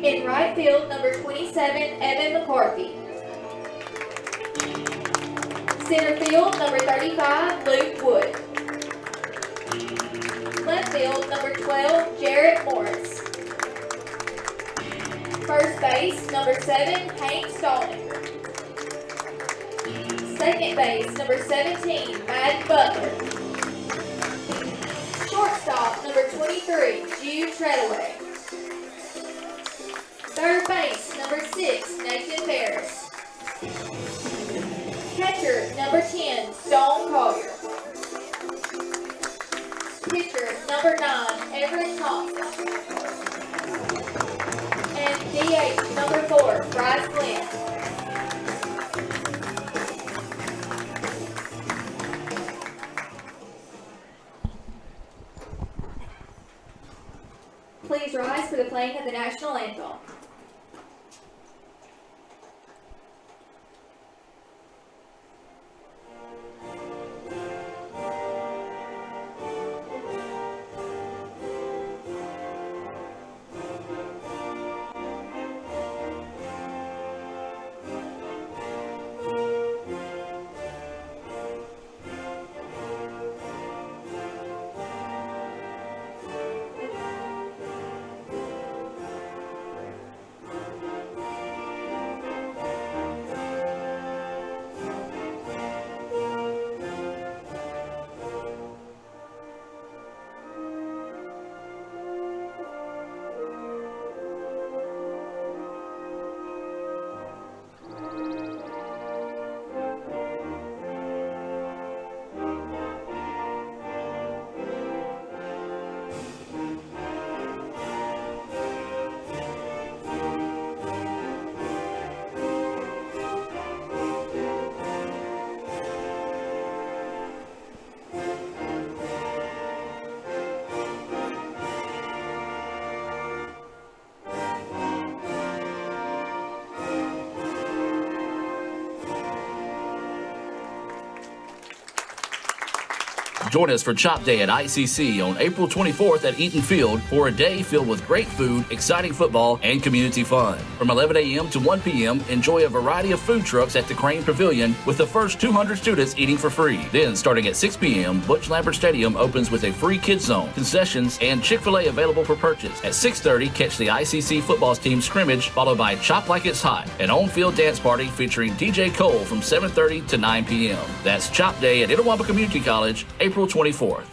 In right field, number 27, Evan McCarthy. Center field, number 35, Luke Wood. Left field, number 12, Jarrett Morris. First base, number 7, Hank Stallman. Second base, number 17, Matt Butler. Shortstop, number 23, Jude Treadaway. Third base, number 6, Nathan Ferris. Catcher, number 10, Stone Collier. Pitcher, number 9, Everett Thompson. And DH, number 4, Bryce Glenn. Please rise for the playing of the national anthem. Join us for Chop Day at ICC on April 24th at Eaton Field for a day filled with great food, exciting football, and community fun. From 11 a.m. to 1 p.m., enjoy a variety of food trucks at the Crane Pavilion with the first 200 students eating for free. Then, starting at 6 p.m., Butch Lambert Stadium opens with a free kids zone, concessions, and Chick-fil-A available for purchase. At 6:30, catch the ICC football team scrimmage, followed by Chop Like It's Hot, an on-field dance party featuring DJ Cole from 7:30 to 9 p.m. That's Chop Day at Itawamba Community College, April 24th.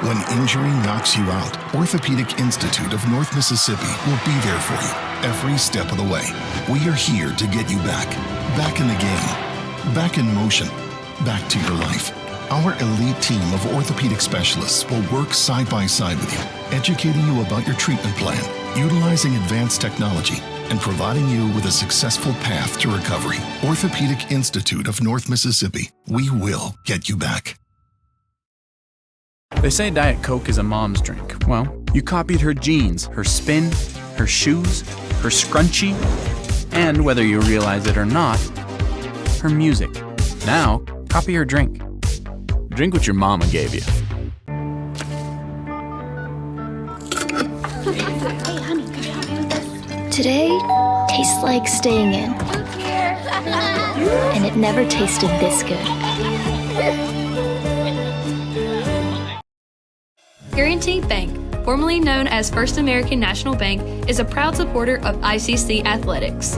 When injury knocks you out, Orthopedic Institute of North Mississippi will be there for you every step of the way. We are here to get you back in the game, back in motion, back to your life. Our elite team of orthopedic specialists will work side by side with you, educating you about your treatment plan, utilizing advanced technology, and providing you with a successful path to recovery. Orthopedic Institute of North Mississippi. We will get you back. They say Diet Coke is a mom's drink. Well, you copied her jeans, her spin, her shoes, her scrunchie, and whether you realize it or not, her music. Now, copy her drink. Drink what your mama gave you. Hey, honey, could you help me with this? Today tastes like staying in. And it never tasted this good. Guaranty Bank, formerly known as First American National Bank, is a proud supporter of ICC athletics.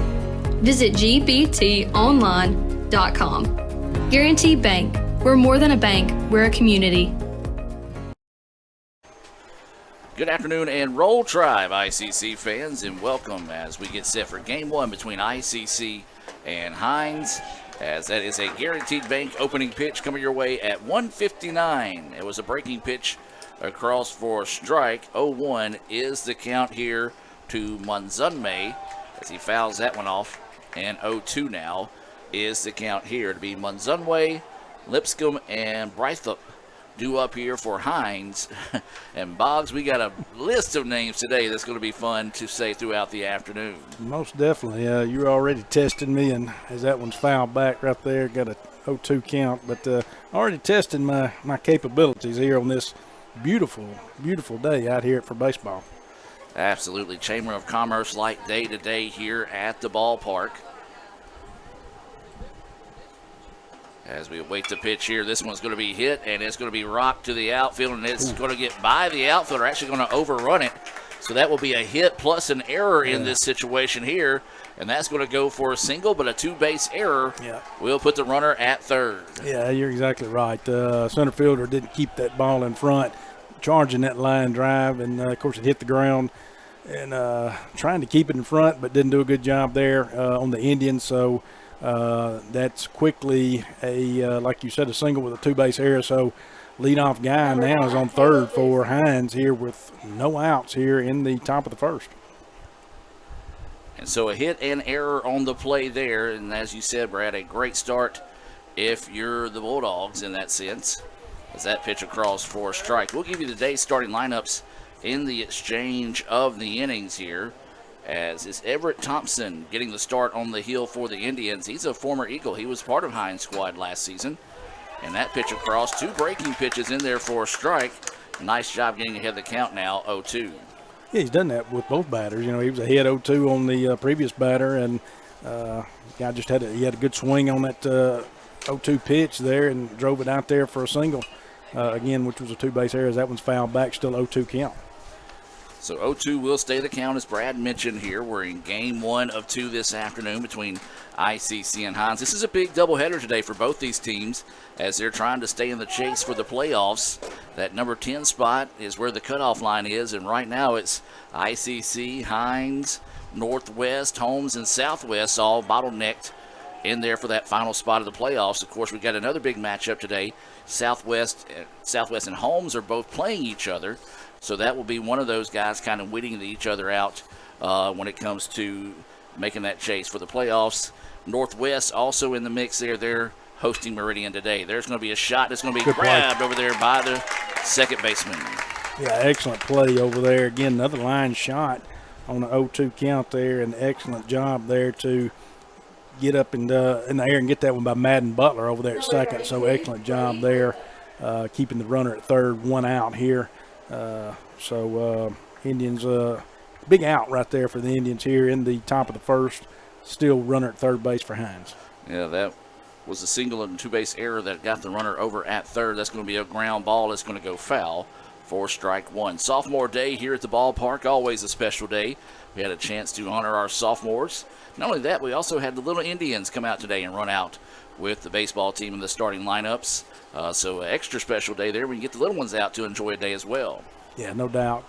Visit gbtonline.com. Guaranty Bank, we're more than a bank, we're a community. Good afternoon and Roll Tribe, ICC fans, and welcome as we get set for Game 1 between ICC and Hinds, as that is a Guaranteed Bank opening pitch coming your way at 1:59. It was a breaking pitch across for a strike. 0-1 is the count here to Munzunme as he fouls that one off. And 0-2 now is the count here to be Munzunwe, Lipscomb, and Brythup due up here for Hinds. And Boggs, we got a list of names today that's going to be fun to say throughout the afternoon. Most definitely. You're already testing me, and as that one's fouled back right there, got a 0-2 count. But already testing my capabilities here on this beautiful, beautiful day out here for baseball. Absolutely. Chamber of Commerce like day today here at the ballpark. As we await the pitch here, this one's going to be hit, and it's going to be rocked to the outfield, and it's going to get by the outfielder, actually going to overrun it. So that will be a hit plus an error in this situation here, and that's going to go for a single, but a two-base error will put the runner at third. Yeah, you're exactly right. Center fielder didn't keep that ball in front, charging that line drive, and, of course, it hit the ground. And trying to keep it in front, but didn't do a good job there on the Indians, so that's quickly like you said, a single with a two-base error. So leadoff guy now is on third for Hinds here with no outs here in the top of the first. And so a hit and error on the play there. And as you said, Brad, a great start if you're the Bulldogs in that sense. As that pitch across for a strike. We'll give you the day's starting lineups in the exchange of the innings here. As is Everett Thompson getting the start on the hill for the Indians. He's a former Eagle. He was part of Hinds' squad last season. And that pitch across, two breaking pitches in there for a strike. Nice job getting ahead of the count now, 0-2. Yeah, he's done that with both batters. You know, he was ahead 0-2 on the previous batter, and guy just had a good swing on that 0-2 pitch there and drove it out there for a single, again, which was a two-base error. As that one's fouled back, still 0-2 count. So 0-2 will stay the count, as Brad mentioned here. We're in game 1 of 2 this afternoon between ICC and Hinds. This is a big doubleheader today for both these teams as they're trying to stay in the chase for the playoffs. That number 10 spot is where the cutoff line is, and right now it's ICC, Hinds, Northwest, Holmes, and Southwest all bottlenecked in there for that final spot of the playoffs. Of course, we've got another big matchup today. Southwest and Holmes are both playing each other. So that will be one of those guys kind of weeding each other out when it comes to making that chase for the playoffs. Northwest also in the mix there. They're hosting Meridian today. There's going to be a shot that's going to be grabbed over there by the second baseman. Yeah, excellent play over there. Again, another line shot on the 0-2 count there. An excellent job there to get up in the air and get that one by Madden Butler over there at second. So excellent job there, keeping the runner at third, one out here. Indians, big out right there for the Indians here in the top of the first. Still runner at third base for Hinds. Yeah, that was a single and two-base error that got the runner over at third. That's going to be a ground ball. It's going to go foul for strike one. Sophomore day here at the ballpark, always a special day. We had a chance to honor our sophomores. Not only that, we also had the little Indians come out today and run out with the baseball team in the starting lineups. So an extra special day there. We can get the little ones out to enjoy a day as well. Yeah, no doubt.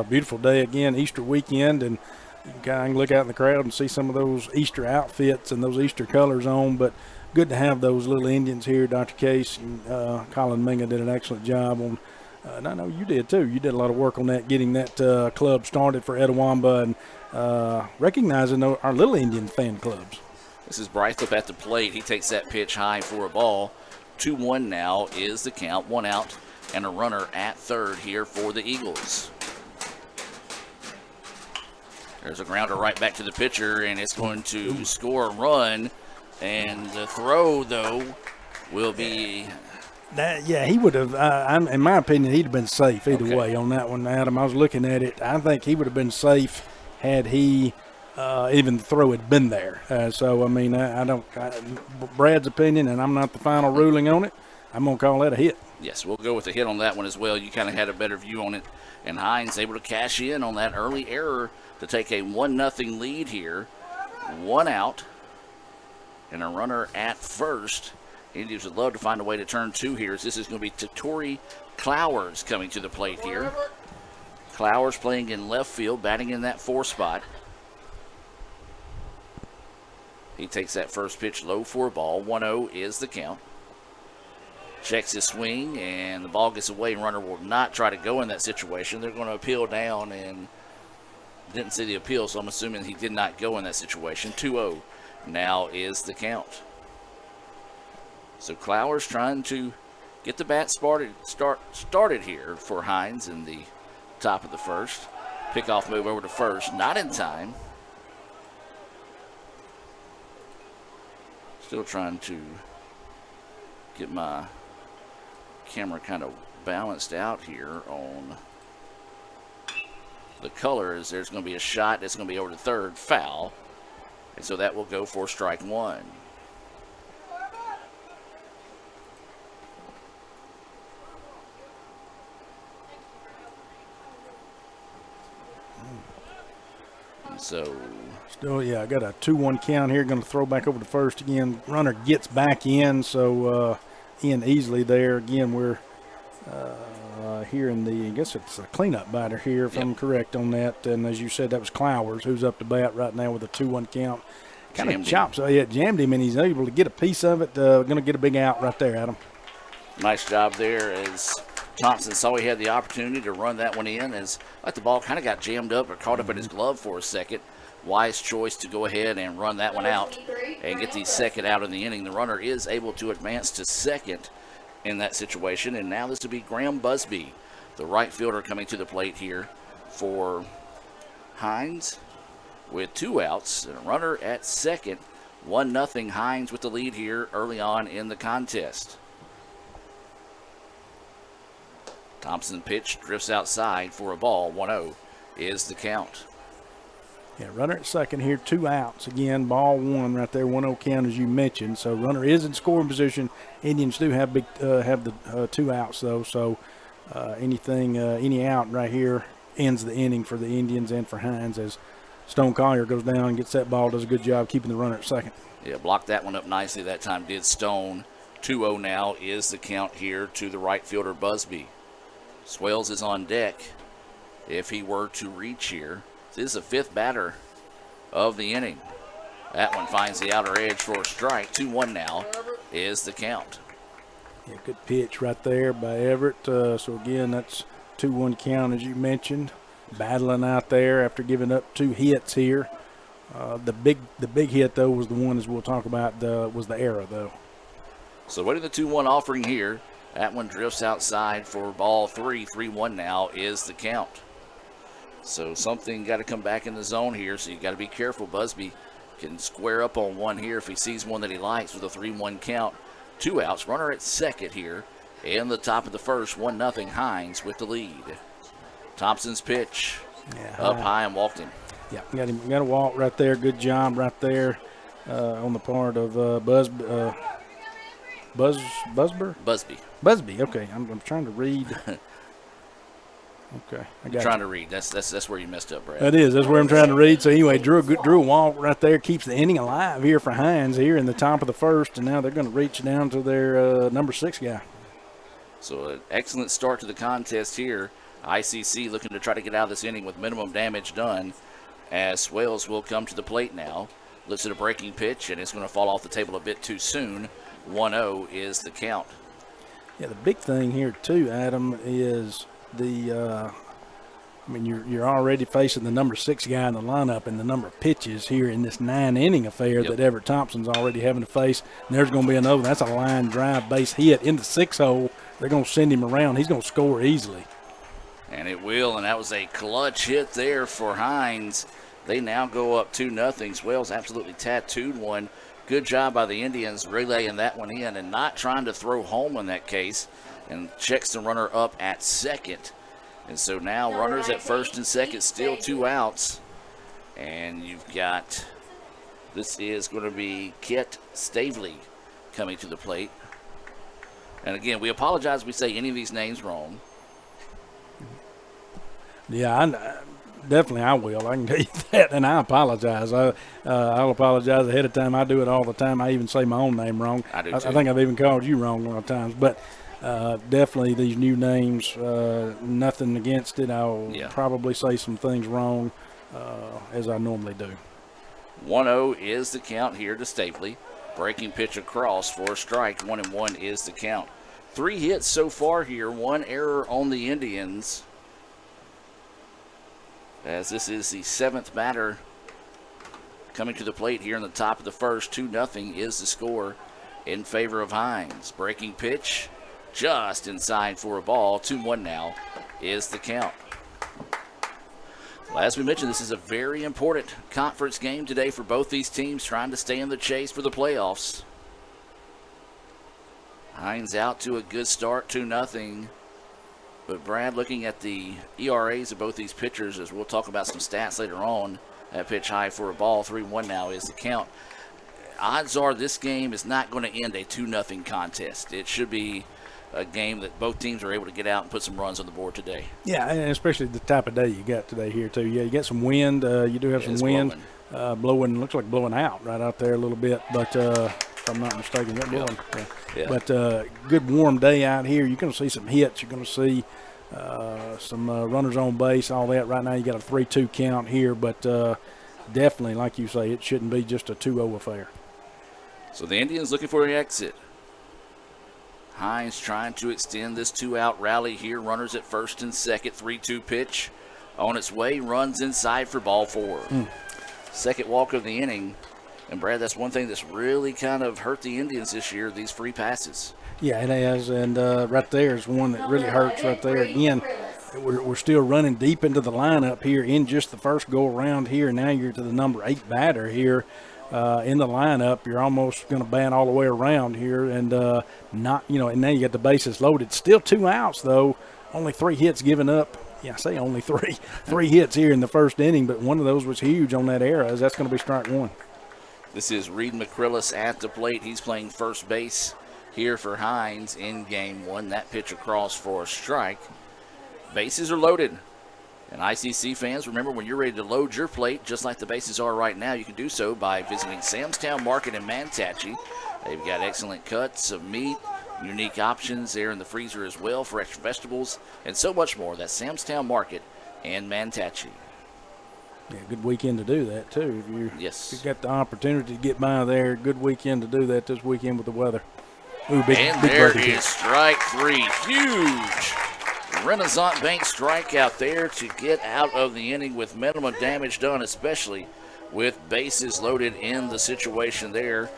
Beautiful day again, Easter weekend, and you can kind of look out in the crowd and see some of those Easter outfits and those Easter colors on, but good to have those little Indians here. Dr. Case and Colin Minga did an excellent job on, and I know you did too. You did a lot of work on that, getting that club started for Etowamba and recognizing our little Indian fan clubs. This is Brythup at the plate. He takes that pitch high for a ball. 2-1 now is the count. One out and a runner at third here for the Eagles. There's a grounder right back to the pitcher, and it's going to score a run. And the throw, though, will be... he would have, in my opinion, he'd have been safe either way on that one, Adam. I was looking at it. I think he would have been safe had he even the throw had been there. So, I mean, Brad's opinion, and I'm not the final ruling on it, I'm going to call that a hit. Yes, we'll go with a hit on that one as well. You kind of had a better view on it. And Hinds able to cash in on that early error to take a 1-0 lead here. One out and a runner at first. Indians would love to find a way to turn two here. This is going to be Tatori Clowers coming to the plate here. Clowers playing in left field, batting in that 4 spot. He takes that first pitch low for a ball. 1-0 is the count. checks his swing, and the ball gets away, and runner will not try to go in that situation. They're going to appeal down, and didn't see the appeal, so I'm assuming he did not go in that situation. 2-0 now is the count. So Clowers trying to get the bat started here for Hinds in the top of the first. Pickoff move over to first, not in time. Still trying to get my camera kind of balanced out here on the colors. There's going to be a shot that's going to be over to third, foul. And so that will go for strike one. So still, yeah, I got a 2-1 count here. Going to throw back over to first again. Runner gets back in, so in easily there. Again, we're here in the, I guess it's a cleanup batter here, if I'm correct on that. And as you said, that was Clowers, who's up to bat right now with a 2-1 count. Kind of chops, jammed him, and he's able to get a piece of it. Going to get a big out right there, Adam. Nice job there as Thompson saw he had the opportunity to run that one in, as like the ball kind of got jammed up or caught up in his glove for a second. Wise choice to go ahead and run that one out and get the second out in the inning. The runner is able to advance to second in that situation, and now this will be Graham Busby, the right fielder, coming to the plate here for Hinds with 2 outs and a runner at second. 1-0 Hinds with the lead here early on in the contest. Thompson pitch drifts outside for a ball. 1-0 is the count. Yeah, runner at second here, 2 outs. Again, ball one right there, 1-0 count as you mentioned. So runner is in scoring position. Indians do have the 2 outs though. So any out right here ends the inning for the Indians and for Hinds, as Stone Collier goes down and gets that ball, does a good job keeping the runner at second. Yeah, blocked that one up nicely that time, did Stone. 2-0 now is the count here to the right fielder Busby. Swales is on deck if he were to reach here. This is the 5th batter of the inning. That one finds the outer edge for a strike. 2-1 now is the count. Yeah, good pitch right there by Everett. So again, that's 2-1 count as you mentioned. Battling out there after giving up 2 hits here. The big hit though was the one, as we'll talk about, was the error though. So waiting the 2-1 offering here. That one drifts outside for ball 3. 3-1 now is the count. So something got to come back in the zone here, so you got to be careful. Busby can square up on one here if he sees one that he likes with a 3-1 count. 2 outs, runner at second here in the top of the first. 1-0 Hinds with the lead. Thompson's pitch up high and walked him. Yeah, got a walk right there. Good job right there on the part of Busby. Okay, I'm trying to read. Okay, I got trying to read. That's where you messed up, Brad. That is. That's where I'm trying to read. So anyway, drew a walk right there, keeps the inning alive here for Hinds here in the top of the first, and now they're going to reach down to their number 6 guy. So an excellent start to the contest here. ICC looking to try to get out of this inning with minimum damage done, as Swales will come to the plate now. Looks at a breaking pitch, and it's going to fall off the table a bit too soon. 1-0 is the count. Yeah, the big thing here too, Adam, is you're already facing the number 6 guy in the lineup, and the number of pitches here in this 9-inning affair that Everett Thompson's already having to face. And there's going to be another. That's a line drive base hit in the 6 hole. They're going to send him around. He's going to score easily. And it will, and that was a clutch hit there for Hinds. They now go up 2-0. Swales absolutely tattooed one. Good job by the Indians relaying that one in and not trying to throw home in that case, and checks the runner up at second. And so now runners at first and second, still 2 outs. And you've got, this is going to be Kit Stavely coming to the plate. And again, we apologize if we say any of these names wrong. Yeah, definitely I will. I can tell you that, and I apologize. I'll apologize ahead of time. I do it all the time. I even say my own name wrong. I do too. I think I've even called you wrong a lot of times. But definitely these new names, nothing against it. I'll probably say some things wrong as I normally do. 1-0 is the count here to Stavely. Breaking pitch across for a strike. 1-1 is the count. 3 hits so far here, 1 error on the Indians. As this is the 7th batter coming to the plate here in the top of the first. 2-0 is the score in favor of Hinds. Breaking pitch just inside for a ball. 2-1 now is the count. Well, as we mentioned, this is a very important conference game today for both these teams trying to stay in the chase for the playoffs. Hinds out to a good start, 2-0. But Brad, looking at the ERAs of both these pitchers, as we'll talk about some stats later on, that pitch high for a ball, 3-1 now is the count. Odds are this game is not going to end a 2-0 contest. It should be a game that both teams are able to get out and put some runs on the board today. Yeah, and especially the type of day you got today here, too. Yeah, you get some wind. You do have some wind blowing, looks like blowing out right out there a little bit, but if I'm not mistaken, that's blowing. Yeah. But good warm day out here. You're going to see some hits. You're going to see some runners on base, all that. Right now you got a 3-2 count here, but definitely, like you say, it shouldn't be just a 2-0 affair. So the Indians looking for an exit. Hinds trying to extend this 2-out rally here. Runners at first and second. 3-2 pitch on its way. Runs inside for ball 4. Second walk of the inning. And, Brad, that's one thing that's really kind of hurt the Indians this year, these free passes. Yeah, it has. And right there is one that really hurts right there. Again, we're still running deep into the lineup here in just the first go-around here. Now you're to the number 8 batter here. In the lineup, you're almost going to bat all the way around here, and and now you got the bases loaded. Still 2 outs though, only 3 hits given up. Yeah, I say only 3 hits here in the first inning, but one of those was huge on that error. As that's going to be strike 1. This is Reed McCrillis at the plate. He's playing first base here for Hinds in game 1. That pitch across for a strike. Bases are loaded. And ICC fans, remember, when you're ready to load your plate, just like the bases are right now, you can do so by visiting Samstown Market in Manatee. They've got excellent cuts of meat, unique options there in the freezer as well for extra vegetables, and so much more. That's Samstown Market in Manatee. Yeah, good weekend to do that, too. Yes. If you got the opportunity to get by there, good weekend to do that this weekend with the weather. Ooh, big there is strike 3. Huge Renaissance Bank strikeout there to get out of the inning with minimum damage done, especially with bases loaded in the situation there.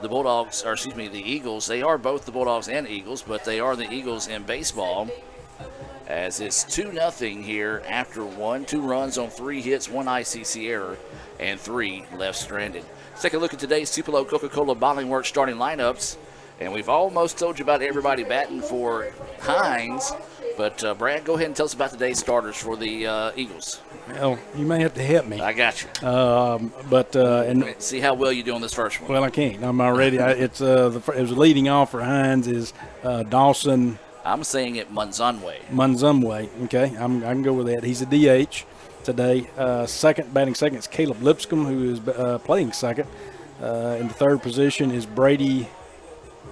The Eagles, they are both the Bulldogs and Eagles, but they are the Eagles in baseball. As it's 2-0 here after 2 runs on 3 hits, 1 ICC error, and 3 left stranded. Let's take a look at today's Tupelo Coca-Cola Bottling Works starting lineups. And we've almost told you about everybody batting for Hinds. But, Brad, go ahead and tell us about today's starters for the Eagles. Well, you may have to help me. I got you. And see how well you do on this first one. Well, I can't. I'm already. It was leading off for Hinds is Dawson. I'm saying it Munzumwe. Okay, I can go with that. He's a DH today. Batting second is Caleb Lipscomb, who is playing second. In the third position is Brady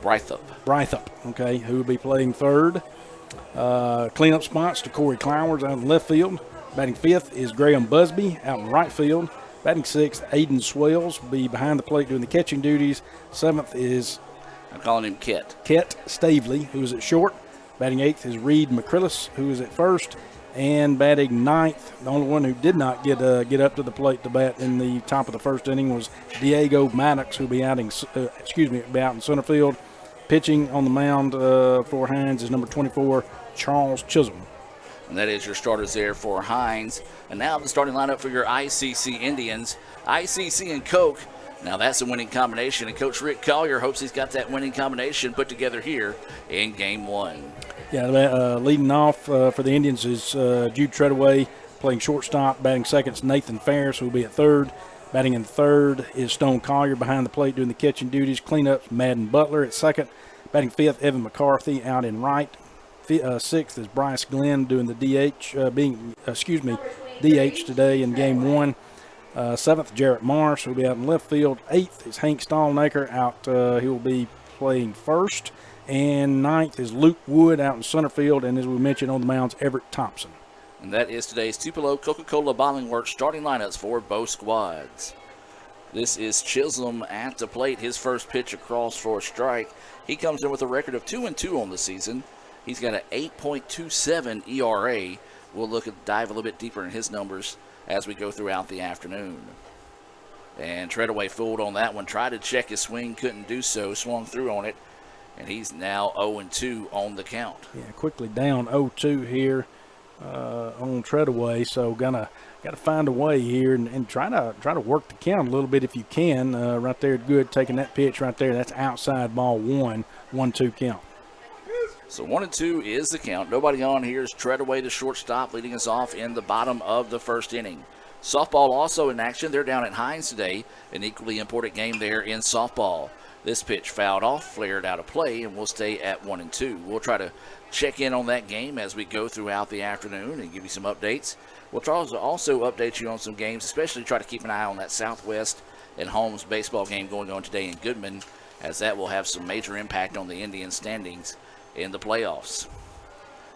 Brythup. Okay, who will be playing third. Cleanup spots to Corey Clowers out in left field. Batting fifth is Graham Busby out in right field. Batting sixth, Aiden Swales will be behind the plate doing the catching duties. Seventh is I'm calling him Ket Stavely, who is at short. Batting eighth is Reed McCrillis, who is at first. And batting ninth, the only one who did not get up to the plate to bat in the top of the first inning was Diego Maddox, who will be out in center field. Pitching on the mound for Hinds is number 24, Charles Chisholm. And that is your starters there for Hinds. And now the starting lineup for your ICC Indians. ICC and Coke. Now that's a winning combination, and Coach Rick Collier hopes he's got that winning combination put together here in Game 1. Yeah, leading off for the Indians is Jude Treadaway playing shortstop. Batting second is Nathan Ferris, who will be at third. Batting in third is Stone Collier behind the plate doing the catching duties. Cleanups, Madden Butler at second. Batting fifth, Evan McCarthy out in right. Sixth is Bryce Glenn doing the DH today in Game 1. Seventh, Jarrett Marsh, who will be out in left field. Eighth is Hank Stallnaker out. He will be playing first. And ninth is Luke Wood out in center field. And as we mentioned on the mounds, Everett Thompson. And that is today's Tupelo Coca-Cola Bottling Works starting lineups for both squads. This is Chisholm at the plate. His first pitch across for a strike. He comes in with a record of 2-2 on the season. He's got an 8.27 ERA. We'll dive a little bit deeper in his numbers as we go throughout the afternoon. And Treadaway fooled on that one. Tried to check his swing, couldn't do so. Swung through on it, and he's now 0-2 on the count. Yeah, quickly down 0-2 here on Treadaway. So got to find a way here and try to work the count a little bit if you can. Right there, good taking that pitch right there. That's outside ball 1-2 count. So 1-2 is the count. Nobody on here is Treadaway, the shortstop, leading us off in the bottom of the first inning. Softball also in action. They're down at Hinds today. An equally important game there in softball. This pitch fouled off, flared out of play, and we'll stay at 1-2. We'll try to check in on that game as we go throughout the afternoon and give you some updates. We'll try to also update you on some games, especially try to keep an eye on that Southwest and Holmes baseball game going on today in Goodman, as that will have some major impact on the Indian standings in the playoffs.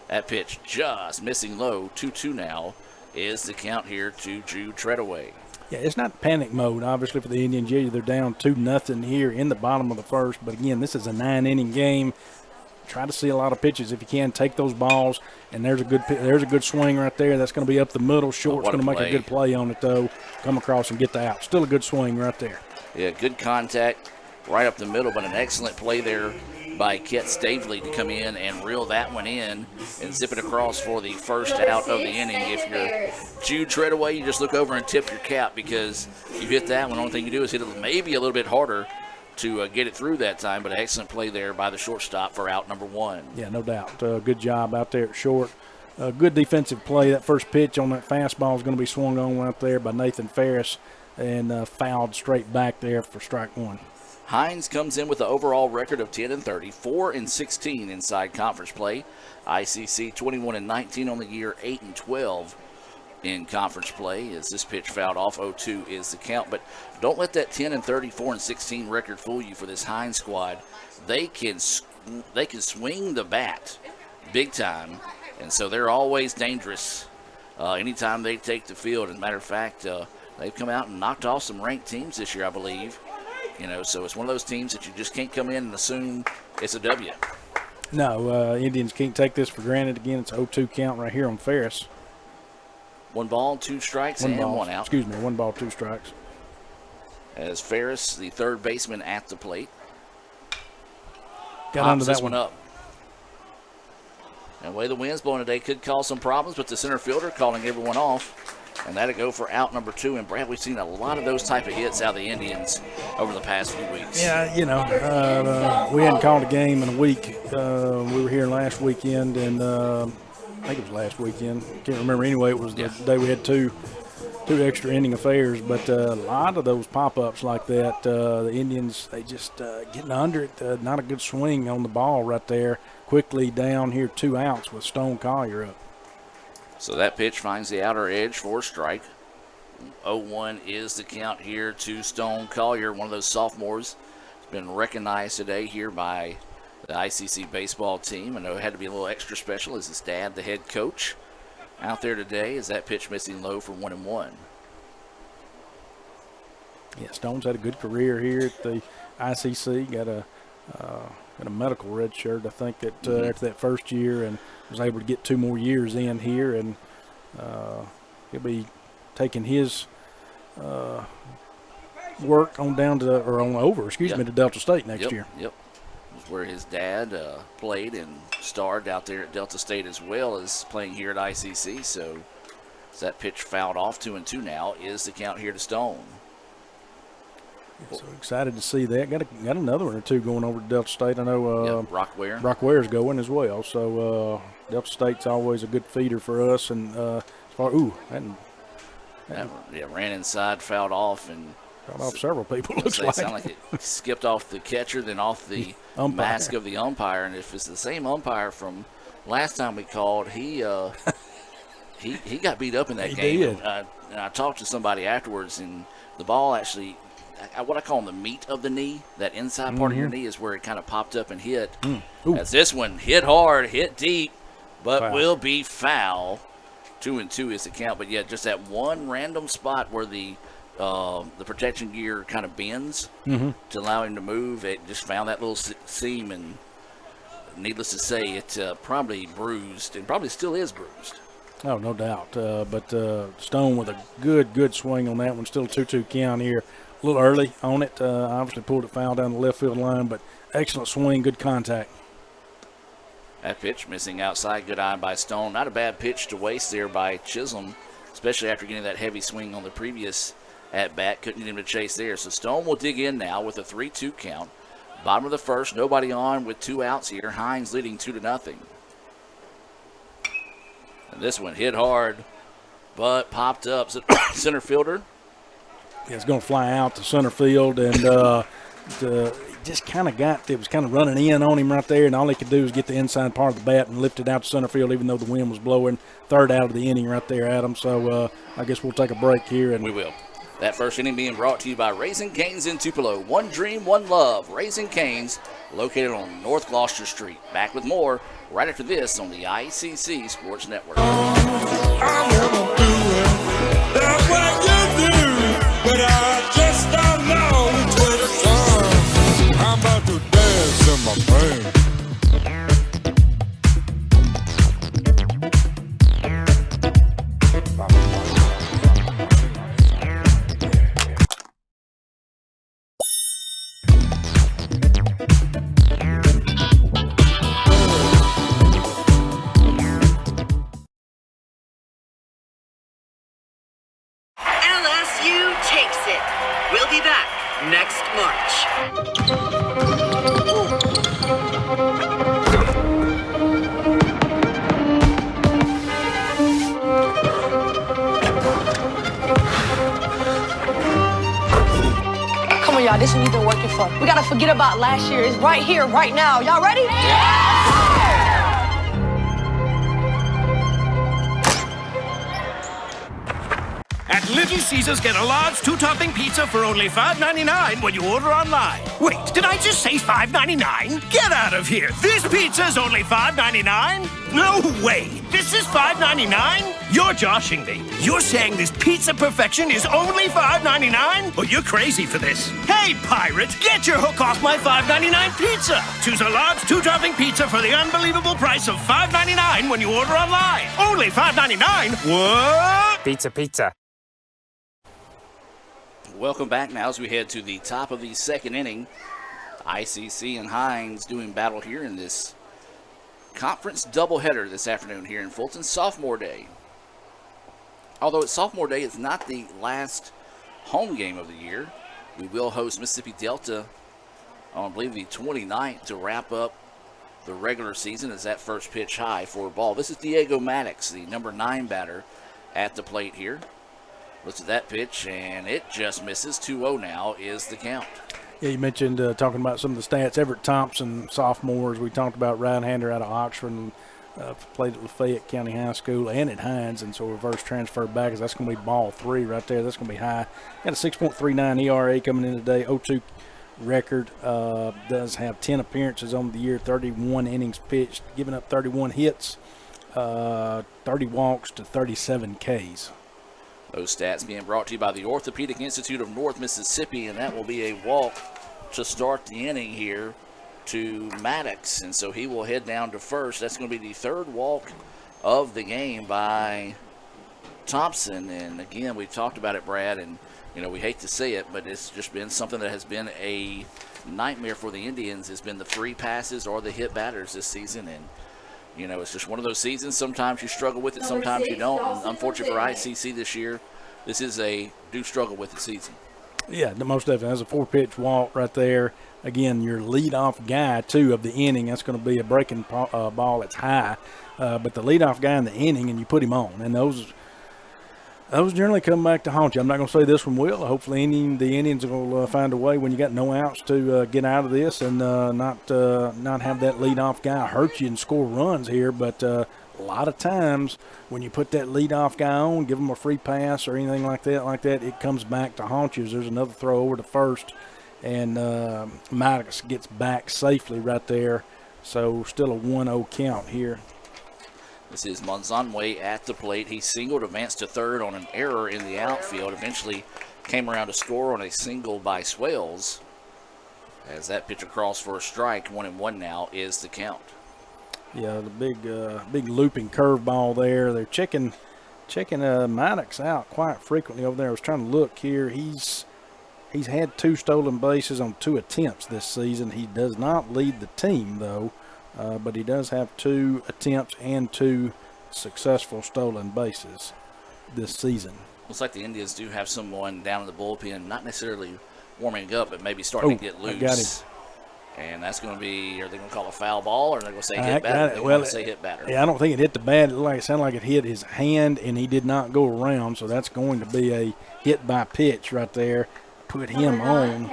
That pitch just missing low. 2-2 now is the count here to Drew Treadaway. Yeah, it's not panic mode, obviously, for the Indians. Yeah, they're down 2-0 here in the bottom of the first. But, again, this is a 9-inning game. Try to see a lot of pitches if you can. Take those balls, and there's a good swing right there. That's going to be up the middle. Short's going to make a good play on it, though. Come across and get the out. Still a good swing right there. Yeah, good contact right up the middle, but an excellent play there by Kett Stavely to come in and reel that one in and zip it across for the first out of the inning. If you're Jude Treadaway, you just look over and tip your cap because you hit that one. The only thing you do is hit it maybe a little bit harder to get it through that time, but an excellent play there by the shortstop for out number one. Yeah, no doubt. Good job out there at short. Good defensive play. That first pitch on that fastball is going to be swung on right there by Nathan Ferris and fouled straight back there for strike one. Hinds comes in with an overall record of 10-30, 4-16 inside conference play. ICC 21-19 on the year, 8-12 in conference play. As this pitch fouled off, 0-2 is the count. But don't let that 10-30, 4-16 record fool you for this Hinds squad. They can swing the bat big time, and so they're always dangerous anytime they take the field. As a matter of fact, they've come out and knocked off some ranked teams this year, I believe. So it's one of those teams that you just can't come in and assume it's a W. No, Indians can't take this for granted. Again, it's 0-2 count right here on Ferris. 1 ball, 2 strikes, and 1 out. Excuse me, 1 ball, 2 strikes. As Ferris, the third baseman at the plate, got under this that one up. And the way the wind's blowing today could cause some problems, but the center fielder calling everyone off. And that'll go for out number 2. And, Brad, we've seen a lot of those type of hits out of the Indians over the past few weeks. Yeah, we hadn't called a game in a week. We were here last weekend, and I think it was last weekend. Can't remember. Anyway, it was the day we had two extra inning affairs. But a lot of those pop-ups like that, the Indians, they just getting under it. Not a good swing on the ball right there. Quickly down here, 2 outs with Stone Collier up. So that pitch finds the outer edge for a strike. 0-1 is the count here to Stone Collier, one of those sophomores. Has been recognized today here by the ICC baseball team. I know it had to be a little extra special as his dad, the head coach, out there today. As that pitch missing low for 1-1. Yeah, Stone's had a good career here at the ICC. Got a medical red shirt, I think, that after that first year, and was able to get 2 more years in here, and he'll be taking his work on down to to Delta State next year. Yep, it was where his dad played and starred out there at Delta State as well as playing here at ICC. So as that pitch fouled off, 2-2 now is the count here to Stone. So excited to see that. Got another one or two going over to Delta State. I know Rockware's going as well. So Delta State's always a good feeder for us. And ran inside, fouled off, and fouled off several people. Looks like. Sound like it skipped off the catcher, then off the mask of the umpire. And if it's the same umpire from last time we called, he got beat up in that game. Did. And I talked to somebody afterwards, and the ball actually, what I call the meat of the knee, that inside part of your knee is where it kind of popped up and hit. As this one hit hard, hit deep, but will be foul. 2-2 is the count. But, yeah, just that one random spot where the the protection gear kind of bends to allow him to move. It just found that little seam, and needless to say, it probably bruised, and probably still is bruised. Oh, no doubt. But Stone with a good swing on that one. Still 2-2 count here. A little early on it. Obviously pulled it foul down the left field line, but excellent swing, good contact. That pitch missing outside. Good eye by Stone. Not a bad pitch to waste there by Chisholm, especially after getting that heavy swing on the previous at-bat. Couldn't get him to chase there. So Stone will dig in now with a 3-2 count. Bottom of the first, nobody on with 2 outs here. Hinds leading 2-0. And this one hit hard, but popped up. Center fielder. Yeah, it's going to fly out to center field, and just kind of it was kind of running in on him right there, and all he could do was get the inside part of the bat and lift it out to center field, even though the wind was blowing. Third out of the inning right there, Adam. So I guess we'll take a break here. And we will. That first inning being brought to you by Raising Cane's in Tupelo. One dream, one love. Raising Cane's, located on North Gloucester Street. Back with more right after this on the ICC Sports Network. I never do it. That's what you do, but I just don't know which way to turn. I'm about to dance in my pain. LSU takes it. We'll be back next March. Come on, y'all. This is what we've been working for. We gotta forget about last year. It's right here, right now. Y'all ready? At Little Caesars, get a large 2-topping pizza for only $5.99 when you order online. Wait, did I just say $5.99? Get out of here. This pizza's only $5.99? No way. This is $5.99? You're joshing me. You're saying this pizza perfection is only $5.99? Well, you're crazy for this. Hey, pirate, get your hook off my $5.99 pizza. Choose a large 2-topping pizza for the unbelievable price of $5.99 when you order online. Only $5.99? What? Pizza. Welcome back now as we head to the top of the second inning. ICC and Hinds doing battle here in this conference doubleheader this afternoon here in Fulton. Sophomore Day. Although it's Sophomore Day, it's not the last home game of the year. We will host Mississippi Delta on, I believe, the 29th to wrap up the regular season as that first pitch high for a ball. This is Diego Maddox, the number 9 batter at the plate here. Looks at that pitch, and it just misses. 2-0 now is the count. Yeah, you mentioned talking about some of the stats. Everett Thompson, sophomore, as we talked about, right-hander out of Oxford, and played at Lafayette County High School and at Hinds, and so reverse transfer back, as that's going to be ball 3 right there. That's going to be high. Got a 6.39 ERA coming in today, 0-2 record. Does have 10 appearances on the year, 31 innings pitched, giving up 31 hits, 30 walks to 37 Ks. Those stats being brought to you by the Orthopedic Institute of North Mississippi, and that will be a walk to start the inning here to Maddox, and so he will head down to first. That's going to be the third walk of the game by Thompson, and again, we've talked about it, Brad, and we hate to say it, but it's just been something that has been a nightmare for the Indians. Has been the free passes or the hit batters this season, and it's just one of those seasons. Sometimes you struggle with it, sometimes you don't. And unfortunately for ICC this year, this is a do struggle with the season. Yeah, most definitely. That's a 4-pitch walk right there. Again, your leadoff guy, too, of the inning. That's going to be a breaking ball that's high. But the leadoff guy in the inning, and you put him on. And those generally come back to haunt you. I'm not going to say this one will. Hopefully the Indians will find a way when you got no outs to get out of this and not have that leadoff guy hurt you and score runs here. But a lot of times when you put that leadoff guy on, give him a free pass or anything like that, it comes back to haunt you. There's another throw over to first, and Maddox gets back safely right there. So still a 1-0 count here. This is Monzonwe at the plate. He singled, advanced to third on an error in the outfield. Eventually came around to score on a single by Swales. As that pitch across for a strike, 1-1 now is the count. Yeah, the big looping curveball there. They're checking Maddox out quite frequently over there. I was trying to look here. He's had 2 stolen bases on 2 attempts this season. He does not lead the team, though, but he does have 2 attempts and 2 successful stolen bases this season. Looks like the Indians do have someone down in the bullpen, not necessarily warming up, but maybe starting to get loose. I got him. And that's going to be, are they going to call a foul ball, or are they going to say hit batter? They want to say hit batter. Yeah, I don't think it hit the bat. It sounded like it hit his hand, and he did not go around, so that's going to be a hit by pitch right there. Put him on.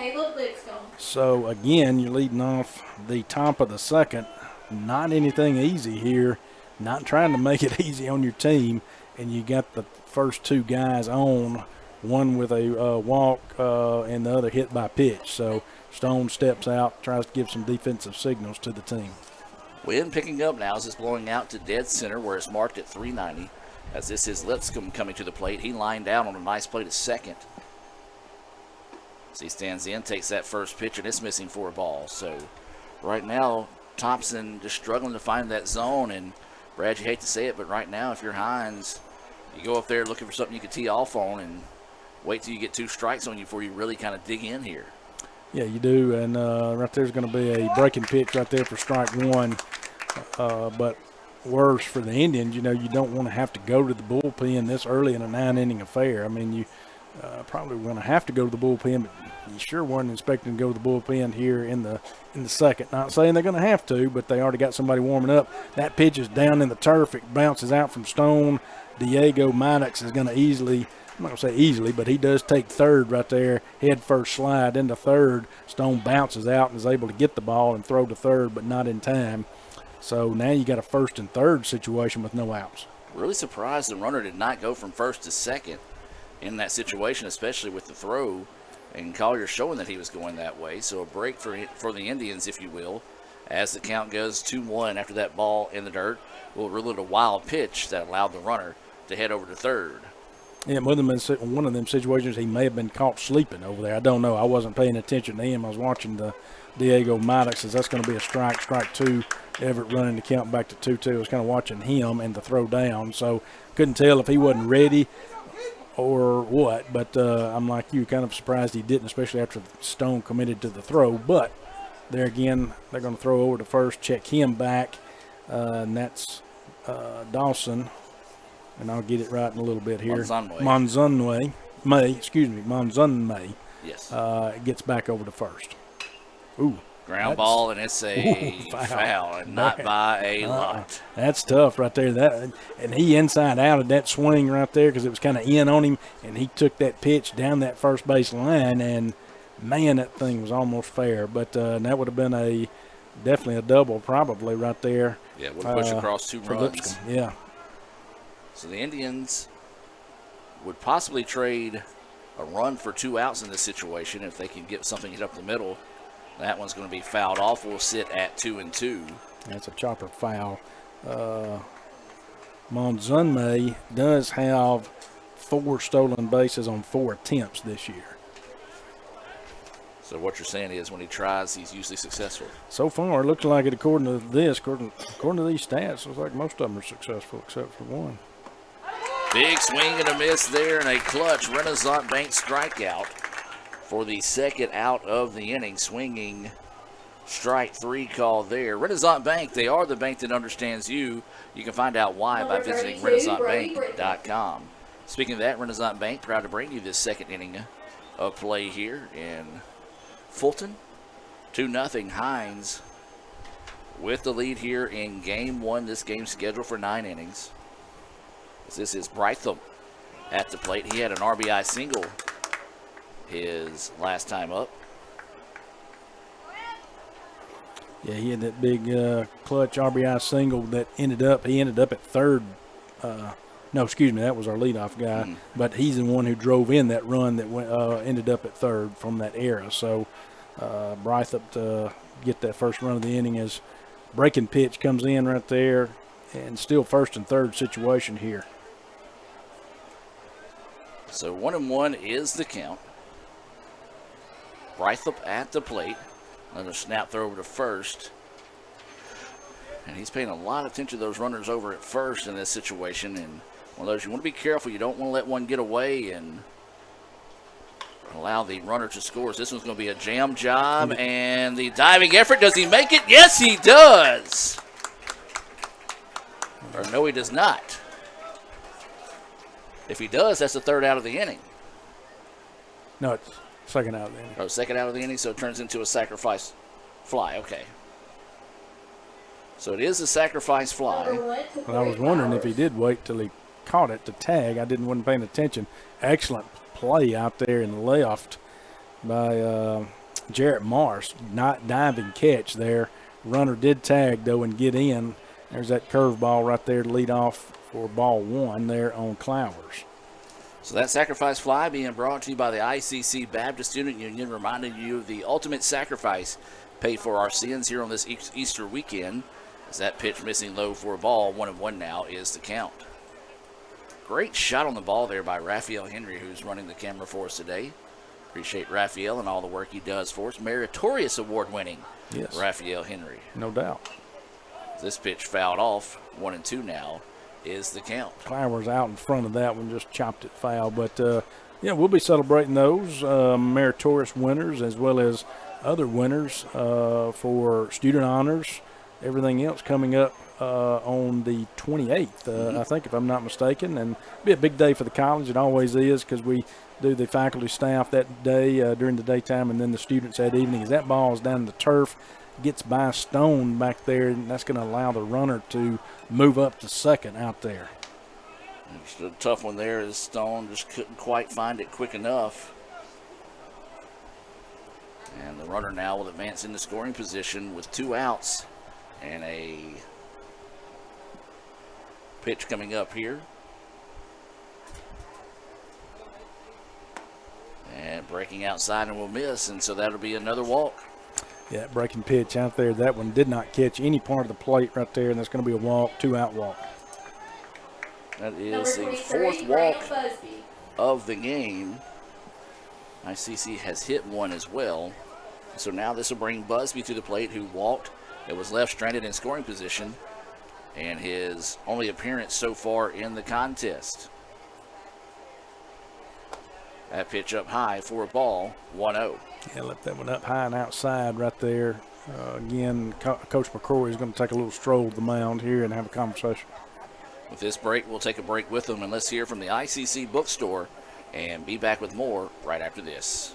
So, again, you're leading off the top of the second. Not anything easy here. Not trying to make it easy on your team, and you got the first 2 guys on, one with a walk and the other hit by pitch. So, Stone steps out, tries to give some defensive signals to the team. Wind picking up now as it's blowing out to dead center where it's marked at 390. As this is Lipscomb coming to the plate. He lined down on a nice play to second. As he stands in, takes that first pitch, and it's missing for a ball. So right now, Thompson just struggling to find that zone. And Brad, you hate to say it, but right now, if you're Hinds, you go up there looking for something you can tee off on and wait till you get 2 strikes on you before you really kind of dig in here. Yeah, you do, and right there's going to be a breaking pitch right there for strike 1. But worse for the Indians, you don't want to have to go to the bullpen this early in a 9-inning affair. I mean, you probably going to have to go to the bullpen, but you sure weren't expecting to go to the bullpen here in the second. Not saying they're going to have to, but they already got somebody warming up. That pitch is down in the turf. It bounces out from Stone. Diego Maddox is going to easily – I'm not going to say easily, but he does take third right there, head first slide into third. Stone bounces out and is able to get the ball and throw to third, but not in time. So now you got a first and third situation with no outs. Really surprised the runner did not go from first to second in that situation, especially with the throw. And Collier showing that he was going that way. So a break for the Indians, if you will, as the count goes 2-1 after that ball in the dirt. Well, really a wild pitch that allowed the runner to head over to third. Yeah, one of them situations he may have been caught sleeping over there. I don't know. I wasn't paying attention to him. I was watching the Diego Maddox. That's going to be a strike 2. Everett running the count back to 2-2. I was kind of watching him and the throw down. So couldn't tell if he wasn't ready or what. But I'm like you, kind of surprised he didn't, especially after Stone committed to the throw. But there again, they're going to throw over to first, check him back. And that's Dawson. And I'll get it right in a little bit here. Monzunme. Yes. Gets back over to first. Ooh. Ground ball, and it's a foul, and not by a lot. That's tough right there. And he inside out of that swing right there because it was kind of in on him, and he took that pitch down that first base line, and, man, that thing was almost fair. But that would have been definitely a double probably right there. Yeah, would push across 2 runs. Lipscomb. Yeah. So the Indians would possibly trade a run for 2 outs in this situation if they can get something hit up the middle. That one's going to be fouled off. We'll sit at 2-2. That's a chopper foul. Monzunme does have 4 stolen bases on 4 attempts this year. So what you're saying is when he tries, he's usually successful. So far, it looks like it according to this, according to these stats, looks like most of them are successful except for one. Big swing and a miss there, and a clutch Renaissance Bank strikeout for the second out of the inning. Swinging strike 3 call there. Renaissance Bank, they are the bank that understands you. You can find out why by visiting RenaissanceBank.com. Speaking of that, Renaissance Bank, proud to bring you this second inning of play here in Fulton. 2-0 Hinds with the lead here in Game 1. This game scheduled for 9 innings. This is Brytham at the plate. He had an RBI single his last time up. Yeah, he had that big clutch RBI single that he ended up at third. No, excuse me, that was our leadoff guy. But he's the one who drove in that run that ended up at third from that era. So Brytham to get that first run of the inning as breaking pitch comes in right there, and still first and third situation here. So 1-1 is the count. Brythup at the plate. Another snap throw over to first. And he's paying a lot of attention to those runners over at first in this situation. And one of those, you want to be careful. You don't want to let one get away and allow the runner to score. So this one's going to be a jam job. And the diving effort, does he make it? Yes, he does. Or no, he does not. If he does, that's the third out of the inning. No, it's second out of the inning. Oh, second out of the inning, so it turns into a sacrifice fly. Okay. So it is a sacrifice fly. But I was wondering if he did wait till he caught it to tag. I wasn't paying attention. Excellent play out there in the left by Jarrett Marsh. Not diving catch there. Runner did tag, though, and get in. There's that curveball right there to lead off for ball one there on Clowers. So that sacrifice fly being brought to you by the ICC Baptist Student Union, reminding you of the ultimate sacrifice paid for our sins here on this Easter weekend. As that pitch missing low for a ball, 1-1 now is the count. Great shot on the ball there by Raphael Henry, who's running the camera for us today. Appreciate Raphael and all the work he does for us. Meritorious award-winning Raphael Henry. No doubt. This pitch fouled off. 1-2 now is the count. Clowers out in front of that one, just chopped it foul. But, we'll be celebrating those meritorious winners as well as other winners for student honors, everything else coming up on the 28th, I think, if I'm not mistaken. And it'll be a big day for the college. It always is, because we do the faculty staff that day during the daytime, and then the students that evening. As that ball is down in the turf, gets by Stone back there, and that's going to allow the runner to move up to second out there. It's a tough one there, as Stone just couldn't quite find it quick enough. And the runner now will advance into scoring position with 2 outs and a pitch coming up here. And breaking outside and will miss, and so that'll be another walk. Yeah, breaking pitch out there. That one did not catch any part of the plate right there, and that's going to be a walk, 2-out walk. That is the 4th walk of the game. ICC has hit one as well. So now this will bring Busby to the plate, who walked. It was left stranded in scoring position, and his only appearance so far in the contest. That pitch up high for a ball, 1-0. Yeah, left that one up high and outside right there. Again, Coach McCrory is going to take a little stroll to the mound here and have a conversation. With this break, we'll take a break with them, and let's hear from the ICC bookstore and be back with more right after this.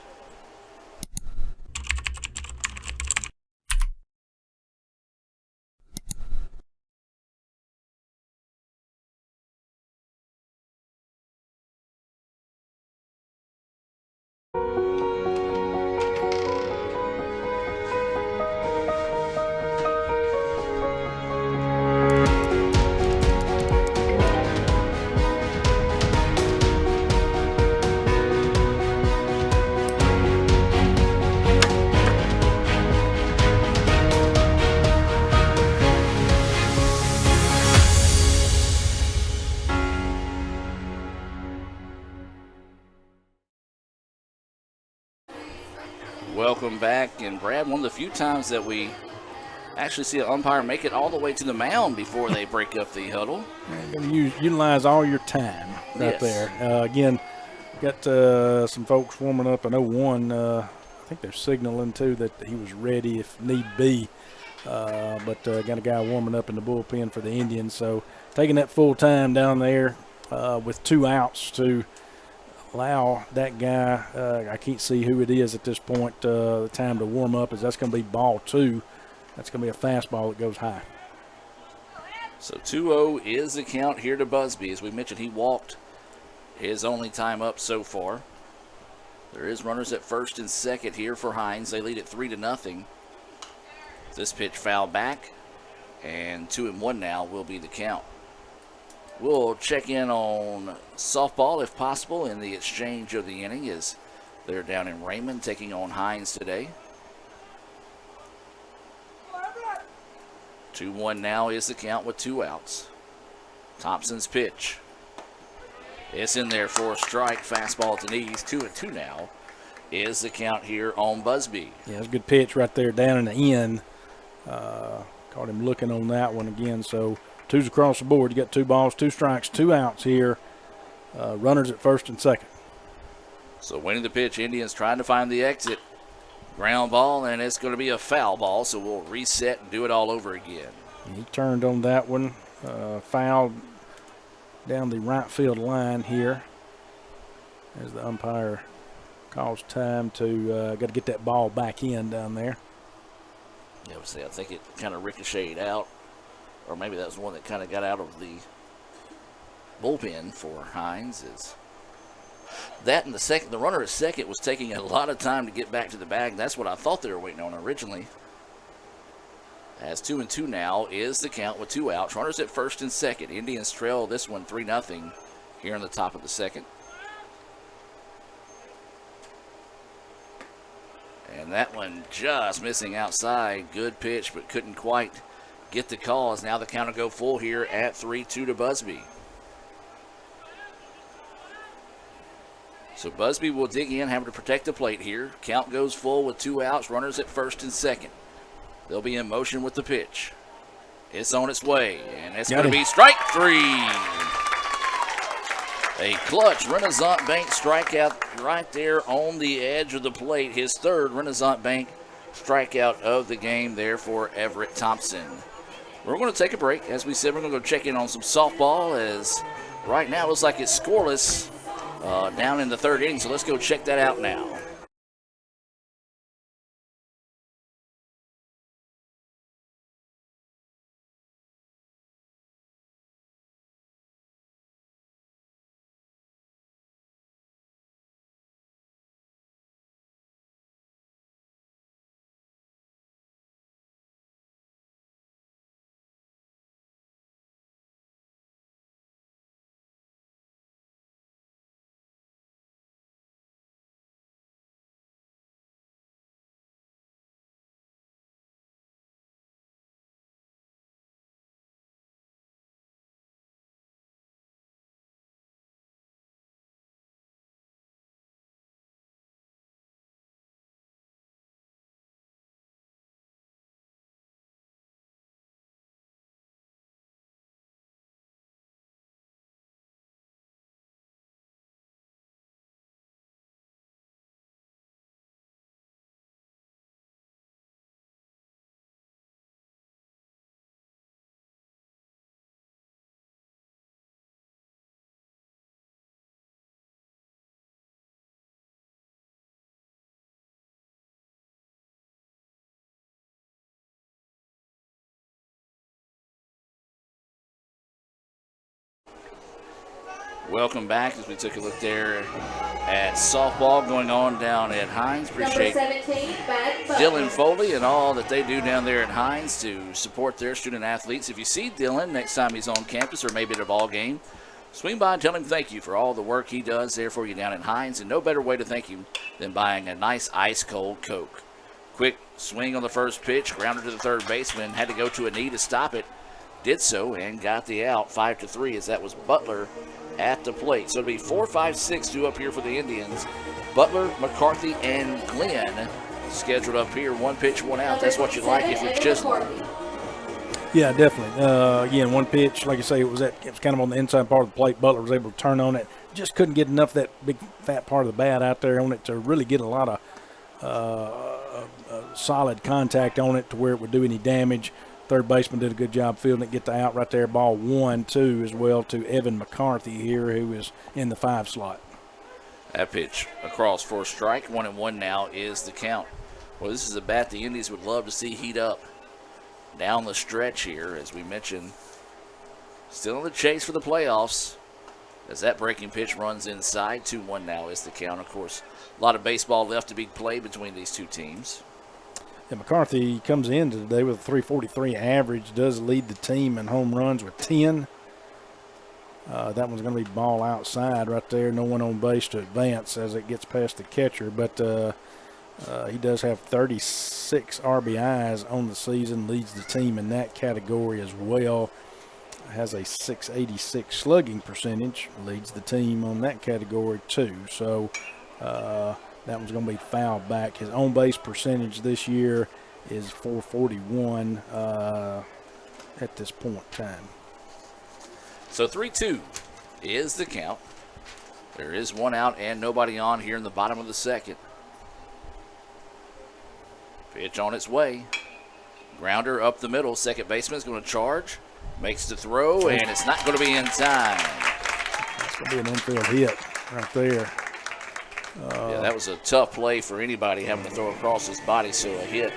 Welcome back, and Brad, one of the few times that we actually see an umpire make it all the way to the mound before they break up the huddle. You're going to utilize all your time right there. Again, got some folks warming up in 01. I think they're signaling, too, that he was ready if need be. But got a guy warming up in the bullpen for the Indians. So taking that full time down there with 2 outs to allow that guy, I can't see who it is at this point, the time to warm up, is that's going to be ball 2. That's going to be a fastball that goes high. So 2-0 is the count here to Busby. As we mentioned, he walked his only time up so far. There is runners at first and second here for Hinds. They lead it 3-0. This pitch fouled back, and 2-1 now will be the count. We'll check in on softball, if possible, in the exchange of the inning, as they're down in Raymond taking on Hinds today. 2-1 now is the count with 2 outs. Thompson's pitch. It's in there for a strike. Fastball at the knees. 2-2 now is the count here on Busby. Yeah, it's a good pitch right there down in the end. Caught him looking on that one again. So 2's across the board. You got 2 balls, 2 strikes, 2 outs here. Runners at first and second. So winning the pitch, Indians trying to find the exit. Ground ball, and it's going to be a foul ball, so we'll reset and do it all over again. He turned on that one, fouled down the right field line here as the umpire calls time to got to get that ball back in down there. Yeah, I think it kind of ricocheted out, or maybe that was one that kind of got out of the bullpen for Hinds. Is that in the runner at second was taking a lot of time to get back to the bag. That's what I thought they were waiting on originally. As 2-2 now is the count with 2 outs. Runners at first and second. Indians trail this one 3-0 here in the top of the second. And that one just missing outside. Good pitch, but couldn't quite get the call. As now the count will go full here at 3-2 to Busby. So Busby will dig in, having to protect the plate here. Count goes full with 2 outs. Runners at first and second. They'll be in motion with the pitch. It's on its way, and it's going to be strike 3. A clutch Renaissance Bank strikeout right there on the edge of the plate. His 3rd Renaissance Bank strikeout of the game there for Everett Thompson. We're going to take a break. As we said, we're going to go check in on some softball, as right now it looks like it's scoreless down in the 3rd inning, so let's go check that out now. Welcome back as we took a look there at softball going on down at Hinds. Appreciate 17, Dylan Foley and all that they do down there at Hinds to support their student athletes. If you see Dylan next time he's on campus or maybe at a ball game, swing by and tell him thank you for all the work he does there for you down at Hinds. And no better way to thank you than buying a nice ice-cold Coke. Quick swing on the first pitch, grounded to the third baseman, had to go to a knee to stop it. Did so and got the out 5-3 as that was Butler at the plate. So it'll be 4, 5, 6 due up here for the Indians. Butler, McCarthy, and Glenn scheduled up here. 1 pitch, 1 out. That's what you like if you're Chisholm. Yeah, definitely. Again, 1 pitch, like I say, it was kind of on the inside part of the plate. Butler was able to turn on it. Just couldn't get enough of that big fat part of the bat out there on it to really get a lot of solid contact on it to where it would do any damage. Third baseman did a good job fielding it, get the out right there. Ball 1-2 as well to Evan McCarthy here, who is in the 5 slot. That pitch across for a strike. 1-1 now is the count. Well, this is a bat the Indians would love to see heat up down the stretch here, as we mentioned. Still in the chase for the playoffs as that breaking pitch runs inside. 2-1 now is the count. Of course, a lot of baseball left to be played between these two teams. Yeah, McCarthy comes in today with a .343 average, does lead the team in home runs with 10. That one's going to be ball outside right there. No one on base to advance as it gets past the catcher. But he does have 36 RBIs on the season, leads the team in that category as well. Has a .686 slugging percentage, leads the team on that category too. So That one's going to be fouled back. His on-base percentage this year is .441 at this point in time. So 3-2 is the count. There is one out and nobody on here in the bottom of the second. Pitch on its way. Grounder up the middle. Second baseman is going to charge. Makes the throw, and it's not going to be in time. That's going to be an infield hit right there. Yeah, that was a tough play for anybody having to throw across his body, so a hit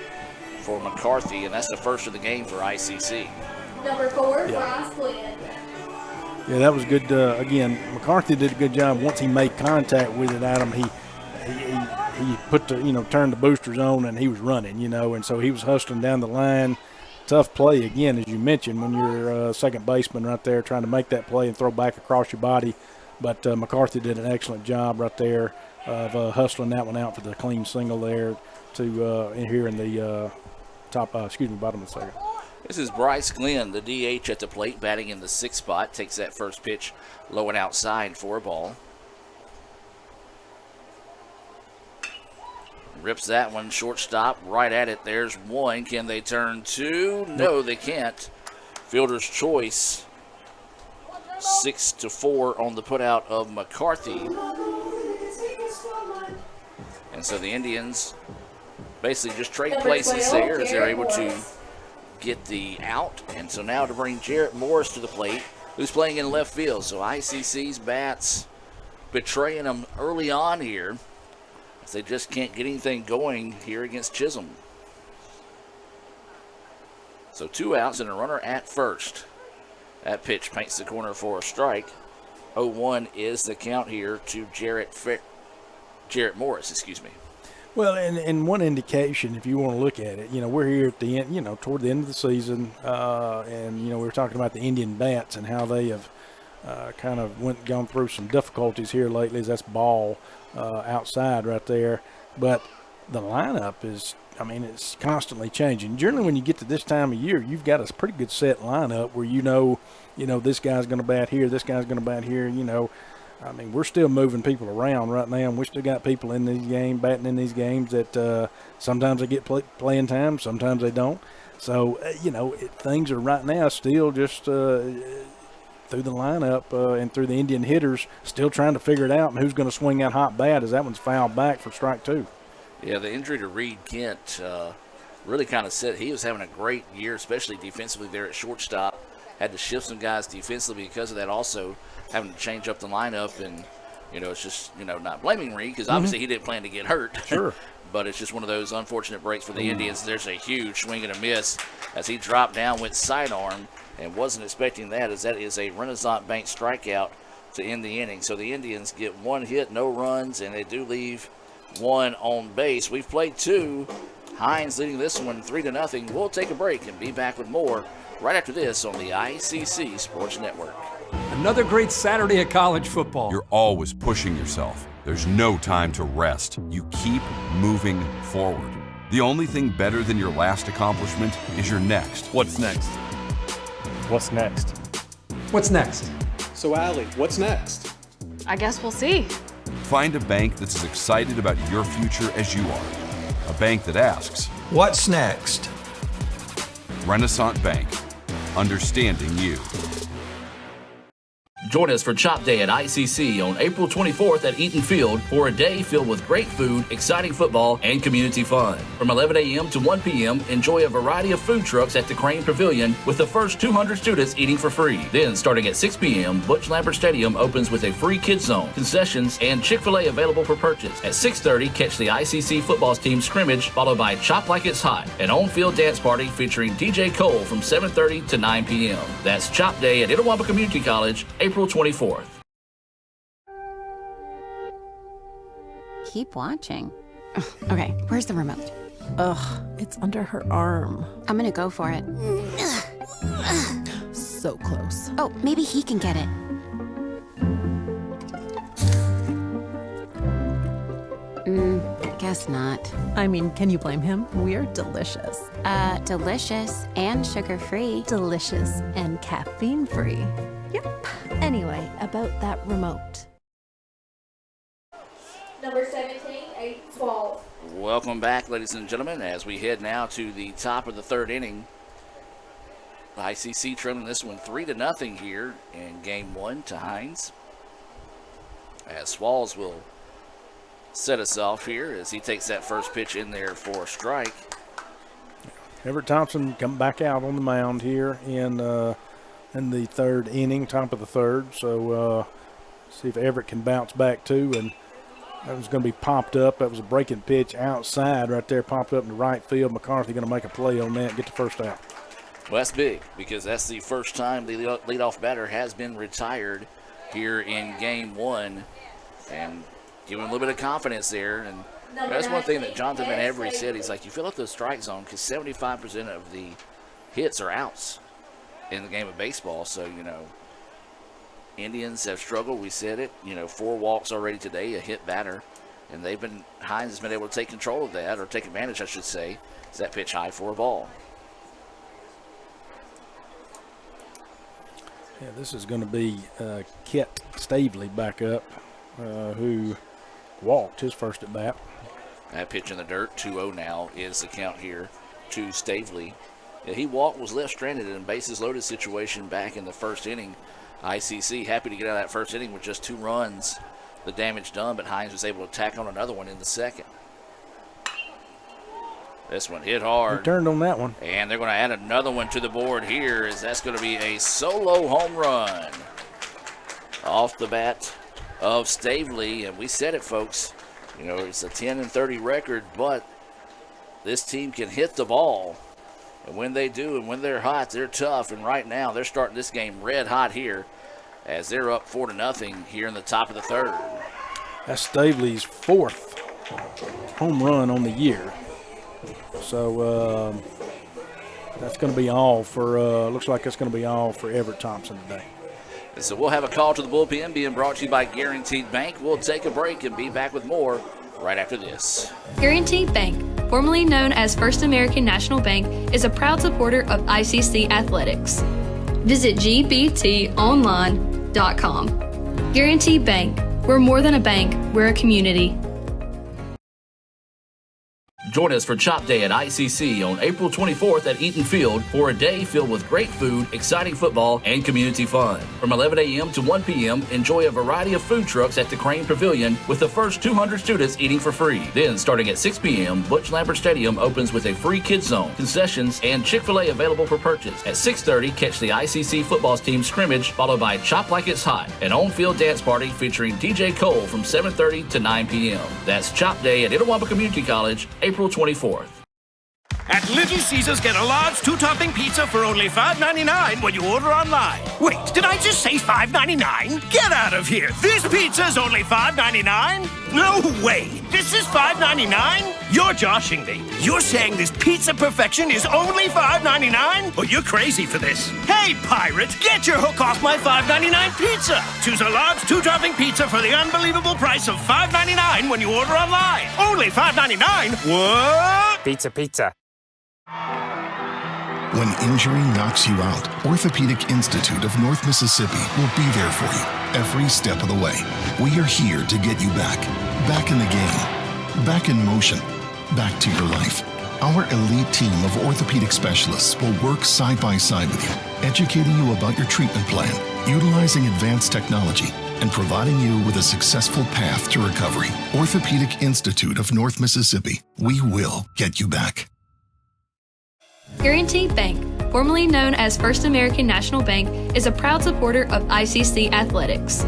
for McCarthy, and that's the first of the game for ICC. Number 4, Bryce Glenn. Yeah, that was good. Again, McCarthy did a good job. Once he made contact with it, Adam, he put the, turned the boosters on, and he was running, and so he was hustling down the line. Tough play, again, as you mentioned, when you're a second baseman right there trying to make that play and throw back across your body. But McCarthy did an excellent job right there of hustling that one out for the clean single there to here in the bottom of the second. This is Bryce Glenn, the DH at the plate, batting in the 6th spot. Takes that first pitch low and outside for a ball. Rips that one, shortstop, right at it. There's one. Can they turn two? No, they can't. Fielder's choice. 6-4 on the putout of McCarthy. And so the Indians basically just trade places there as they're able to get the out. And so now to bring Jarrett Morris to the plate, who's playing in left field. So ICC's bats betraying them early on here. They just can't get anything going here against Chisholm. So 2 outs and a runner at first. That pitch paints the corner for a strike. 0-1 is the count here to Jarrett Morris, Well, and one indication, if you want to look at it, we're here at the end, toward the end of the season, and, we were talking about the Indian bats and how they have kind of gone through some difficulties here lately. That's ball outside right there. But the lineup is, it's constantly changing. Generally, when you get to this time of year, you've got a pretty good set lineup where this guy's going to bat here, this guy's going to bat here, we're still moving people around right now, and we still got people in these games, batting in these games that sometimes they get playing time, sometimes they don't. So, things are right now still just through the lineup and through the Indian hitters still trying to figure it out and who's going to swing that hot bat as that one's fouled back for strike 2. Yeah, the injury to Reed Kent really kind of set. He was having a great year, especially defensively there at shortstop. Had to shift some guys defensively because of that, also having to change up the lineup. And, it's just, not blaming Reed because obviously he didn't plan to get hurt. Sure. But it's just one of those unfortunate breaks for the Indians. There's a huge swing and a miss as he dropped down, went sidearm, and wasn't expecting that, as that is a Renaissance Bank strikeout to end the inning. So the Indians get 1 hit, no runs, and they do leave 1 on base. We've played 2. Hinds leading this one 3-0. We'll take a break and be back with more right after this on the ICC Sports Network. Another great Saturday of college football. You're always pushing yourself. There's no time to rest. You keep moving forward. The only thing better than your last accomplishment is your next. What's next? What's next? What's next? So, Allie, what's next? I guess we'll see. Find a bank that's as excited about your future as you are. A bank that asks, what's next? Renaissance Bank. Understanding you. Join us for Chop Day at ICC on April 24th at Eaton Field for a day filled with great food, exciting football, and community fun. From 11 a.m. to 1 p.m., enjoy a variety of food trucks at the Crane Pavilion with the first 200 students eating for free. Then, starting at 6 p.m., Butch Lambert Stadium opens with a free kids zone, concessions, and Chick-fil-A available for purchase. At 6:30, catch the ICC football team scrimmage, followed by Chop Like It's Hot, an on-field dance party featuring DJ Cole from 7:30 to 9 p.m. That's Chop Day at Itawamba Community College, April 24th. Keep watching. Okay, where's the remote? Ugh, it's under her arm. I'm gonna go for it. So close. Oh, maybe he can get it. Guess not. I mean, can you blame him? We're delicious. Delicious and sugar-free. Delicious and caffeine-free. Yep. Anyway, about that remote. Number 17, Swalls. Welcome back, ladies and gentlemen, as we head now to the top of the third inning. The ICC trailing this one 3-0 here in game one to Hinds. As Swalls will set us off here as he takes that first pitch in there for a strike. Everett Thompson come back out on the mound here in the third inning, top of the third. So see if Everett can bounce back too. And that was going to be popped up. That was a breaking pitch outside right there, popped up in the right field. McCarthy going to make a play on that and get the first out. Well, that's big because that's the first time the leadoff batter has been retired here in game one, and giving a little bit of confidence there. And that's one thing that Jonathan Van Every said. He's like, you fill up the strike zone because 75% of the hits are outs in the game of baseball. So, you know, Indians have struggled. We said it. You know, 4 walks already today, a hit batter. And Hinds has been able to take control of that, or take advantage, I should say. Is that pitch high for a ball? Yeah, this is going to be Kent Stavely back up, who walked his first at bat. That pitch in the dirt, 2-0 now is the count here to Stavely. Yeah, he walked, was left stranded in a bases loaded situation back in the first inning. ICC happy to get out of that first inning with just 2 runs. The damage done, but Hinds was able to tack on another one in the second. This one hit hard. He turned on that one. And they're going to add another one to the board here, as that's going to be a solo home run off the bat of Stavely. And we said it, folks. You know, it's a 10-30 record, but this team can hit the ball. And when they do, and when they're hot, they're tough. And right now, they're starting this game red hot here, as they're up 4-0 here in the top of the third. That's Stavely's 4th home run on the year. So that's going to be all for, looks like that's going to be all for Everett Thompson today. And so we'll have a call to the bullpen being brought to you by Guaranteed Bank. We'll take a break and be back with more right after this. Guaranteed Bank, formerly known as First American National Bank, is a proud supporter of ICC athletics. Visit gbtonline.com. Guaranteed Bank, we're more than a bank, we're a community. Join us for Chop Day at ICC on April 24th at Eaton Field for a day filled with great food, exciting football, and community fun. From 11 a.m. to 1 p.m., enjoy a variety of food trucks at the Crane Pavilion with the first 200 students eating for free. Then, starting at 6 p.m., Butch Lambert Stadium opens with a free kids zone, concessions, and Chick-fil-A available for purchase. At 6:30, catch the ICC football team scrimmage, followed by Chop Like It's Hot, an on-field dance party featuring DJ Cole from 7:30 to 9 p.m. That's Chop Day at Itawamba Community College, April 24th. At Little Caesars, get a large 2-topping pizza for only $5.99 when you order online. Wait, did I just say $5.99? Get out of here! This pizza's only $5.99? No way! This is $5.99? You're joshing me. You're saying this pizza perfection is only $5.99? Oh, you're crazy for this. Hey, pirate, get your hook off my $5.99 pizza! Choose a large 2-topping pizza for the unbelievable price of $5.99 when you order online. Only $5.99? What? Pizza. When injury knocks you out, Orthopedic Institute of North Mississippi will be there for you every step of the way. We are here to get you back in the game, back in motion, back to your life. Our elite team of orthopedic specialists will work side by side with you, educating you about your treatment plan, utilizing advanced technology, and providing you with a successful path to recovery. Orthopedic Institute of North Mississippi. We will get you back. Guaranteed Bank, formerly known as First American National Bank, is a proud supporter of ICC athletics.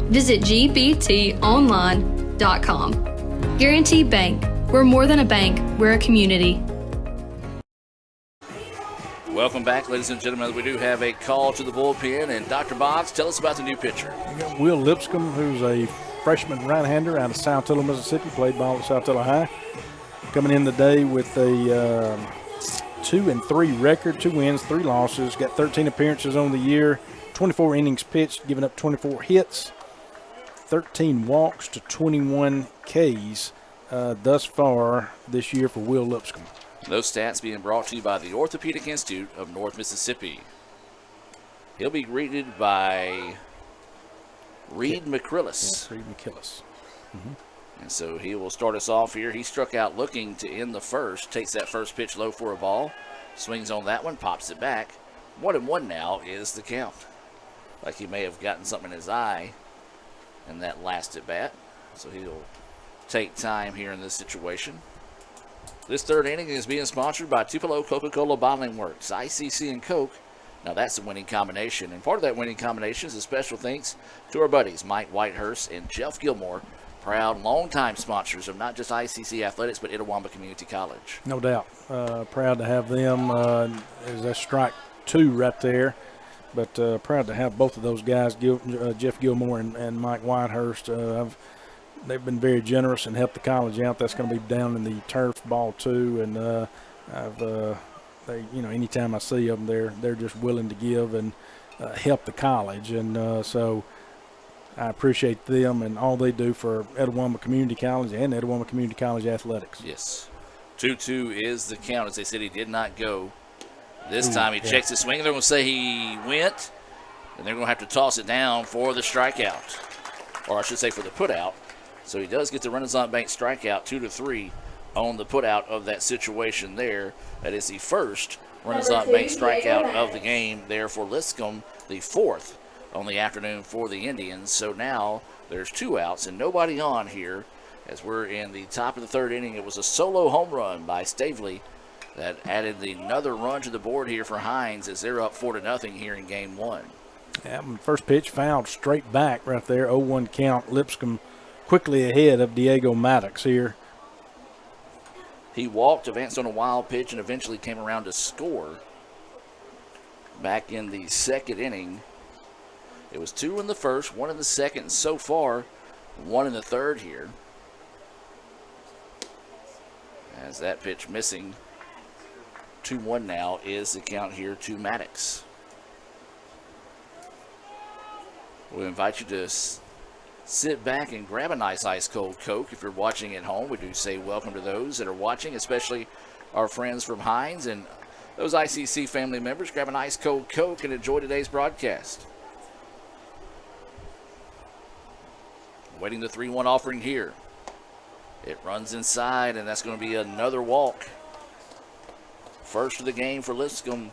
Visit gbtonline.com. Guaranteed Bank, we're more than a bank, we're a community. Welcome back, ladies and gentlemen. We do have a call to the bullpen, and Dr. Boggs, tell us about the new pitcher. We got Will Lipscomb, who's a freshman right-hander out of South Tilla, Mississippi, played ball at South Tilla High, coming in today with a 2-3 record, 2 wins, 3 losses, got 13 appearances on the year, 24 innings pitched, giving up 24 hits, 13 walks to 21 Ks thus far this year for Will Lipscomb. Those stats being brought to you by the Orthopedic Institute of North Mississippi. He'll be greeted by Reed McCrillis. Yes, Reed McCrillis. And so he will start us off here. He struck out looking to end the first. Takes that first pitch low for a ball. Swings on that one, pops it back. 1-1 now is the count. Like he may have gotten something in his eye in that last at bat. So he'll take time here in this situation. This third inning is being sponsored by Tupelo Coca-Cola Bottling Works, ICC and Coke. Now that's a winning combination. And part of that winning combination is a special thanks to our buddies Mike Whitehurst and Jeff Gilmore, proud longtime sponsors of not just ICC Athletics, but Itawamba Community College. No doubt. Proud to have them. There's that strike 2 right there. But proud to have both of those guys, Jeff Gilmore and Mike Whitehurst. They've been very generous and helped the college out. That's going to be down in the turf ball too. And anytime I see them, they're just willing to give and help the college. And so I appreciate them and all they do for Itawamba Community College and Itawamba Community College athletics. Yes. 2-2 is the count. As they said, he did not go. This time he checks his swing. They're going to say he went, and they're going to have to toss it down for the strikeout, or I should say for the putout. So he does get the Renaissance Bank strikeout, 2-3 on the putout of that situation there. That is the first Renaissance Bank strikeout of the game there for Lipscomb, the 4th on the afternoon for the Indians. So now there's 2 outs and nobody on here as we're in the top of the 3rd inning. It was a solo home run by Stavely that added another run to the board here for Hinds as they're up 4-0 here in game 1. Yeah, first pitch fouled straight back right there, 0-1 count. Lipscomb quickly ahead of Diego Maddox here. He walked, advanced on a wild pitch, and eventually came around to score back in the 2nd inning. It was 2 in the 1st, 1 in the 2nd, and so far 1 in the 3rd here. As that pitch missing, 2-1 now is the count here to Maddox. We invite you to sit back and grab a nice ice cold Coke. If you're watching at home, we do say welcome to those that are watching, especially our friends from Hinds and those ICC family members. Grab an ice cold Coke and enjoy today's broadcast. Waiting the 3-1 offering here. It runs inside, and that's going to be another walk. First of the game for Lipscomb,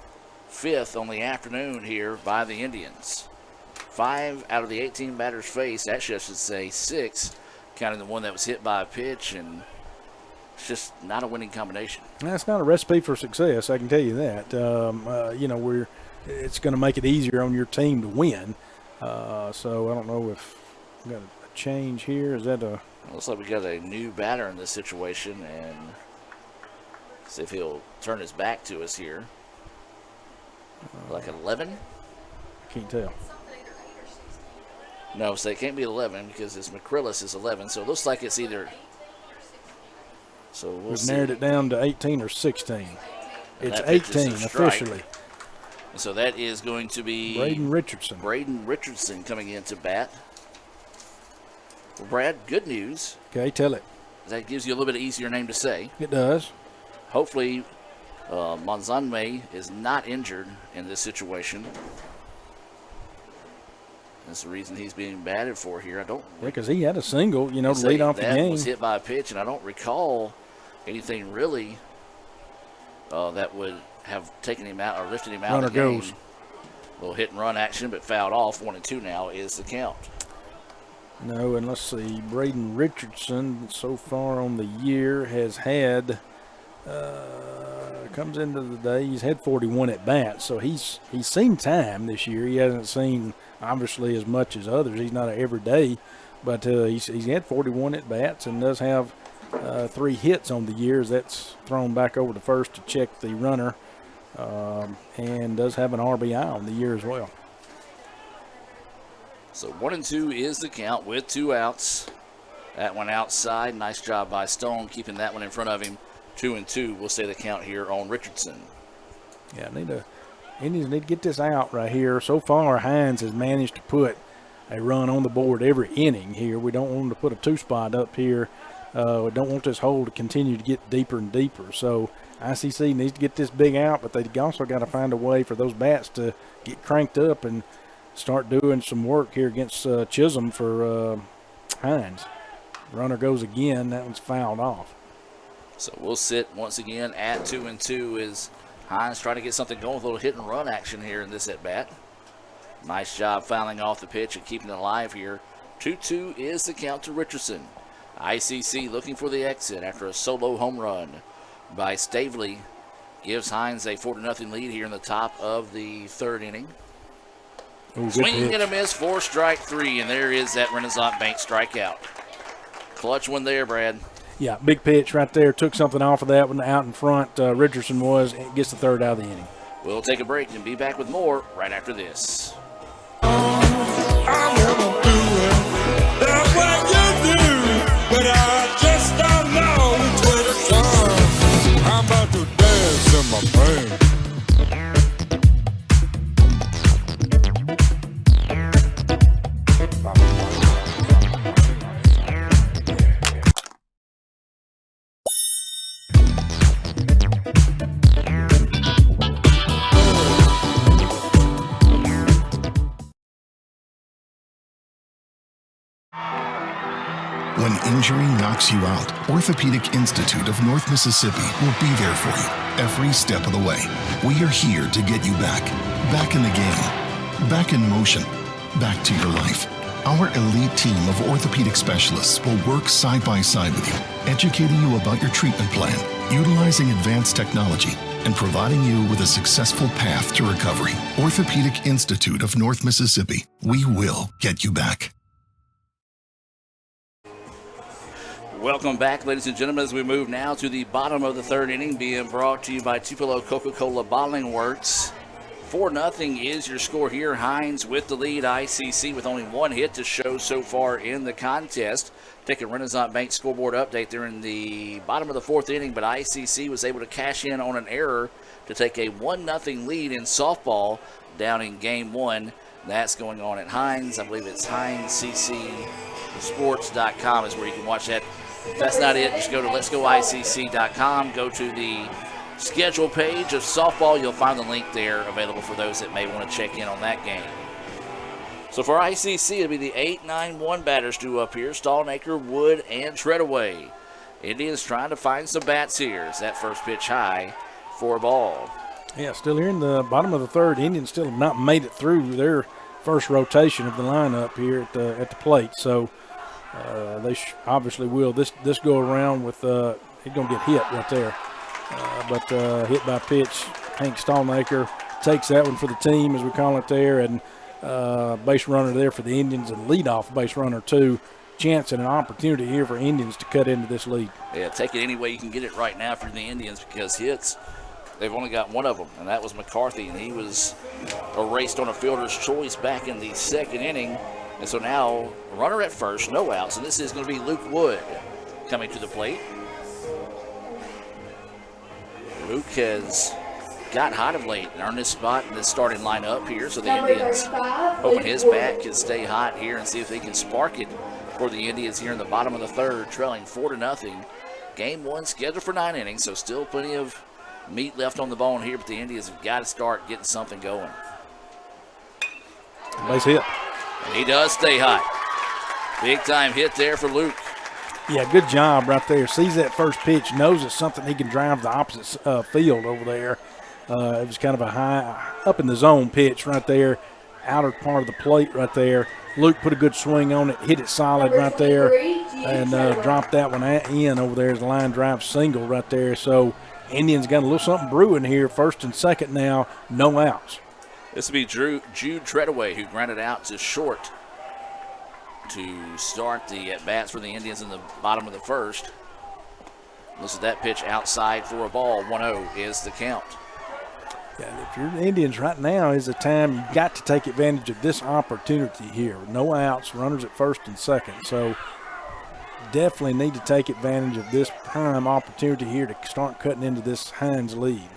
5th on the afternoon here by the Indians. 5 out of the 18 batters faced, actually I should say 6, counting the one that was hit by a pitch, and it's just not a winning combination. That's not a recipe for success, I can tell you that. It's going to make it easier on your team to win. So I don't know if we got a change here. Is that a... Looks like we got a new batter in this situation, and see if he'll turn his back to us here. Like 11? I can't tell. No, so it can't be 11 because it's McCrillis is 11. So it looks like it's either. So We've narrowed it down to 18 or 16. It's 18 officially. And so that is going to be Braden Richardson. Braden Richardson coming in to bat. Well, Brad, good news. Okay, tell it. That gives you a little bit easier name to say. It does. Hopefully, Monzanme is not injured in this situation. That's the reason he's being batted for here. I don't. Yeah, because he had a single, to lead off the game. That was hit by a pitch, and I don't recall anything really that would have taken him out or lifted him out of the game. Goes. A little hit and run action, but fouled off. 1-2 now is the count. No, and let's see. Braden Richardson so far on the year has had comes into the day. He's had 41 at bats, so he's seen time this year. He hasn't seen obviously as much as others. He's not an everyday, but he's had 41 at bats and does have 3 hits on the year. That's thrown back over to first to check the runner, and does have an RBI on the year as well. So 1-2 is the count with 2 outs. That one outside. Nice job by Stone keeping that one in front of him. 2-2. We'll say the count here on Richardson. Yeah, Indians need to get this out right here. So far, Hinds has managed to put a run on the board every inning here. We don't want to put a 2-spot up here. We don't want this hole to continue to get deeper and deeper. So ICC needs to get this big out, but they also got to find a way for those bats to get cranked up and start doing some work here against Chisholm for Hinds. Runner goes again. That one's fouled off. So we'll sit once again at 2-2 as Hinds trying to get something going with a little hit and run action here in this at bat. Nice job fouling off the pitch and keeping it alive here. 2-2 is the count to Richardson. ICC looking for the exit after a solo home run by Stavely. Gives Hinds a 4-0 lead here in the top of the third inning. Ooh, Swing and a miss for strike three, and there is that Renaissance Bank strikeout. Clutch one there, Brad. Yeah, big pitch right there. Took something off of that one out in front. Richardson gets the third out of the inning. We'll take a break and be back with more right after this. That's what you do, but I just don't know which way to turn. I'm about to dance in my brain. When injury knocks you out, Orthopedic Institute of North Mississippi will be there for you every step of the way. We are here to get you back in the game, back in motion, back to your life. Our elite team of orthopedic specialists will work side by side with you, educating you about your treatment plan, utilizing advanced technology, and providing you with a successful path to recovery. Orthopedic Institute of North Mississippi. We will get you back. Welcome back, ladies and gentlemen, as we move now to the bottom of the third inning, being brought to you by Tupelo Coca-Cola Bottling Works. 4-0 is your score here. Hinds with the lead. ICC with only one hit to show so far in the contest. Take a Renaissance Bank scoreboard update there in the bottom of the fourth inning, but ICC was able to cash in on an error to take a 1-0 lead in softball down in game one. That's going on at Hinds. I believe it's HindsCCSports.com is where you can watch that. If that's not it, just go to letsgoicc.com, go to the schedule page of softball. You'll find the link there available for those that may want to check in on that game. So for ICC, it'll be the 8-9-1 batters due up here. Stallnaker, Wood, and Treadaway. Indians trying to find some bats here. It's that first pitch high for a ball. Yeah, still here in the bottom of the third. Indians still have not made it through their first rotation of the lineup here at the plate. So they obviously will. This go around with he's going to get hit right there. But hit by pitch. Hank Stallnaker takes that one for the team, as we call it there, and base runner there for the Indians, and leadoff base runner too. Chance and an opportunity here for Indians to cut into this lead. Yeah, take it any way you can get it right now for the Indians, because hits, they've only got one of them, and that was McCarthy, and he was erased on a fielder's choice back in the second inning. And so now runner at first, no outs, and this is going to be Luke Wood coming to the plate. Luke has got hot of late and earned his spot in the starting lineup here, so the Indians hoping his bat can stay hot here and see if they can spark it for the Indians here in the bottom of the third, trailing 4-0. Game one scheduled for 9 innings, so still plenty of meat left on the bone here, but the Indians have got to start getting something going. Base hit. He does stay hot. Big time hit there for Luke. Yeah, good job right there. Sees that first pitch, knows it's something he can drive the opposite field over there. It was kind of a high, up in the zone pitch right there, outer part of the plate right there. Luke put a good swing on it, hit it solid right there, and dropped that one in over there as a line drive single right there. So Indians got a little something brewing here. First and second now, no outs. This will be Jude Treadaway, who grounded out to short to start the at-bats for the Indians in the bottom of the first. Listen to that pitch outside for a ball. 1-0 is the count. Yeah, if you're the Indians right now is the time you've got to take advantage of this opportunity here. No outs, runners at first and second. So definitely need to take advantage of this prime opportunity here to start cutting into this Hinds lead.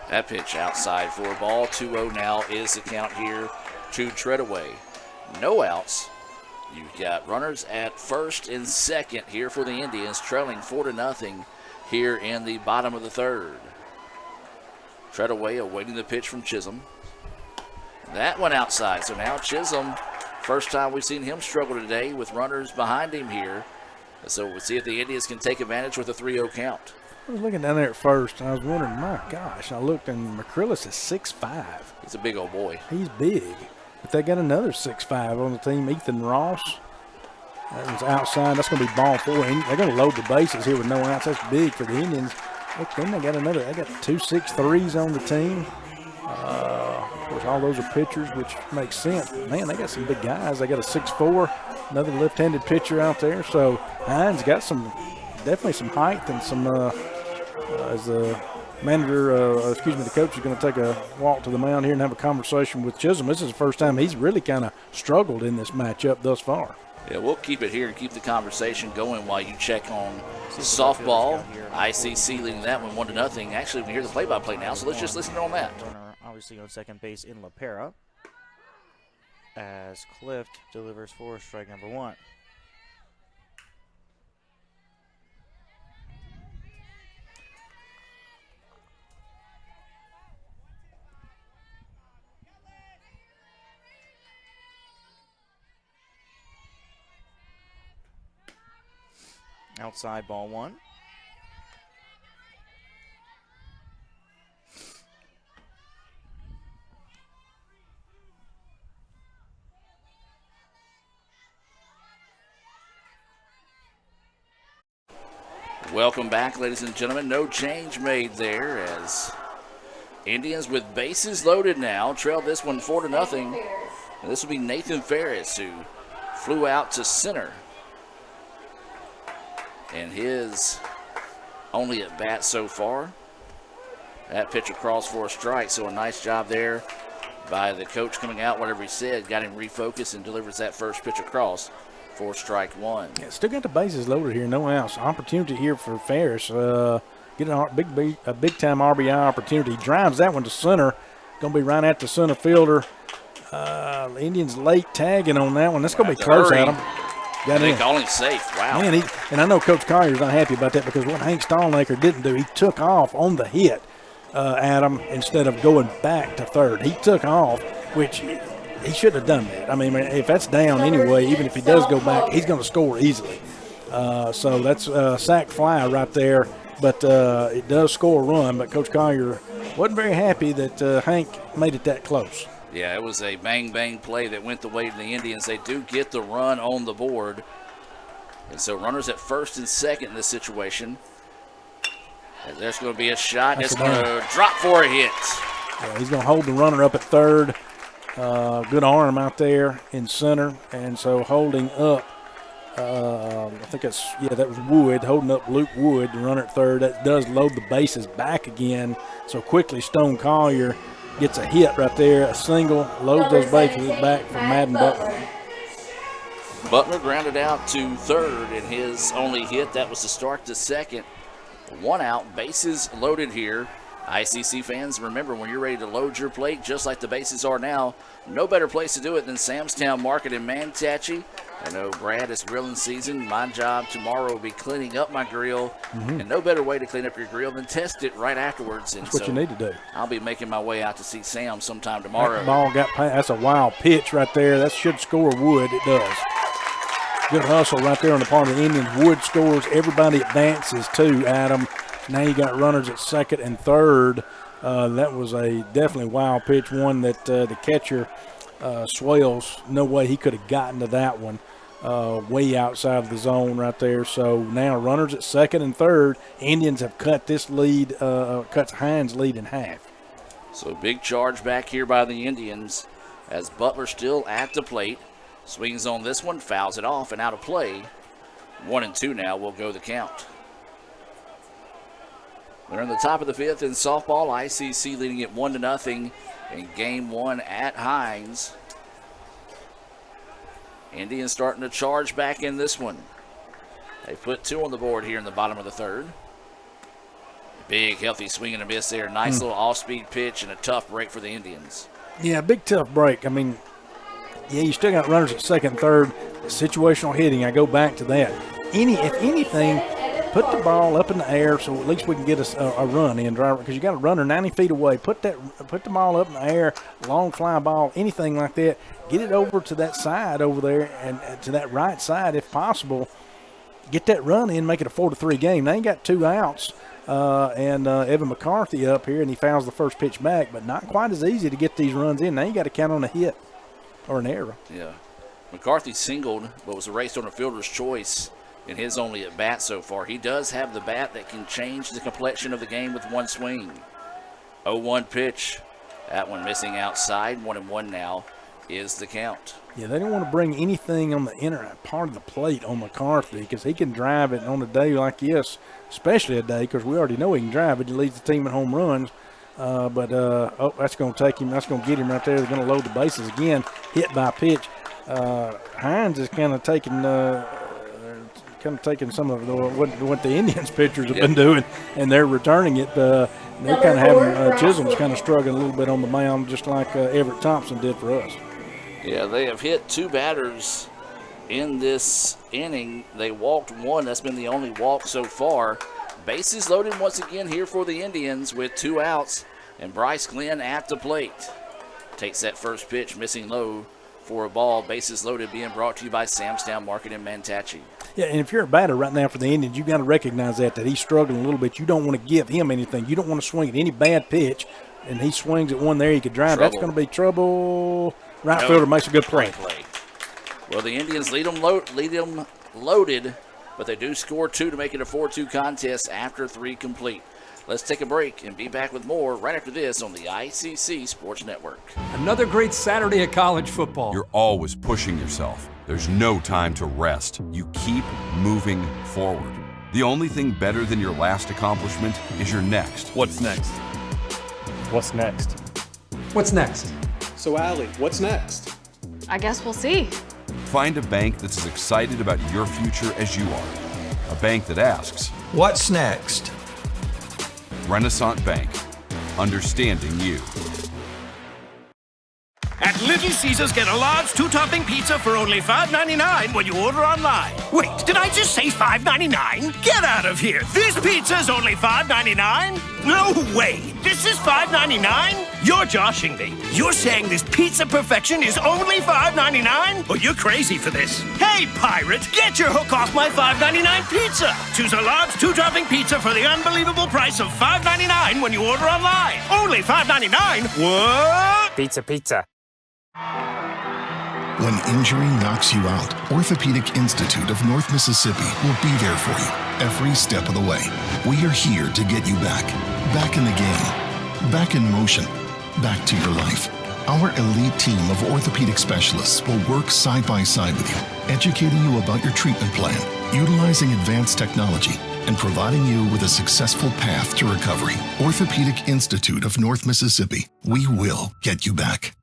That pitch outside for a ball. 2-0 now is the count here to Treadaway. No outs. You've got runners at first and second here for the Indians, trailing 4-0 here in the bottom of the third. Treadaway awaiting the pitch from Chisholm. That one outside. So now Chisholm First time we've seen him struggle today with runners behind him here. So we'll see if the Indians can take advantage with a 3-0 count. I was looking down there at first, and I was wondering, my gosh, I looked, and McCrillis is 6'5". He's a big old boy. He's big. But they got another 6'5" on the team, Ethan Ross. That one's outside. That's going to be ball 4. And they're going to load the bases here with no outs. That's big for the Indians. Look, then they got they got 2 6'3s on the team. Of course, all those are pitchers, which makes sense. Man, they got some big guys. They got a 6'4", another left-handed pitcher out there. So Hinds got definitely some height and some, as the manager, the coach is going to take a walk to the mound here and have a conversation with Chisholm. This is the first time he's really kind of struggled in this matchup thus far. Yeah, we'll keep it here and keep the conversation going while you check on softball. ICC leading that one 1-0. Actually, we can hear the play-by-play now, so let's just listen on that. Obviously on second base in La Pera as Clift delivers for strike number 1. Outside ball 1. Welcome back, ladies and gentlemen. No change made there as Indians with bases loaded now trail this one 4-0. And this will be Nathan Ferris who flew out to center. And his only at bat so far. That pitch across for a strike, so a nice job there by the coach coming out, whatever he said, got him refocused and delivers that first pitch across for strike 1. Yeah, still got the bases loaded here, no outs. Opportunity here for Ferris. Get a big-time RBI opportunity. Drives that one to center. Going to be right at the center fielder. The Indians late tagging on that one. That's going to be close, Adam. They call him safe. Wow. Man, and I know Coach Collier's not happy about that because what Hank Stallnaker didn't do, he took off on the hit, Adam, instead of going back to third. He took off, which he shouldn't have done that. I mean, if that's down anyway, even if he does go back, he's going to score easily. So that's a sac fly right there, but it does score a run. But Coach Collier wasn't very happy that Hank made it that close. Yeah, it was a bang-bang play that went the way of the Indians. They do get the run on the board. And so runners at first and second in this situation. And there's going to be a shot. It's going to drop for a hit. Yeah, he's going to hold the runner up at third. Good arm out there in center. And so holding up, I think that was Wood, holding up Luke Wood, the runner at third. That does load the bases back again. So quickly Stone Collier gets a hit right there, a single, loads those bases back for Madden Butler. Butler grounded out to third in his only hit. That was to start the second. 1 out, bases loaded here. ICC fans, remember when you're ready to load your plate, just like the bases are now, no better place to do it than Sam's Town Market in Manatee. I know Brad is grilling season. My job tomorrow will be cleaning up my grill. And no better way to clean up your grill than test it right afterwards. And that's what you need to do. I'll be making my way out to see Sam sometime tomorrow. That ball got past. That's a wild pitch right there. That should score Wood. It does. Good hustle right there on the part of the Indians. Wood scores. Everybody advances too, Adam. Now you got runners at second and third. That was a definitely wild pitch, one that the catcher, Swales, no way he could have gotten to that one. Way outside of the zone right there. So now runners at second and third. Indians have cut this lead, cut Hinds' lead in half. So big charge back here by the Indians as Butler still at the plate. Swings on this one, fouls it off and out of play. 1-2 now will go the count. We're in the top of the fifth in softball. ICC leading it 1-0 in game 1 at Hinds. Indians starting to charge back in this one. They put 2 on the board here in the bottom of the third. Big, healthy swing and a miss there. Nice little off-speed pitch and a tough break for the Indians. Yeah, big tough break. I mean, yeah, you still got runners at second and third. Situational hitting, I go back to that. If anything, put the ball up in the air so at least we can get a run in, driver, because you got a runner 90 feet away. Put the ball up in the air, long fly ball, anything like that. Get it over to that side over there and to that right side if possible. Get that run in, make it a 4-3 game. Now you got 2 outs. And Evan McCarthy up here, and he fouls the first pitch back, but not quite as easy to get these runs in. Now you got to count on a hit or an error. Yeah. McCarthy singled, but was erased on a fielder's choice in his only at bat so far. He does have the bat that can change the complexion of the game with one swing. 0-1 pitch. That one missing outside. 1-1 now is the count. Yeah, they don't want to bring anything on the inner part of the plate on McCarthy because he can drive it on a day like this, especially a day because we already know he can drive it. He leads the team in home runs. That's going to take him. That's going to get him right there. They're going to load the bases again, hit by pitch. Hinds is kind of taking some of what the Indians pitchers have been doing, and they're returning it. They're kind of having Chisholm's kind of struggling a little bit on the mound, just like Everett Thompson did for us. Yeah, they have hit 2 batters in this inning. They walked 1. That's been the only walk so far. Bases loaded once again here for the Indians with 2 outs, and Bryce Glenn at the plate. Takes that first pitch, missing low for a ball. Bases loaded, being brought to you by Samstown Market in Manatee. Yeah, and if you're a batter right now for the Indians, you've got to recognize that he's struggling a little bit. You don't want to give him anything. You don't want to swing at any bad pitch, and he swings at one there he could drive. Trouble. That's going to be trouble. Right fielder makes a good play. Well, the Indians lead them loaded, but they do score 2 to make it a 4-2 contest after 3 complete. Let's take a break and be back with more right after this on the ICC Sports Network. Another great Saturday of college football. You're always pushing yourself. There's no time to rest. You keep moving forward. The only thing better than your last accomplishment is your next. What's next? What's next? What's next? So, Allie, what's next? I guess we'll see. Find a bank that's as excited about your future as you are. A bank that asks, what's next? Renaissance Bank. Understanding you. At Little Caesars, get a large 2-topping pizza for only $5.99 when you order online. Wait, did I just say $5.99? Get out of here! This pizza's only $5.99? No way! This is $5.99? You're joshing me. You're saying this pizza perfection is only $5.99? Oh, you're crazy for this. Hey, pirate, get your hook off my $5.99 pizza. Choose a large 2-topping pizza for the unbelievable price of $5.99 when you order online. Only $5.99? What? Pizza. When injury knocks you out, Orthopedic Institute of North Mississippi will be there for you every step of the way. We are here to get you back in the game, back in motion, back to your life. Our elite team of orthopedic specialists will work side by side with you, educating you about your treatment plan, utilizing advanced technology, and providing you with a successful path to recovery. Orthopedic Institute of North Mississippi. We will get you back.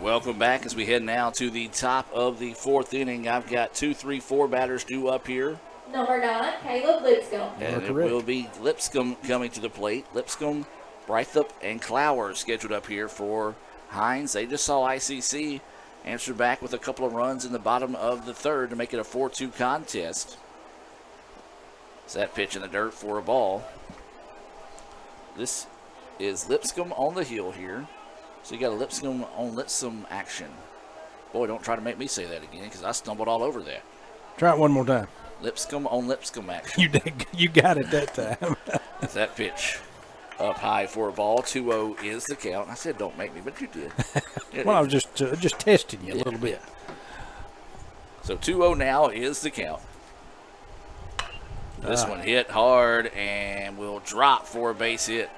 Welcome back as we head now to the top of the 4th inning. I've got 2, 3, 4 batters due up here. Number 9, Caleb Lipscomb. And it will be Lipscomb coming to the plate. Lipscomb, Brythup, and Clower scheduled up here for Hinds. They just saw ICC answer back with a couple of runs in the bottom of the 3rd to make it a 4-2 contest. It's that pitch in the dirt for a ball. This is Lipscomb on the hill here. So you got a Lipscomb on Lipscomb action. Boy, don't try to make me say that again because I stumbled all over that. Try it one more time. Lipscomb on Lipscomb action. You got it that time. It's that pitch up high for a ball. 2-0 is the count. I said don't make me, but you did. Well, I was just testing you a little bit. So 2-0 now is the count. This one hit hard and will drop for a base hit.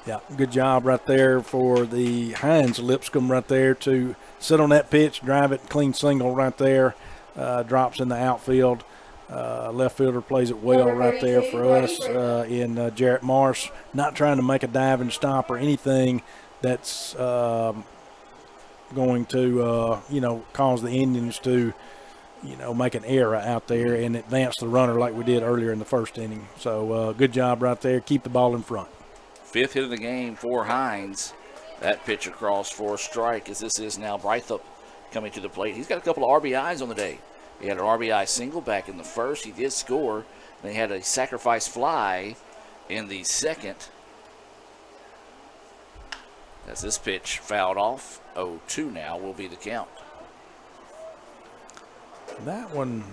Yeah, good job right there for the Hinds Lipscomb right there to sit on that pitch, drive it, clean single right there, drops in the outfield. Left fielder plays it well right there for us in Jarrett Marsh, not trying to make a diving stop or anything that's going to, cause the Indians to, make an error out there and advance the runner like we did earlier in the 1st inning. So good job right there. Keep the ball in front. 5th hit of the game for Hinds. That pitch across for a strike as this is now Brythup coming to the plate. He's got a couple of RBIs on the day. He had an RBI single back in the first. He did score. Then he had a sacrifice fly in the second. As this pitch fouled off, 0-2 now will be the count. That one.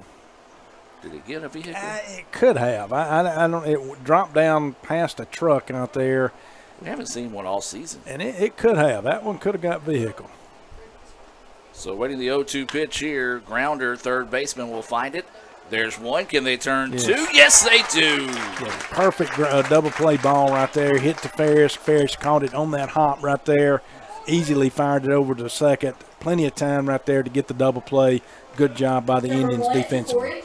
Did it get a vehicle? It could have. I don't. It dropped down past a truck out there. We haven't seen one all season. And it could have. That one could have got vehicle. So waiting the 0-2 pitch here. Grounder, third baseman will find it. There's one. Can they turn two? Yes, they do. Yeah, perfect double play ball right there. Hit to Ferris. Ferris caught it on that hop right there. Easily fired it over to second. Plenty of time right there to get the double play. Good job by the Indians defensively.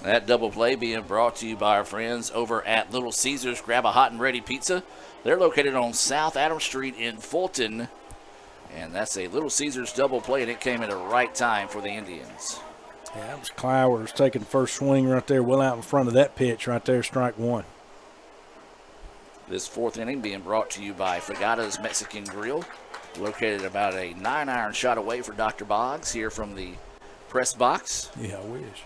That double play being brought to you by our friends over at Little Caesars Grab a Hot and Ready Pizza. They're located on South Adams Street in Fulton. And that's a Little Caesars double play, and it came at the right time for the Indians. Yeah, that was Clowers taking the first swing right there, well out in front of that pitch right there, strike one. This fourth inning being brought to you by Fagata's Mexican Grill, located about a 9-iron shot away for Dr. Boggs here from the press box. Yeah, I wish.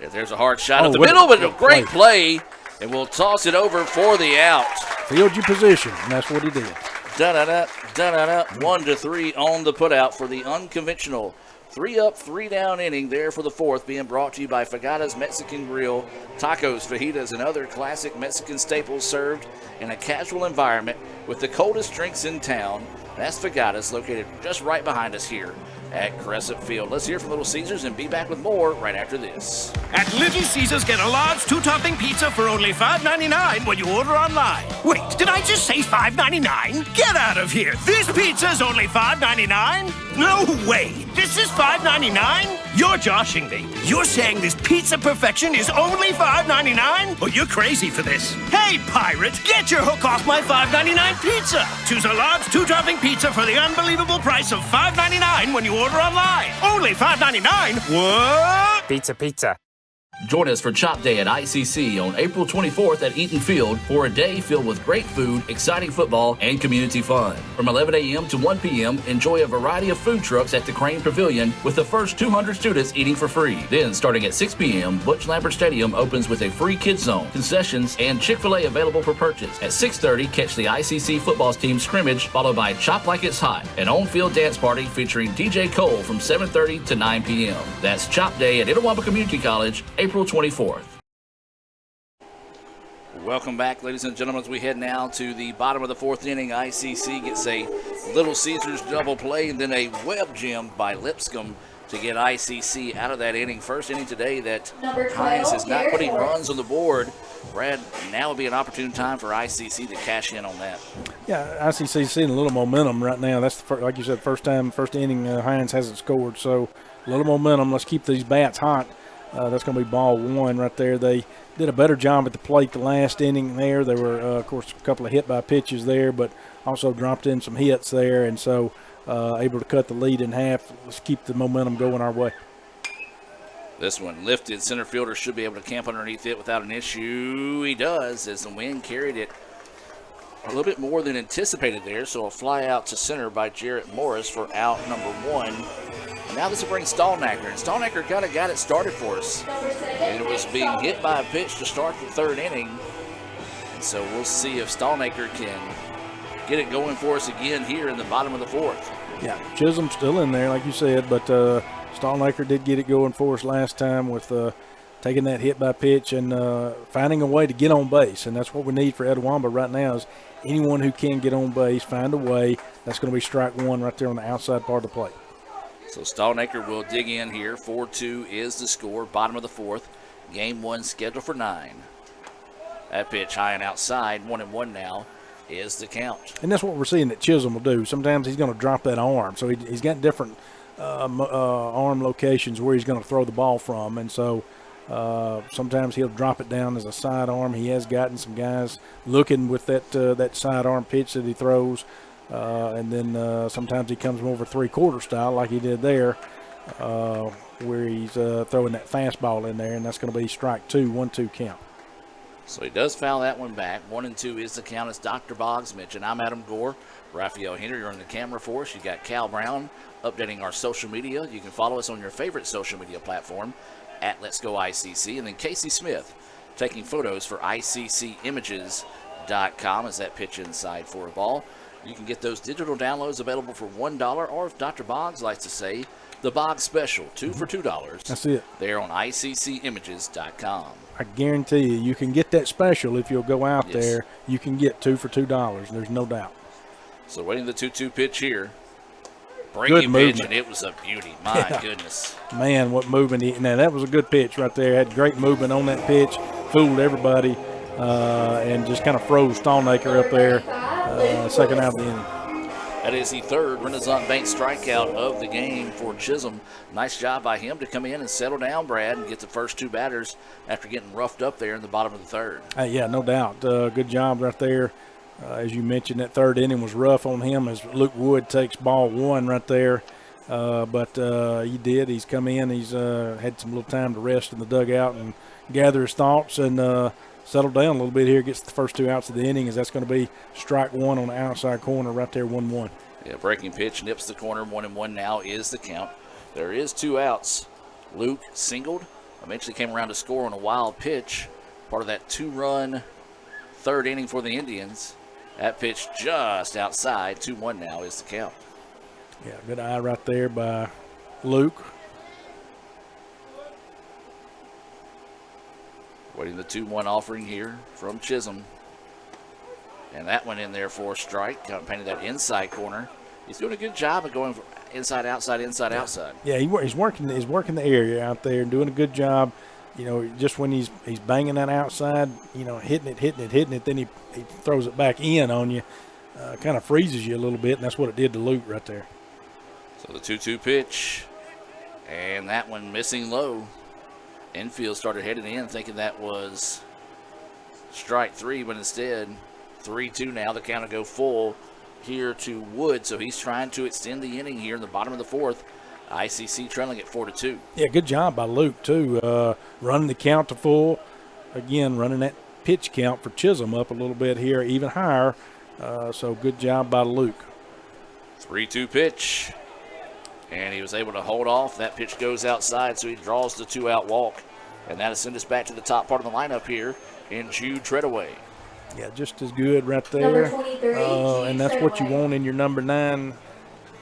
Yeah, there's a hard shot up the middle, but a great play, and we'll toss it over for the out. Field your position, and that's what he did. Da-da-da, da-da-da, 1-3 on the putout for the unconventional 3-up, 3-down inning there for the fourth, being brought to you by Fagata's Mexican Grill. Tacos, fajitas, and other classic Mexican staples served in a casual environment with the coldest drinks in town. That's Fagata's, located just right behind us here at Crescent Field. Let's hear from Little Caesars and be back with more right after this. At Little Caesars, get a large 2-topping pizza for only $5.99 when you order online. Wait, did I just say $5.99? Get out of here. This pizza's only $5.99? No way. This is $5.99? You're joshing me. You're saying this pizza perfection is only $5.99? Oh, you're crazy for this. Hey, pirate, get your hook off my $5.99 pizza. Choose a large 2-topping pizza for the unbelievable price of $5.99 when you order online. Only $5.99? What? Pizza. Join us for Chop Day at ICC on April 24th at Eaton Field for a day filled with great food, exciting football, and community fun. From 11 a.m. to 1 p.m., enjoy a variety of food trucks at the Crane Pavilion with the first 200 students eating for free. Then, starting at 6 p.m., Butch Lambert Stadium opens with a free kids zone, concessions, and Chick-fil-A available for purchase. At 6:30, catch the ICC football team scrimmage, followed by Chop Like It's Hot, an on-field dance party featuring DJ Cole from 7:30 to 9 p.m. That's Chop Day at Itawamba Community College, April 24th. Welcome back, ladies and gentlemen, as we head now to the bottom of the fourth inning. ICC gets a Little Caesars double play and then a web gem by Lipscomb to get ICC out of that inning. First inning today that Hinds is not putting runs on the board. Brad, now would be an opportune time for ICC to cash in on that. Yeah, ICC's seeing a little momentum right now. That's, like you said, first inning Hinds hasn't scored, so a little momentum. Let's keep these bats hot. That's going to be ball one right there. They did a better job at the plate the last inning there. There were, of course, a couple of hit-by pitches there, but also dropped in some hits there, and so able to cut the lead in half. Let's keep the momentum going our way. This one lifted. Center fielder should be able to camp underneath it without an issue. He does, as the wind carried it a little bit more than anticipated there, so a fly out to center by Jarrett Morris for out number one. Now this will bring Stallnacker, and Stallnacker kind of got it started for us. And it was being hit by a pitch to start the third inning. And so we'll see if Stallnacker can get it going for us again here in the bottom of the fourth. Yeah, Chisholm's still in there, like you said, but Stallnacker did get it going for us last time with taking that hit by pitch and finding a way to get on base. And that's what we need for Etowamba right now is anyone who can get on base, find a way. That's going to be strike one right there on the outside part of the plate. So Stallnaker will dig in here. 4-2 is the score, bottom of the fourth. Game one scheduled for 9. That pitch high and outside, 1-1 now is the count. And that's what we're seeing that Chisholm will do. Sometimes he's going to drop that arm. So he's got different arm locations where he's going to throw the ball from. And so sometimes he'll drop it down as a side arm. He has gotten some guys looking with that side arm pitch that he throws. And then sometimes he comes more of a three-quarter style like he did there, where he's throwing that fastball in there, and that's going to be strike two, 1-2 count. So he does foul that one back. 1-2 is the count, as Dr. Boggs mentioned. I'm Adam Gore. Raphael Henry, you're on the camera for us. You got Cal Brown updating our social media. You can follow us on your favorite social media platform at Let's Go ICC. And then Casey Smith taking photos for ICCimages.com as that pitch inside for a ball. You can get those digital downloads available for $1, or if Dr. Boggs likes to say, the Boggs Special, 2 for $2. That's it. They're on ICCimages.com. I guarantee you can get that special if you'll go out there. You can get 2 for $2. There's no doubt. So waiting the 2-2 pitch here. Breaking pitch, and it was a beauty. My goodness. Man, what movement. Now, that was a good pitch right there. Had great movement on that pitch. Fooled everybody and just kind of froze Stalnaker up there. Second out of the inning. That is the third Renaissance Bank strikeout of the game for Chisholm. Nice job by him to come in and settle down, Brad, and get the first 2 batters after getting roughed up there in the bottom of the third. Yeah, no doubt. Good job right there. As you mentioned, that third inning was rough on him as Luke Wood takes ball 1 right there. But he did. He's come in. He's had some little time to rest in the dugout and gather his thoughts and settle down a little bit here. Gets the first 2 outs of the inning, as that's going to be strike 1 on the outside corner right there, 1-1. Yeah, breaking pitch nips the corner. 1-1 now is the count. There is 2 outs. Luke singled. Eventually came around to score on a wild pitch. Part of that 2-run third inning for the Indians. That pitch just outside. 2-1 now is the count. Yeah, good eye right there by Luke. Waiting the 2-1 offering here from Chisholm. And that one in there for a strike. Kind of painted that inside corner. He's doing a good job of going for inside, outside, inside, outside. Yeah, he's working the area out there and doing a good job. You know, just when he's banging that outside, you know, hitting it, then he throws it back in on you. Kind of freezes you a little bit, and that's what it did to Luke right there. So the 2-2 pitch. And that one missing low. Infield started heading in thinking that was strike 3, but instead 3-2 now. The count will go full here to Wood, so he's trying to extend the inning here in the bottom of the 4th. ICC trailing at 4-2. Yeah, good job by Luke too, running the count to full. Again, running that pitch count for Chisholm up a little bit here, even higher. So good job by Luke. 3-2 pitch. And he was able to hold off. That pitch goes outside, so he draws the 2-out walk. And that'll send us back to the top part of the lineup here in Jude Treadaway. Yeah, just as good right there. And that's what you want in your number 9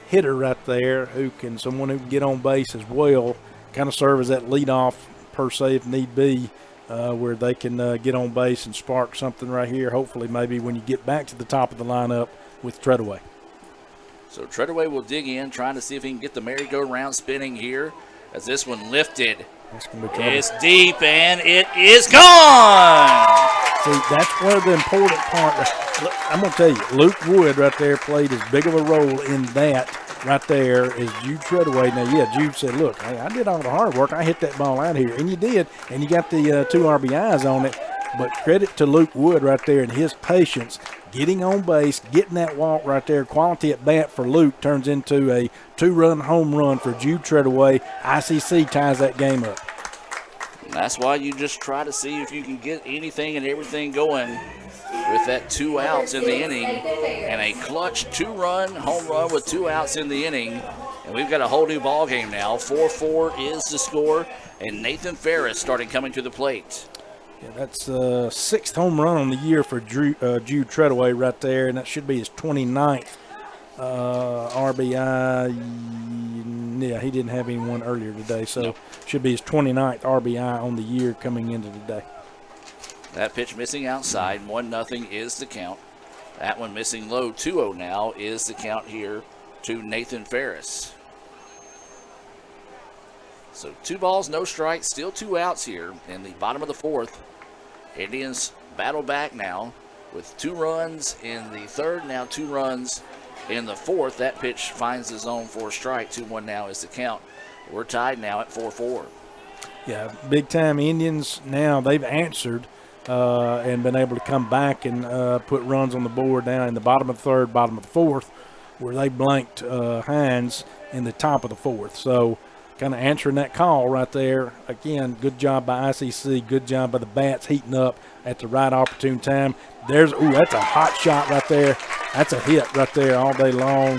hitter right there, someone who can get on base as well, kind of serve as that leadoff per se if need be, where they can get on base and spark something right here, hopefully maybe when you get back to the top of the lineup with Treadaway. So Treadaway will dig in, trying to see if he can get the merry-go-round spinning here as this one lifted. It's deep, and it is gone! See, that's where the important part. I'm going to tell you, Luke Wood right there played as big of a role in that right there as Jude Treadaway. Now, yeah, Jude said, look, hey, I did all the hard work. I hit that ball out here. And you did, and you got the 2 RBIs on it. But credit to Luke Wood right there and his patience, getting on base, getting that walk right there. Quality at bat for Luke turns into a 2-run home run for Jude Treadaway. ICC ties that game up. And that's why you just try to see if you can get anything and everything going with that 2 outs in the inning. And a clutch 2-run home run with 2 outs in the inning. And we've got a whole new ball game now. 4-4 is the score. And Nathan Ferris starting coming to the plate. Yeah, that's the 6th home run on the year for Jude Treadaway right there, and that should be his 29th RBI. Yeah, he didn't have anyone earlier today, so should be his 29th RBI on the year coming into today. That pitch missing outside, 1-0 is the count. That one missing low, 2-0 now is the count here to Nathan Ferris. So 2 balls, no strikes, still 2 outs here in the bottom of the 4th. Indians battle back now with 2 runs in the 3rd, now 2 runs in the 4th. That pitch finds the zone for a strike. 2-1 now is the count. We're tied now at 4-4. Yeah, big-time Indians now. They've answered and been able to come back and put runs on the board down in the bottom of the 3rd, bottom of the 4th, where they blanked Hinds in the top of the 4th. So kind of answering that call right there. Again, good job by ICC, good job by the Bats heating up at the right opportune time. That's a hot shot right there. That's a hit right there all day long.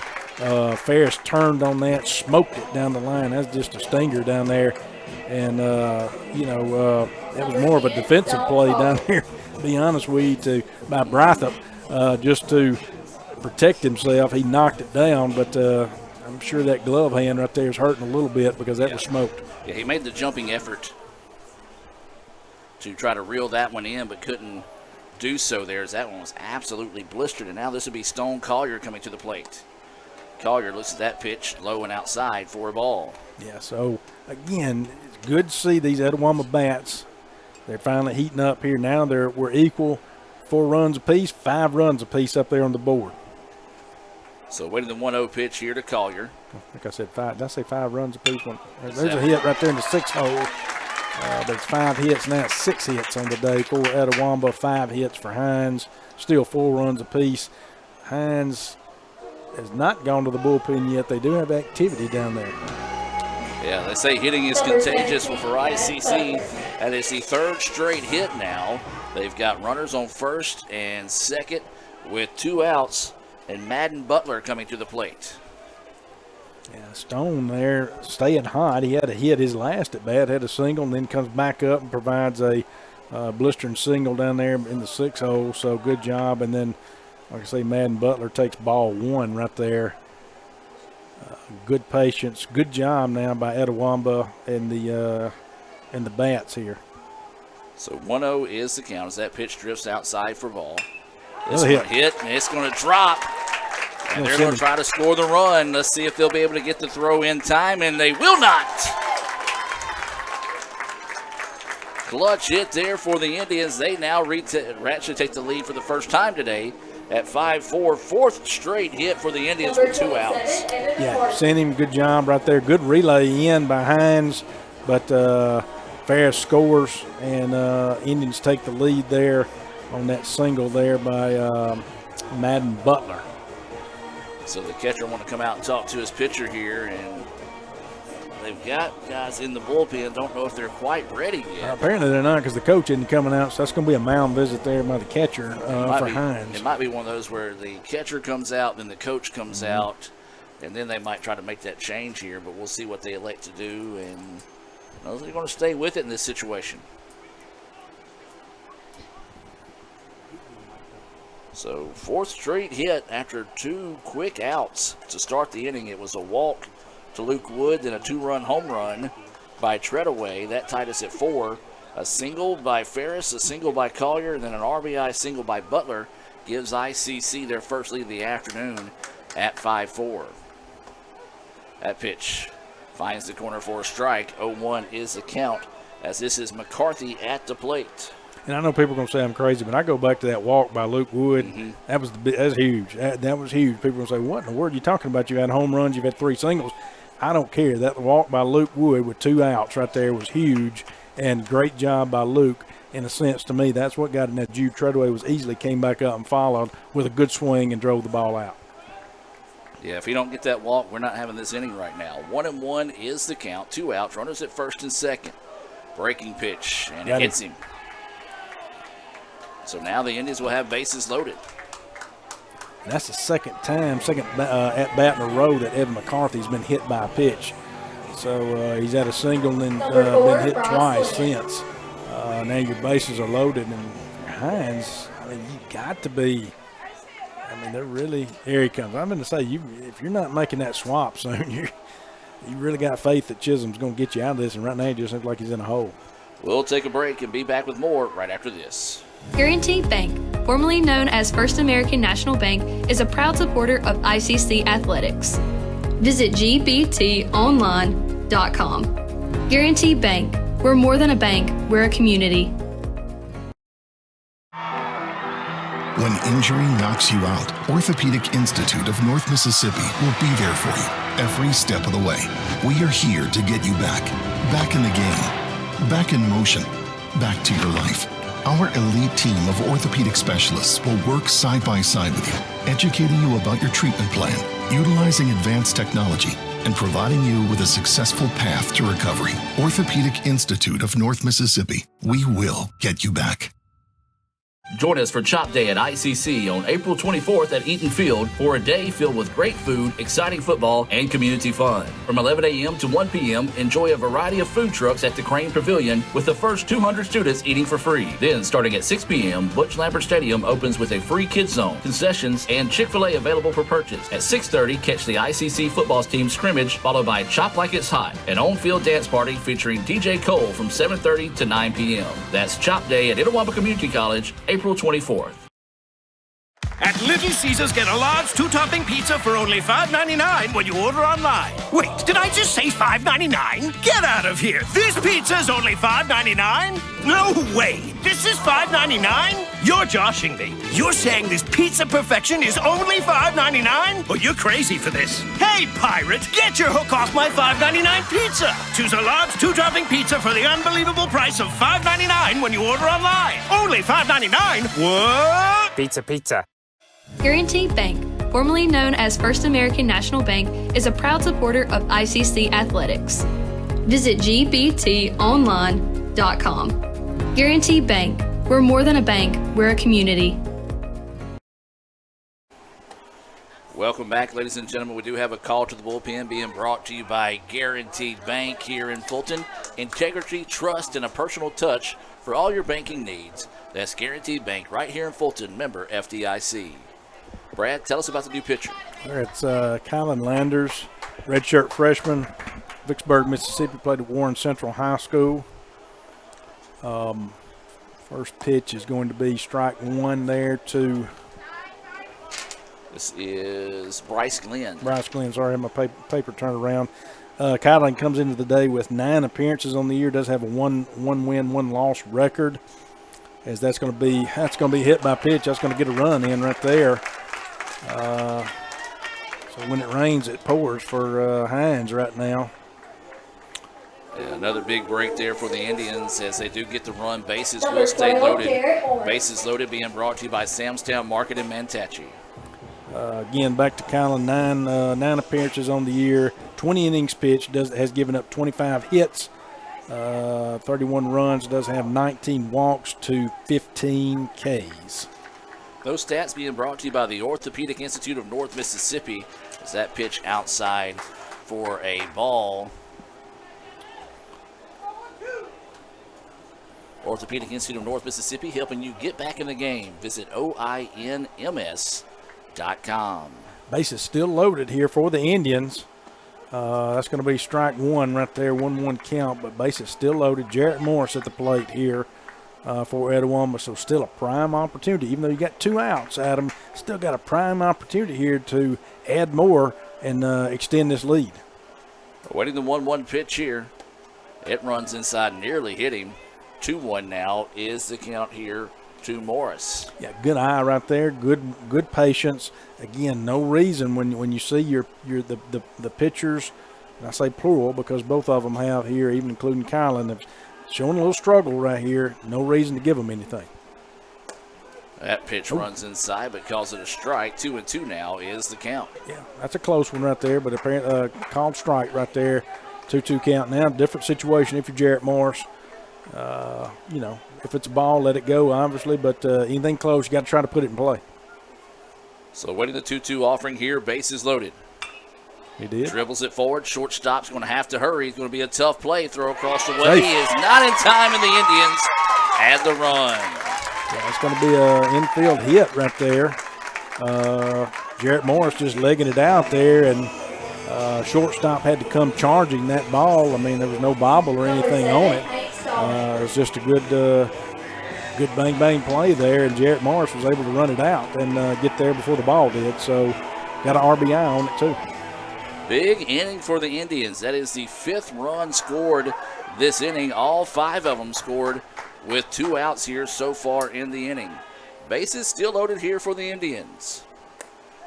Ferris turned on that, smoked it down the line. That's just a stinger down there. And, it was more of a defensive play down there, to be honest with you, by Brythup, just to protect himself. He knocked it down, but I'm sure that glove hand right there is hurting a little bit because that was smoked. Yeah, he made the jumping effort to try to reel that one in, but couldn't do so there, as that one was absolutely blistered. And now this would be Stone Collier coming to the plate. Collier looks at that pitch low and outside for a ball. Yeah, so again, it's good to see these Etowama Bats. They're finally heating up here. Now we're equal, 4 runs apiece, 5 runs apiece up there on the board. So waiting the 1-0 pitch here to Collier. I think I said 5. Did I say 5 runs apiece? There's a hit right there in the 6 hole. But it's 5 hits now, 6 hits on the day for Etowama, 5 hits for Hinds. Still 4 runs apiece. Hinds has not gone to the bullpen yet. They do have activity down there. Yeah, they say hitting is contagious for ICC, and it's the 3rd straight hit now. They've got runners on first and second with 2 outs, and Madden Butler coming to the plate. Yeah, Stone there staying hot. He had a hit his last at bat, had a single, and then comes back up and provides a blistering single down there in the 6 hole. So good job. And then, like I say, Madden Butler takes ball 1 right there. Good patience, good job now by Etowama and the Bats here. So 1-0 is the count as that pitch drifts outside for ball. It's going to hit, and it's going to drop. And they're going to try to score the run. Let's see if they'll be able to get the throw in time, and they will not. Clutch hit there for the Indians. They now ratchet take the lead for the first time today at 5-4. 4th straight hit for the Indians with 2 outs. Yeah, sent him. Good job right there. Good relay in by Hinds, but Ferris scores, and Indians take the lead there on that single there by Madden Butler. So the catcher want to come out and talk to his pitcher here, and they've got guys in the bullpen. Don't know if they're quite ready yet. Apparently they're not, because the coach isn't coming out, so that's going to be a mound visit there by the catcher for Hinds. It might be one of those where the catcher comes out, then the coach comes out, and then they might try to make that change here, but we'll see what they elect to do, and they're going to stay with it in this situation. So 4th straight hit after 2 quick outs to start the inning. It was a walk to Luke Wood, then a 2-run home run by Treadaway. That tied us at 4. A single by Ferris, a single by Collier, and then an RBI single by Butler gives ICC their first lead of the afternoon at 5-4. That pitch finds the corner for a strike. 0-1 is the count, as this is McCarthy at the plate. And I know people are going to say I'm crazy, but I go back to that walk by Luke Wood. That's huge. That was huge. People are going to say, what in the world are you talking about? You had home runs, you've had 3 singles. I don't care. That walk by Luke Wood with 2 outs right there was huge, and great job by Luke. In a sense, to me, that's what got in that Jude Treadaway was easily came back up and followed with a good swing and drove the ball out. Yeah, if you don't get that walk, we're not having this inning right now. 1-1 is the count. 2 outs. Runners at first and second. Breaking pitch, and it hits him. So now the Indians will have bases loaded. And that's the second at bat in a row that Evan McCarthy's been hit by a pitch. So he's had a single and been hit twice since. Now your bases are loaded, and Hinds, I mean, you got to be. I mean, they're really. Here he comes. I'm going to say, if you're not making that swap soon, you really got faith that Chisholm's going to get you out of this. And right now, he just looks like he's in a hole. We'll take a break and be back with more right after this. Guaranty Bank, formerly known as First American National Bank, is a proud supporter of ICC athletics. Visit gbtonline.com. Guaranty Bank. We're more than a bank, we're a community. When injury knocks you out, Orthopedic Institute of North Mississippi will be there for you every step of the way. We are here to get you back in the game, back in motion, back to your life. Our elite team of orthopedic specialists will work side by side with you, educating you about your treatment plan, utilizing advanced technology, and providing you with a successful path to recovery. Orthopedic Institute of North Mississippi. We will get you back. Join us for Chop Day at ICC on April 24th at Eaton Field for a day filled with great food, exciting football, and community fun. From 11 a.m. to 1 p.m., enjoy a variety of food trucks at the Crane Pavilion with the first 200 students eating for free. Then, starting at 6 p.m., Butch Lambert Stadium opens with a free kids zone, concessions, and Chick-fil-A available for purchase. At 6:30, catch the ICC football team scrimmage, followed by Chop Like It's Hot, an on-field dance party featuring DJ Cole from 7:30 to 9 p.m. That's Chop Day at Itawamba Community College, April 24th. At Little Caesars, get a large two-topping pizza for only $5.99 when you order online. Wait, did I just say $5.99? Get out of here! This pizza's only $5.99? No way! This is $5.99? You're joshing me. You're saying this pizza perfection is only $5.99? Oh, you're crazy for this. Hey, pirate, get your hook off my $5.99 pizza! Choose a large two-topping pizza for the unbelievable price of $5.99 when you order online. Only $5.99? What? Pizza. Guaranty Bank, formerly known as First American National Bank, is a proud supporter of ICC athletics. Visit gbtonline.com. Guaranty Bank, we're more than a bank, we're a community. Welcome back, ladies and gentlemen. We do have a call to the bullpen being brought to you by Guaranteed Bank here in Fulton. Integrity, trust, and a personal touch for all your banking needs. That's Guaranteed Bank right here in Fulton, member FDIC. Brad, tell us about the new pitcher. It's Kylan Landers, redshirt freshman, Vicksburg, Mississippi, played at Warren Central High School. First pitch is going to be strike one there to... This is Bryce Glenn. Bryce Glenn, sorry, I had my paper turned around. Kylan comes into the day with 9 appearances on the year, does have a one win, 1 loss record. As that's going to be hit by pitch. That's going to get a run in right there. So when it rains, it pours for Hinds right now. Yeah, another big break there for the Indians as they do get the run. Bases will stay loaded. Bases loaded being brought to you by Samstown Market in Manatee. Again, back to Kylan, 9 appearances on the year, 20 innings pitched, has given up 25 hits. 31 runs, does have 19 walks to 15 Ks. Those stats being brought to you by the Orthopedic Institute of North Mississippi as that pitch outside for a ball. Orthopedic Institute of North Mississippi helping you get back in the game. Visit OINMS.com. Base is still loaded here for the Indians. That's going to be strike one right there, 1-1 count, but base is still loaded. Jarrett Morris at the plate here for Etowama, so still a prime opportunity. Even though you got 2 outs, Adam, still got a prime opportunity here to add more and extend this lead. Waiting the 1-1 pitch here. It runs inside, nearly hit him. 2-1 now is the count here to Morris. Yeah, good eye right there. Good patience. Again, no reason when you see the pitchers, and I say plural because both of them have here, even including Kylan, have shown a little struggle right here. No reason to give them anything. That pitch runs inside, but calls it a strike. 2-2 now is the count. Yeah, that's a close one right there, but apparently called strike right there. 2-2 count now. Different situation if you're Jarrett Morris. If it's a ball, let it go, obviously, but anything close, you got to try to put it in play. So waiting the 2-2 offering here, bases loaded. He did. Dribbles it forward, shortstop's going to have to hurry. It's going to be a tough play, throw across the way. He is not in time, and the Indians add the run. Yeah, it's going to be an infield hit right there. Jarrett Morris just legging it out there, and shortstop had to come charging that ball. I mean, there was no bobble or anything on it. It was just a good bang play there, and Jarrett Morris was able to run it out and get there before the ball did. So got an RBI on it too. Big inning for the Indians. That is the 5th run scored this inning. All 5 of them scored with 2 outs here so far in the inning. Bases still loaded here for the Indians.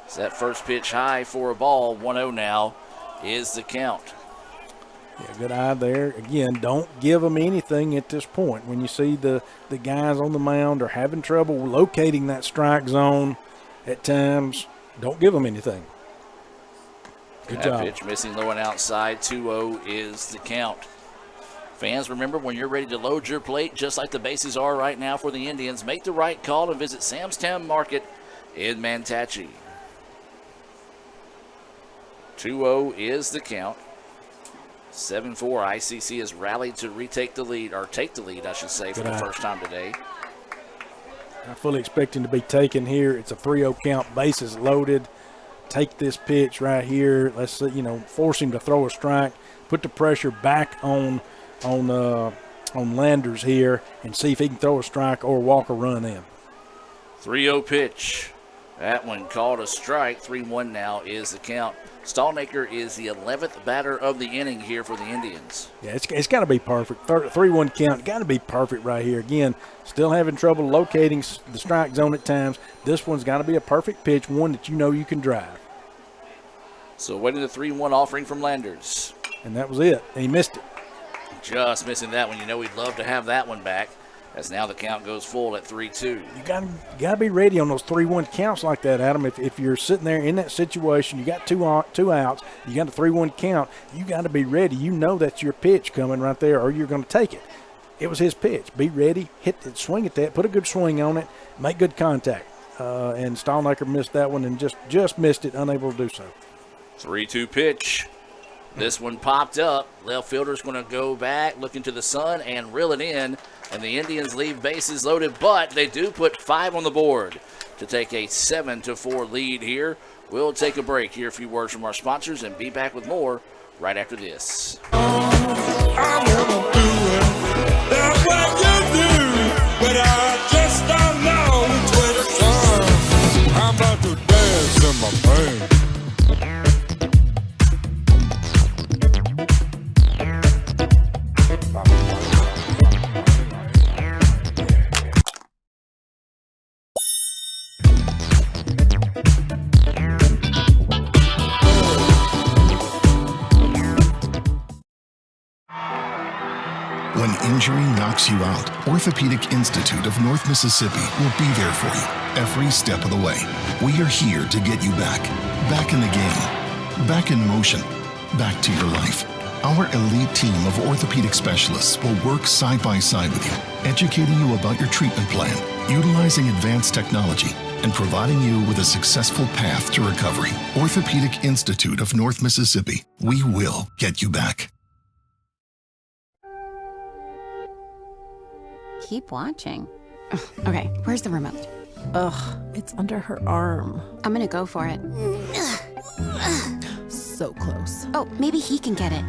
It's that first pitch high for a ball. 1-0 now is the count. Yeah, good eye there. Again, don't give them anything at this point. When you see the guys on the mound are having trouble locating that strike zone at times, don't give them anything. Good that job. Pitch missing low and outside. 2-0 is the count. Fans, remember, when you're ready to load your plate, just like the bases are right now for the Indians, make the right call and visit Sam's Town Market in Manatee. 2-0 is the count. 7-4. ICC has rallied to retake the lead, or take the lead, I should say, for the first time today. I fully expect him to be taken here. It's a 3-0 count, bases loaded. Take this pitch right here. Let's see, force him to throw a strike, put the pressure back on Landers here, and see if he can throw a strike or walk a run in. 3-0 pitch. That one called a strike. 3-1 now is the count. Stallnaker is the 11th batter of the inning here for the Indians. Yeah, it's got to be perfect. 3-1 count, got to be perfect right here. Again, still having trouble locating the strike zone at times. This one's got to be a perfect pitch, one that you can drive. So waiting the 3-1 offering from Landers. And that was it. And he missed it. Just missing that one. We'd love to have that one back, as now the count goes full at 3-2. You got to be ready on those 3-1 counts like that, Adam. If you're sitting there in that situation, you got two outs, you got a 3-1 count, you got to be ready. You know that's your pitch coming right there, or you're going to take it. It was his pitch. Be ready, hit it, swing at that, put a good swing on it, make good contact. And Stallnaker missed that one and just missed it, unable to do so. 3-2 pitch. This one popped up. Left fielder's going to go back, looking to the sun, and reel it in. And the Indians leave bases loaded, but they do put 5 on the board to take a 7-4 lead here. We'll take a break, hear a few words from our sponsors, and be back with more right after this. I wanna do it. That's what you do, but I just don't know which way to turn. I'm about to dance in my band. When injury knocks you out, Orthopedic Institute of North Mississippi will be there for you every step of the way. We are here to get you back in the game, back in motion, back to your life. Our elite team of orthopedic specialists will work side by side with you, educating you about your treatment plan, utilizing advanced technology, and providing you with a successful path to recovery. Orthopedic Institute of North Mississippi. We will get you back. Keep watching. Okay, where's the remote? Ugh, it's under her arm. I'm gonna go for it. So close. Oh, maybe he can get it.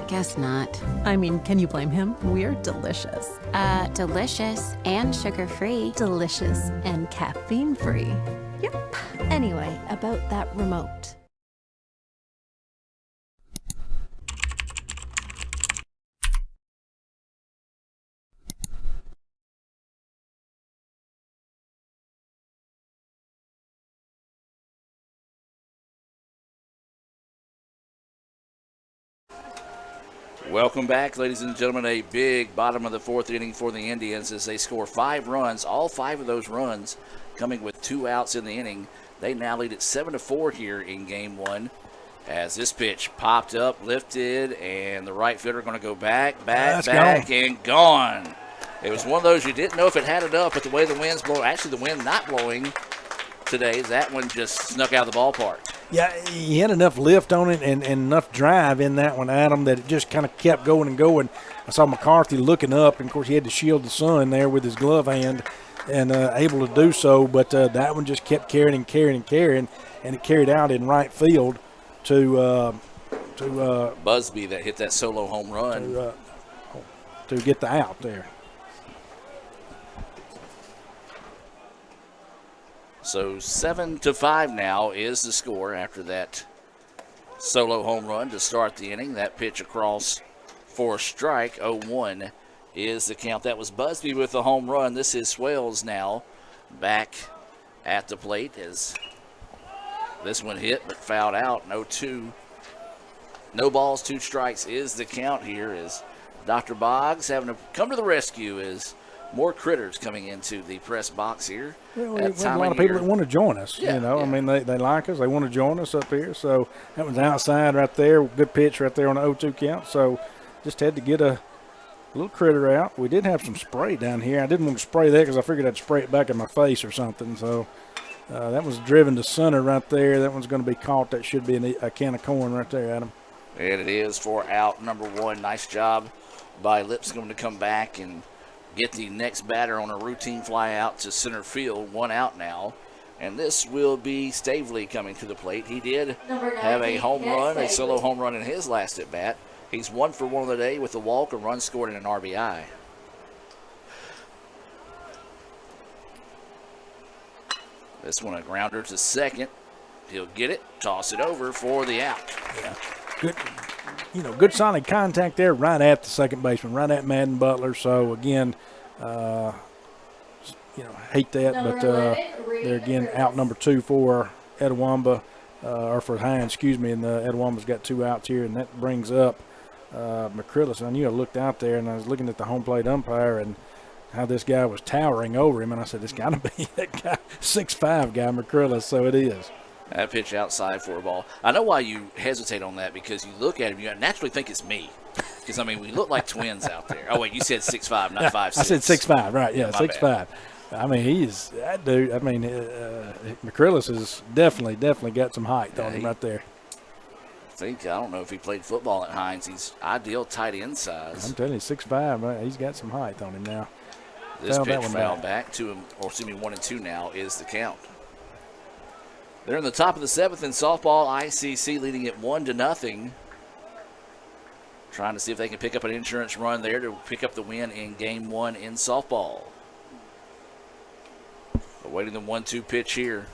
Guess not. I mean, can you blame him? We're delicious. Delicious and sugar-free. Delicious and caffeine-free. Yep. Anyway, about that remote. Welcome back, ladies and gentlemen. A big bottom of the 4th inning for the Indians as they score 5 runs. All 5 of those runs coming with 2 outs in the inning. They now lead at 7-4 here in game 1. As this pitch popped up, lifted, and the right fielder going to go back, and gone. It was one of those you didn't know if it had it up, but the way the wind's blowing, actually the wind not blowing today, that one just snuck out of the ballpark. Yeah, he had enough lift on it and enough drive in that one, Adam, that it just kind of kept going and going. I saw McCarthy looking up, and, of course, he had to shield the sun there with his glove hand and able to do so. But that one just kept carrying, and it carried out in right field to Busby that hit that solo home run. To get the out there. So 7-5 now is the score after that solo home run to start the inning. That pitch across for a strike, 0-1 is the count. That was Busby with the home run. This is Swales now back at the plate as this one hit but fouled out. 0-2. No balls, 2 strikes is the count here as Dr. Boggs having to come to the rescue as more critters coming into the press box here. Well, we have a lot of people that want to join us. Yeah, I mean, they like us. They want to join us up here. So that was outside right there. Good pitch right there on the 0-2 count. So just had to get a little critter out. We did have some spray down here. I didn't want to spray that because I figured I'd spray it back in my face or something. So that was driven to center right there. That one's going to be caught. That should be a can of corn right there, Adam. And it is for out number 1. Nice job by Lipscomb to come back and get the next batter on a routine fly out to center field. 1 out now. And this will be Stavely coming to the plate. He did have a home run, a solo home run in his last at bat. He's 1 for 1 of the day with a walk, a run scored, and an RBI. This one a grounder to second. He'll get it, toss it over for the out. Yeah. Good, good solid contact there right at the second baseman, right at Madden Butler. So, again, hate that, but they're, again, out number 2 for Etowamba, or for Hinds, and Etowamba's got 2 outs here, and that brings up McCrillis. I knew I looked out there, and I was looking at the home plate umpire and how this guy was towering over him, and I said, it's got to be that guy, 6'5" guy, McCrillis, so it is. That pitch outside for a ball. I know why you hesitate on that, because you look at him, you naturally think it's me. Because, we look like twins out there. Oh, wait, you said 6'5", not 5'6". I said 6'5", right, yeah 6'5". He's that dude. McCrillis has definitely got some height on him right there. I don't know if he played football at Hinds. He's ideal tight end size. I'm telling you, 6'5", right? He's got some height on him now. This pitch fouled back to him, 1-2 now is the count. They're in the top of the 7th in softball. ICC leading it 1-0. Trying to see if they can pick up an insurance run there to pick up the win in Game 1 in softball. Awaiting the 1-2 pitch here.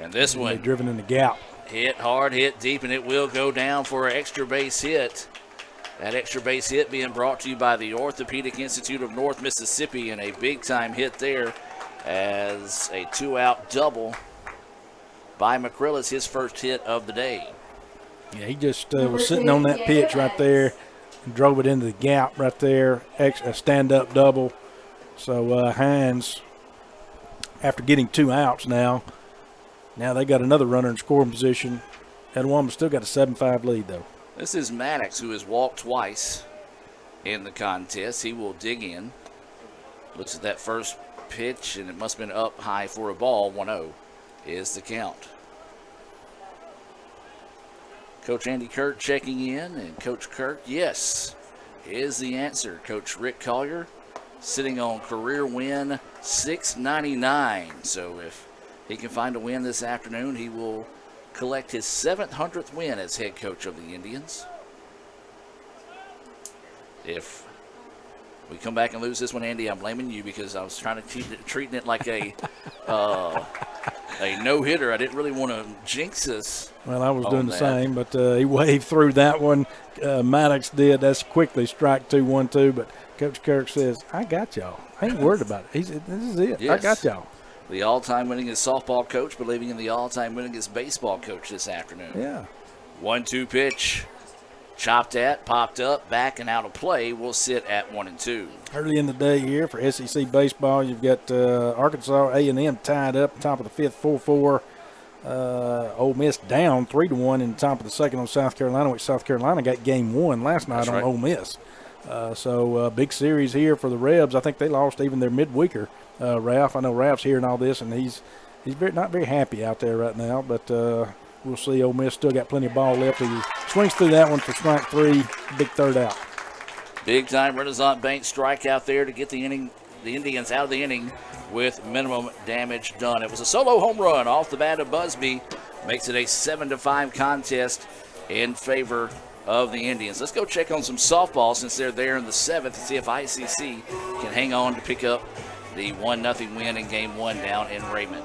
And this one. Driven in the gap. Hit hard, hit deep, and it will go down for an extra base hit. That extra base hit being brought to you by the Orthopedic Institute of North Mississippi, and a big-time hit there as a 2-out double by McCrillis, his first hit of the day. Yeah, he just was sitting on that pitch right there and drove it into the gap right there, a stand-up double. So Hinds, after getting 2 outs now they got another runner in scoring position. Etowamba's still got a 7-5 lead, though. This is Maddox, who has walked twice in the contest. He will dig in. Looks at that first pitch, and it must have been up high for a ball. 1-0 is the count. Coach Andy Kirk checking in, and Coach Kirk, yes, is the answer. Coach Rick Collier sitting on career win 699. So if he can find a win this afternoon, he will collect his 700th win as head coach of the Indians. If we come back and lose this one, Andy, I'm blaming you, because I was trying to treating it like a no-hitter. I didn't really want to jinx us. Well, I was doing the same, but he waved through that one. Maddox did. That's quickly strike 2, 1-2. But Coach Kirk says, I got y'all. I ain't worried about it. This is it. Yes. I got y'all. The all-time winningest softball coach, believing in the all-time winningest baseball coach this afternoon. Yeah. 1-2 pitch. Chopped at, popped up, back and out of play. Will sit at 1-2. Early in the day here for SEC baseball, you've got Arkansas A&M tied up, top of the 5th, 4-4. Ole Miss down 3-1 in the top of the 2nd on South Carolina, which South Carolina got Game 1 last night. That's on right. Ole Miss. So big series here for the Rebs. I think they lost even their midweeker, Ralph. I know Ralph's hearing all this, and he's not very happy out there right now, but we'll see. Ole Miss still got plenty of ball left. He swings through that one for strike 3, big 3rd out. Big-time Renaissance Bank strikeout there to get the Indians out of the inning with minimum damage done. It was a solo home run off the bat of Busby. Makes it a 7-5 contest in favor of the Indians. Let's go check on some softball since they're there in the 7th and see if ICC can hang on to pick up the 1-0 win in Game 1 down in Raymond.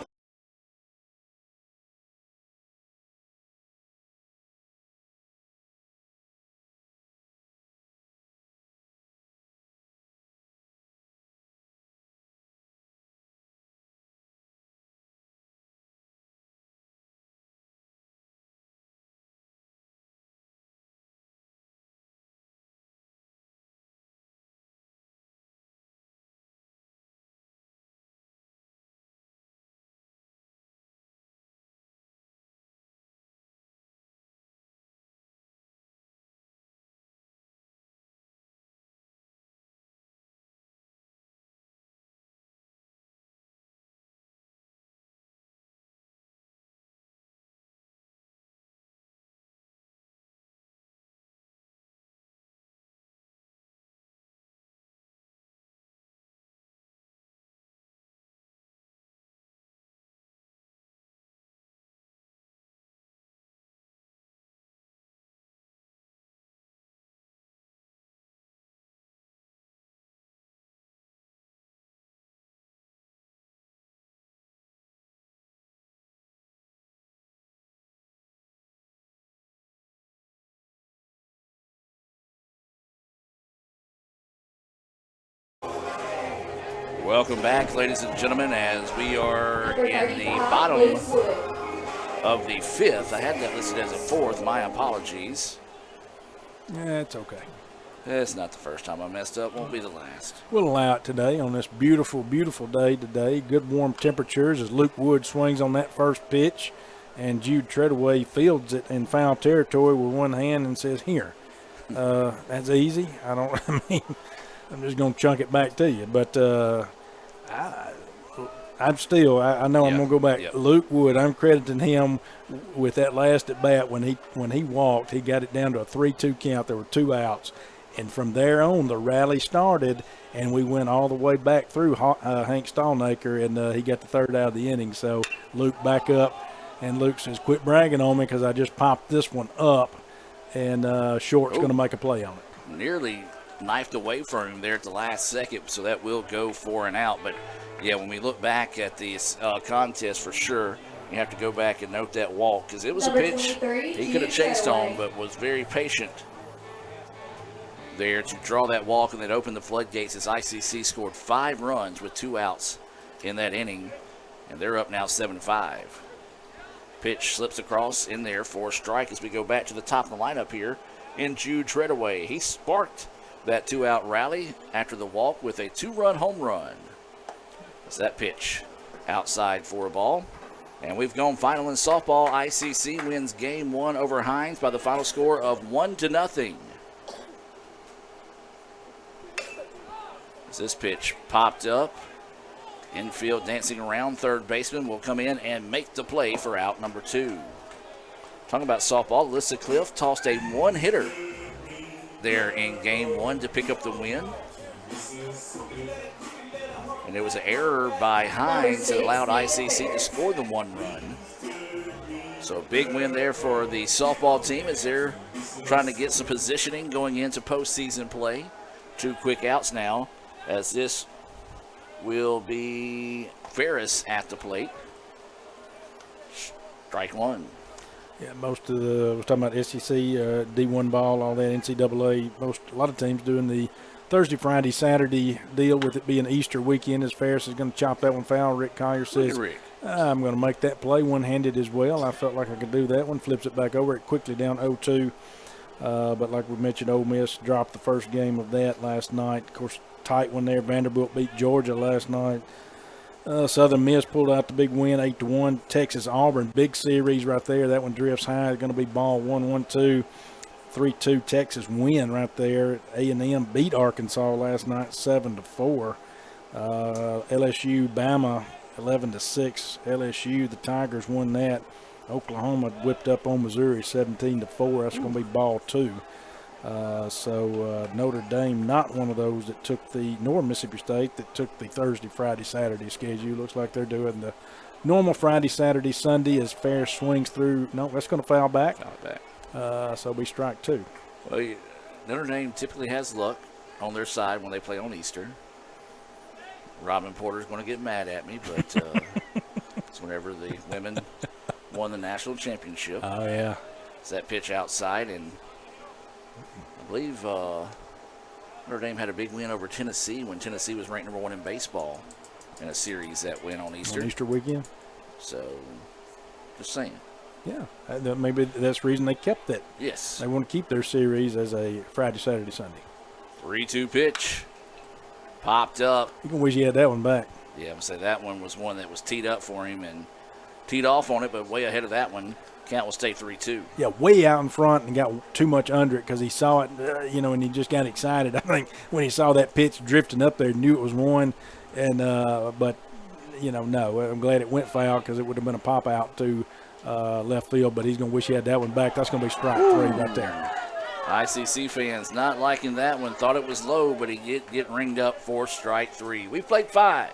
Welcome back, ladies and gentlemen, as we are in the bottom of the fifth. I had that listed as a fourth. My apologies. Yeah, it's okay. It's not the first time I messed up. Won't be the last. We'll allow it today on this beautiful, beautiful day today. Good warm temperatures as Luke Wood swings on that first pitch, and Jude Treadaway fields it in foul territory with one hand and says, "Here." That's easy. I mean, I'm just going to chunk it back to you. But I'm still, I know I'm going to go back. Yep. Luke Wood, I'm crediting him with that last at bat when he walked. He got it down to a 3-2 count. There were 2 outs. And from there on, the rally started, and we went all the way back through Hank Stallnaker, and he got the 3rd out of the inning. So Luke back up, and Luke says, "Quit bragging on me because I just popped this one up." And Short's going to make a play on it. Nearly knifed away from him there at the last second, so that will go for an out. But, yeah, when we look back at the contest for sure, you have to go back and note that walk because it was a pitch he could have chased on but was very patient there to draw that walk and then open the floodgates as ICC scored 5 runs with 2 outs in that inning, and they're up now 7-5. Pitch slips across in there for a strike as we go back to the top of the lineup here in Jude Treadaway. He sparked that 2-out rally after the walk with a 2-run home run. As that pitch outside for a ball. And we've gone final in softball. ICC wins game 1 over Hinds by the final score of 1-0. As this pitch popped up, infield dancing around, third baseman will come in and make the play for out number 2. Talking about softball, Alyssa Cliff tossed a 1-hitter there in game 1 to pick up the win. And there was an error by Hinds that allowed ICC to score the 1 run. So a big win there for the softball team as they're trying to get some positioning going into postseason play. 2 quick outs now as this will be Ferris at the plate. Strike 1. Yeah, most of the, we're talking about SEC, D1 ball, all that, NCAA, a lot of teams doing the Thursday, Friday, Saturday deal with it being Easter weekend as Ferris is going to chop that one foul. Rick Collier says, I'm going to make that play one-handed as well. I felt like I could do that one. Flips it back over. It quickly down 0-2. But like we mentioned, Ole Miss dropped the first game of that last night. Of course, tight one there. Vanderbilt beat Georgia last night. Southern Miss pulled out the big win, 8-1. Texas Auburn, big series right there. That one drifts high. It's going to be ball 1-1-2. 3-2 Texas win right there. A&M beat Arkansas last night 7-4. LSU Bama 11-6. LSU, the Tigers won that. Oklahoma whipped up on Missouri 17-4. That's going to be ball 2. So Notre Dame, not one of those that took the, nor Mississippi State, that took the Thursday, Friday, Saturday schedule. Looks like they're doing the normal Friday, Saturday, Sunday as Ferris swings through. No, that's going to foul back. So it'll be strike 2. Well, Notre Dame typically has luck on their side when they play on Easter. Robin Porter's going to get mad at me, but it's whenever the women won the national championship. Oh, yeah. It's that pitch outside, and I believe Notre Dame had a big win over Tennessee when Tennessee was ranked number 1 in baseball in a series that went on Easter. On Easter weekend? So, just saying. Yeah, maybe that's the reason they kept that. Yes. They want to keep their series as a Friday, Saturday, Sunday. 3-2 pitch. Popped up. You can wish you had that one back. Yeah, I'm going to say that one was one that was teed up for him and teed off on it, but way ahead of that one. Count will stay 3-2. Yeah, way out in front and got too much under it because he saw it, and he just got excited. I think when he saw that pitch drifting up there, knew it was one. And but, no, I'm glad it went foul because it would have been a pop out to left field, but he's going to wish he had that one back. That's going to be strike 3 right there. ICC fans not liking that one. Thought it was low, but he did get ringed up for strike 3. We played 5.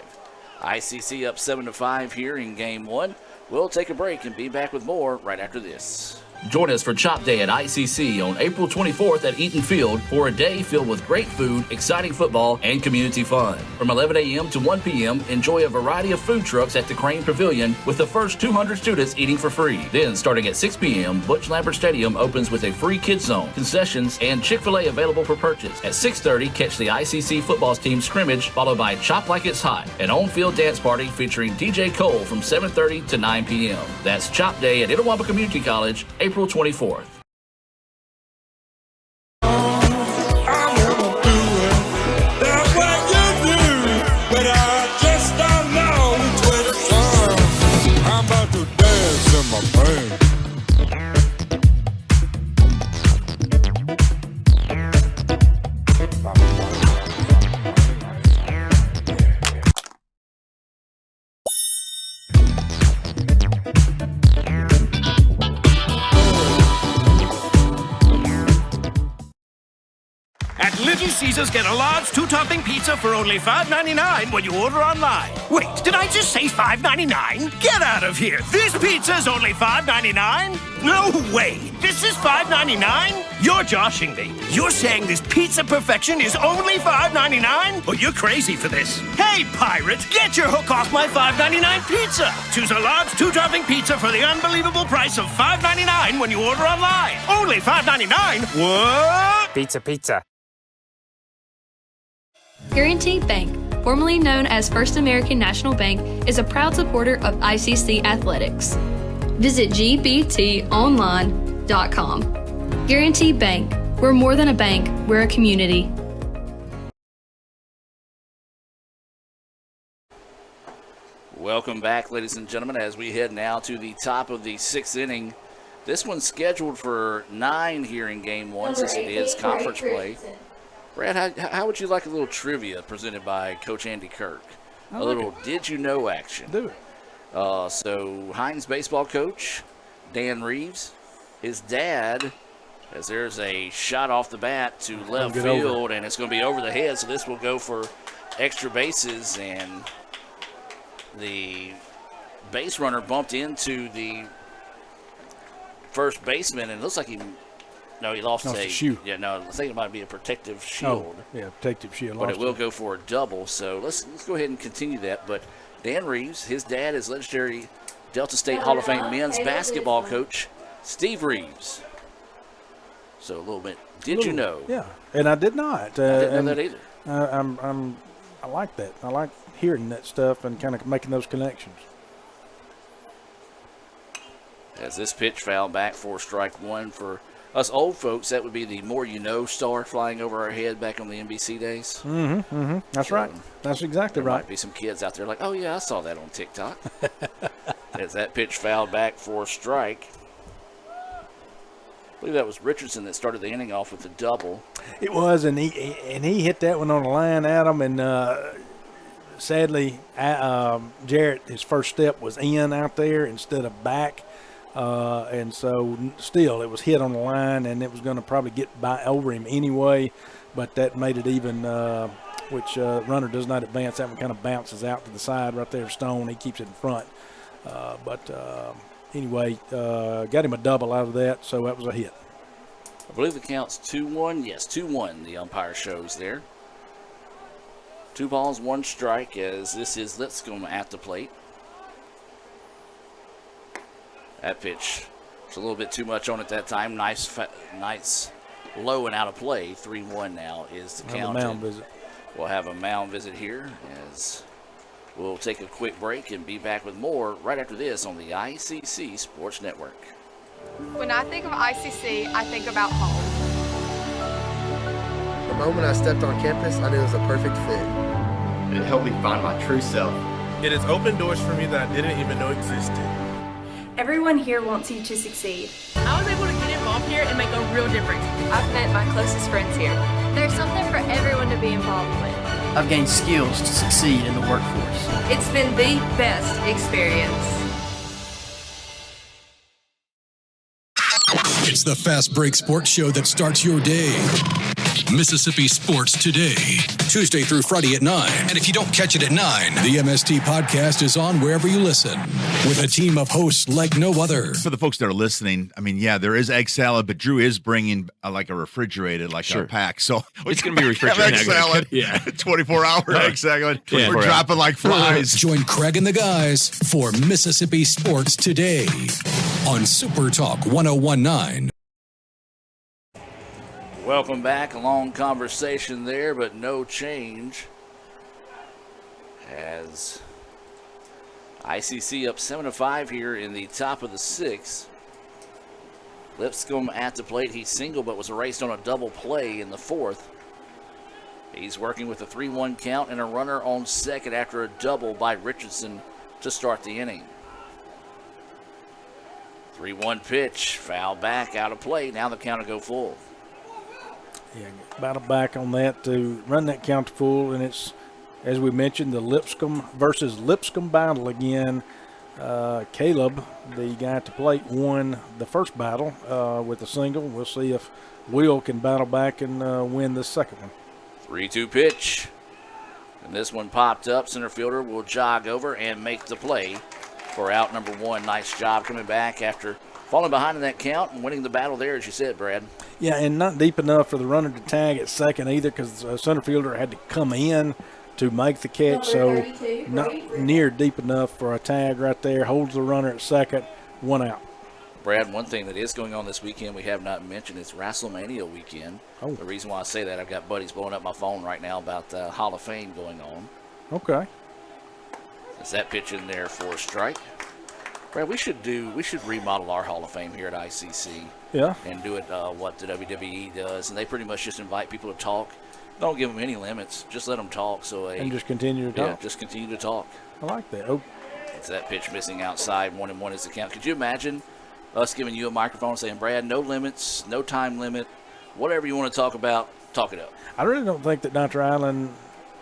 ICC up 7-5 here in game 1. We'll take a break and be back with more right after this. Join us for Chop Day at ICC on April 24th at Eaton Field for a day filled with great food, exciting football, and community fun. From 11 a.m. to 1 p.m., enjoy a variety of food trucks at the Crane Pavilion with the first 200 students eating for free. Then, starting at 6 p.m., Butch Lambert Stadium opens with a free kids zone, concessions, and Chick-fil-A available for purchase. At 6:30, catch the ICC football team scrimmage, followed by Chop Like It's Hot, an on-field dance party featuring DJ Cole from 7:30 to 9 p.m. That's Chop Day at Itawamba Community College, April 24th. Little Caesars get a large 2-topping pizza for only $5.99 when you order online. Wait, did I just say $5.99? Get out of here! This pizza's only $5.99? No way! This is $5.99? You're joshing me. You're saying this pizza perfection is only $5.99? Oh, you're crazy for this. Hey, pirate, get your hook off my $5.99 pizza! Choose a large 2-topping pizza for the unbelievable price of $5.99 when you order online. Only $5.99? What? Pizza. Guaranty Bank, formerly known as First American National Bank, is a proud supporter of ICC athletics. Visit gbtonline.com. Guaranty Bank, we're more than a bank, we're a community. Welcome back, ladies and gentlemen, as we head now to the top of the 6th inning. This one's scheduled for 9 here in Game 1 since it is conference play. Brad, how would you like a little trivia presented by Coach Andy Kirk? A little did you know action. Do it. So Hinds baseball coach Dan Reeves, his dad, as there's a shot off the bat to left field, and it's going to be over the head, so this will go for extra bases, and the base runner bumped into the first baseman, and it looks like he lost a shoe. Yeah, no, I think it might be a protective shield. Oh, yeah, protective shield. But it will go for a double. So let's go ahead and continue that. But Dan Reeves, his dad is legendary Delta State Hall of Fame men's basketball coach Steve Reeves. So a little bit. Did you know? Yeah, and I did not. I didn't know that either. I like that. I like hearing that stuff and kind of making those connections. As this pitch fouled back for strike one for us old folks, that would be the More You Know star flying over our head back on the NBC days. That's right. That's exactly right. There might be some kids out there like, oh, yeah, I saw that on TikTok. As that pitch fouled back for a strike. I believe that was Richardson that started the inning off with a double. It was, and he hit that one on the line, Adam, and sadly, Jarrett, his first step was in out there instead of back. And so still it was hit on the line, and it was going to probably get by over him anyway, but that made it even, which runner does not advance. That one kind of bounces out to the side right there. Stone, he keeps it in front. Anyway, got him a double out of that, so that was a hit. I believe the count's 2-1. Yes, 2-1 the umpire shows there. 2 balls, 1 strike, as this is Lipscomb at the plate. That pitch was a little bit too much on at that time. Nice low and out of play. 3-1 now is the count. Mound visit. We'll have a mound visit here as we'll take a quick break and be back with more right after this on the ICC Sports Network. When I think of ICC, I think about home. The moment I stepped on campus, I knew it was a perfect fit. It helped me find my true self. It has opened doors for me that I didn't even know existed. Everyone here wants you to succeed. I was able to get involved here and make a real difference. I've met my closest friends here. There's something for everyone to be involved with. I've gained skills to succeed in the workforce. It's been the best experience. It's the Fast Break Sports Show that starts your day. Mississippi Sports Today, Tuesday through Friday at 9. And if you don't catch it at 9, the MST podcast is on wherever you listen with a team of hosts like no other. For the folks that are listening, I mean, yeah, there is egg salad, but Drew is bringing like a refrigerated, like a pack. So it's going to be refrigerated. Egg salad, 24-hour egg salad. We're dropping like flies. Join Craig and the guys for Mississippi Sports Today on Super Talk 1019. Welcome back. A long conversation there, but no change. As ICC up 7-5 here in the top of the sixth. Lipscomb at the plate. He singled, but was erased on a double play in the fourth. He's working with a 3-1 count and a runner on second after a double by Richardson to start the inning. 3-1 pitch, foul back, out of play. Now the count will go full. Yeah, battle back on that to run that count to full, and it's, as we mentioned, the Lipscomb versus Lipscomb battle again. Caleb, the guy at the plate, won the first battle with a single. We'll see if Will can battle back and win the second one. 3-2 pitch. And this one popped up. Center fielder will jog over and make the play for out number one. Nice job coming back after falling behind in that count and winning the battle there, as you said, Brad. Yeah, and not deep enough for the runner to tag at second either, because the center fielder had to come in to make the catch, so not near deep enough for a tag right there. Holds the runner at second, one out. Brad, one thing that is going on this weekend we have not mentioned is WrestleMania weekend. Oh. The reason why I say that, I've got buddies blowing up my phone right now about the Hall of Fame going on. Okay. Is that pitch in there for a strike? Brad, we should remodel our Hall of Fame here at ICC. Yeah. And do it what the WWE does, and they pretty much just invite people to talk. Don't give them any limits. Just let them talk. And just continue to talk. Yeah, just continue to talk. I like that. Oh. It's that pitch missing outside. 1-1 is the count. Could you imagine us giving you a microphone saying, Brad, no limits, no time limit, whatever you want to talk about, talk it up. I really don't think that Dr. Allen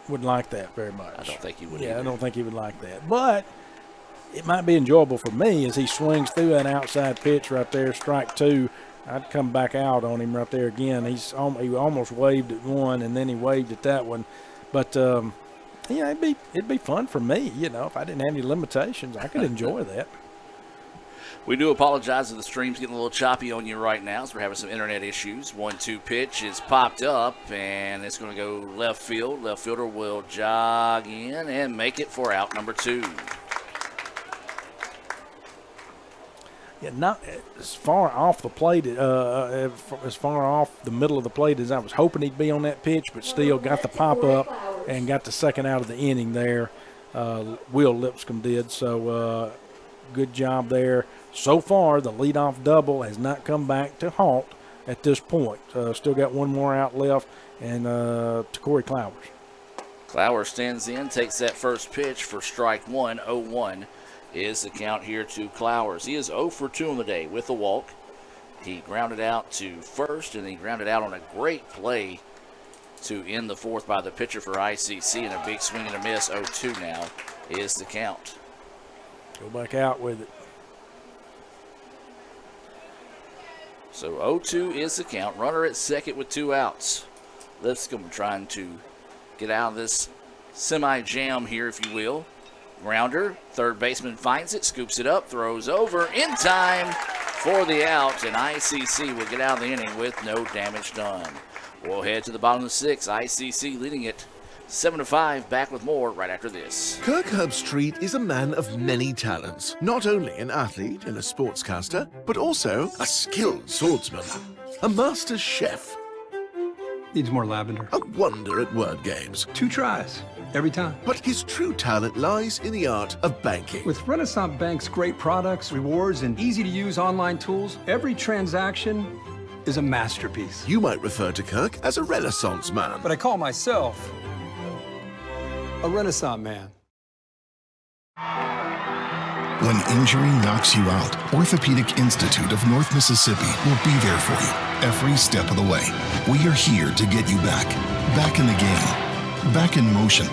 would like that very much. I don't think he would either. either. I don't think he would like that. But it might be enjoyable for me as he swings through an outside pitch right there, strike two. I'd come back out on him right there again. He almost waved at one, and then he waved at that one. But, yeah, it'd be fun for me, if I didn't have any limitations. I could enjoy that. We do apologize if the stream's getting a little choppy on you right now, so we're having some internet issues. 1-2 pitch is popped up, and it's going to go left field. Left fielder will jog in and make it for out number two. Yeah, not as far off the plate, as far off the middle of the plate as I was hoping he'd be on that pitch, but still got the pop up and got the second out of the inning there. Will Lipscomb did, so good job there. So far, the leadoff double has not come back to halt at this point. Still got one more out left, and to Corey Clowers. Clowers stands in, takes that first pitch for strike one. 0-1 is the count here to Clowers. He is 0 for 2 on the day with a walk. He grounded out to first, and he grounded out on a great play to end the fourth by the pitcher for ICC, and a big swing and a miss. 0-2 now is the count. Go back out with it. So 0-2 is the count. Runner at second with 2 outs. Lipscomb trying to get out of this semi-jam here, if you will. Grounder, third baseman finds it, scoops it up, throws over in time for the out, and ICC will get out of the inning with no damage done. We'll head to the bottom of the sixth. ICC leading it 7-5. Back with more right after this. Kirk Herbstreit is a man of many talents. Not only an athlete and a sportscaster, but also a skilled swordsman, a master chef. Needs more lavender. A wonder at word games. 2 tries, every time. But his true talent lies in the art of banking. With Renaissance Bank's great products, rewards, and easy-to-use online tools, every transaction is a masterpiece. You might refer to Kirk as a Renaissance man. But I call myself a Renaissance man. When injury knocks you out, Orthopedic Institute of North Mississippi will be there for you every step of the way. We are here to get you back in the game, back in motion,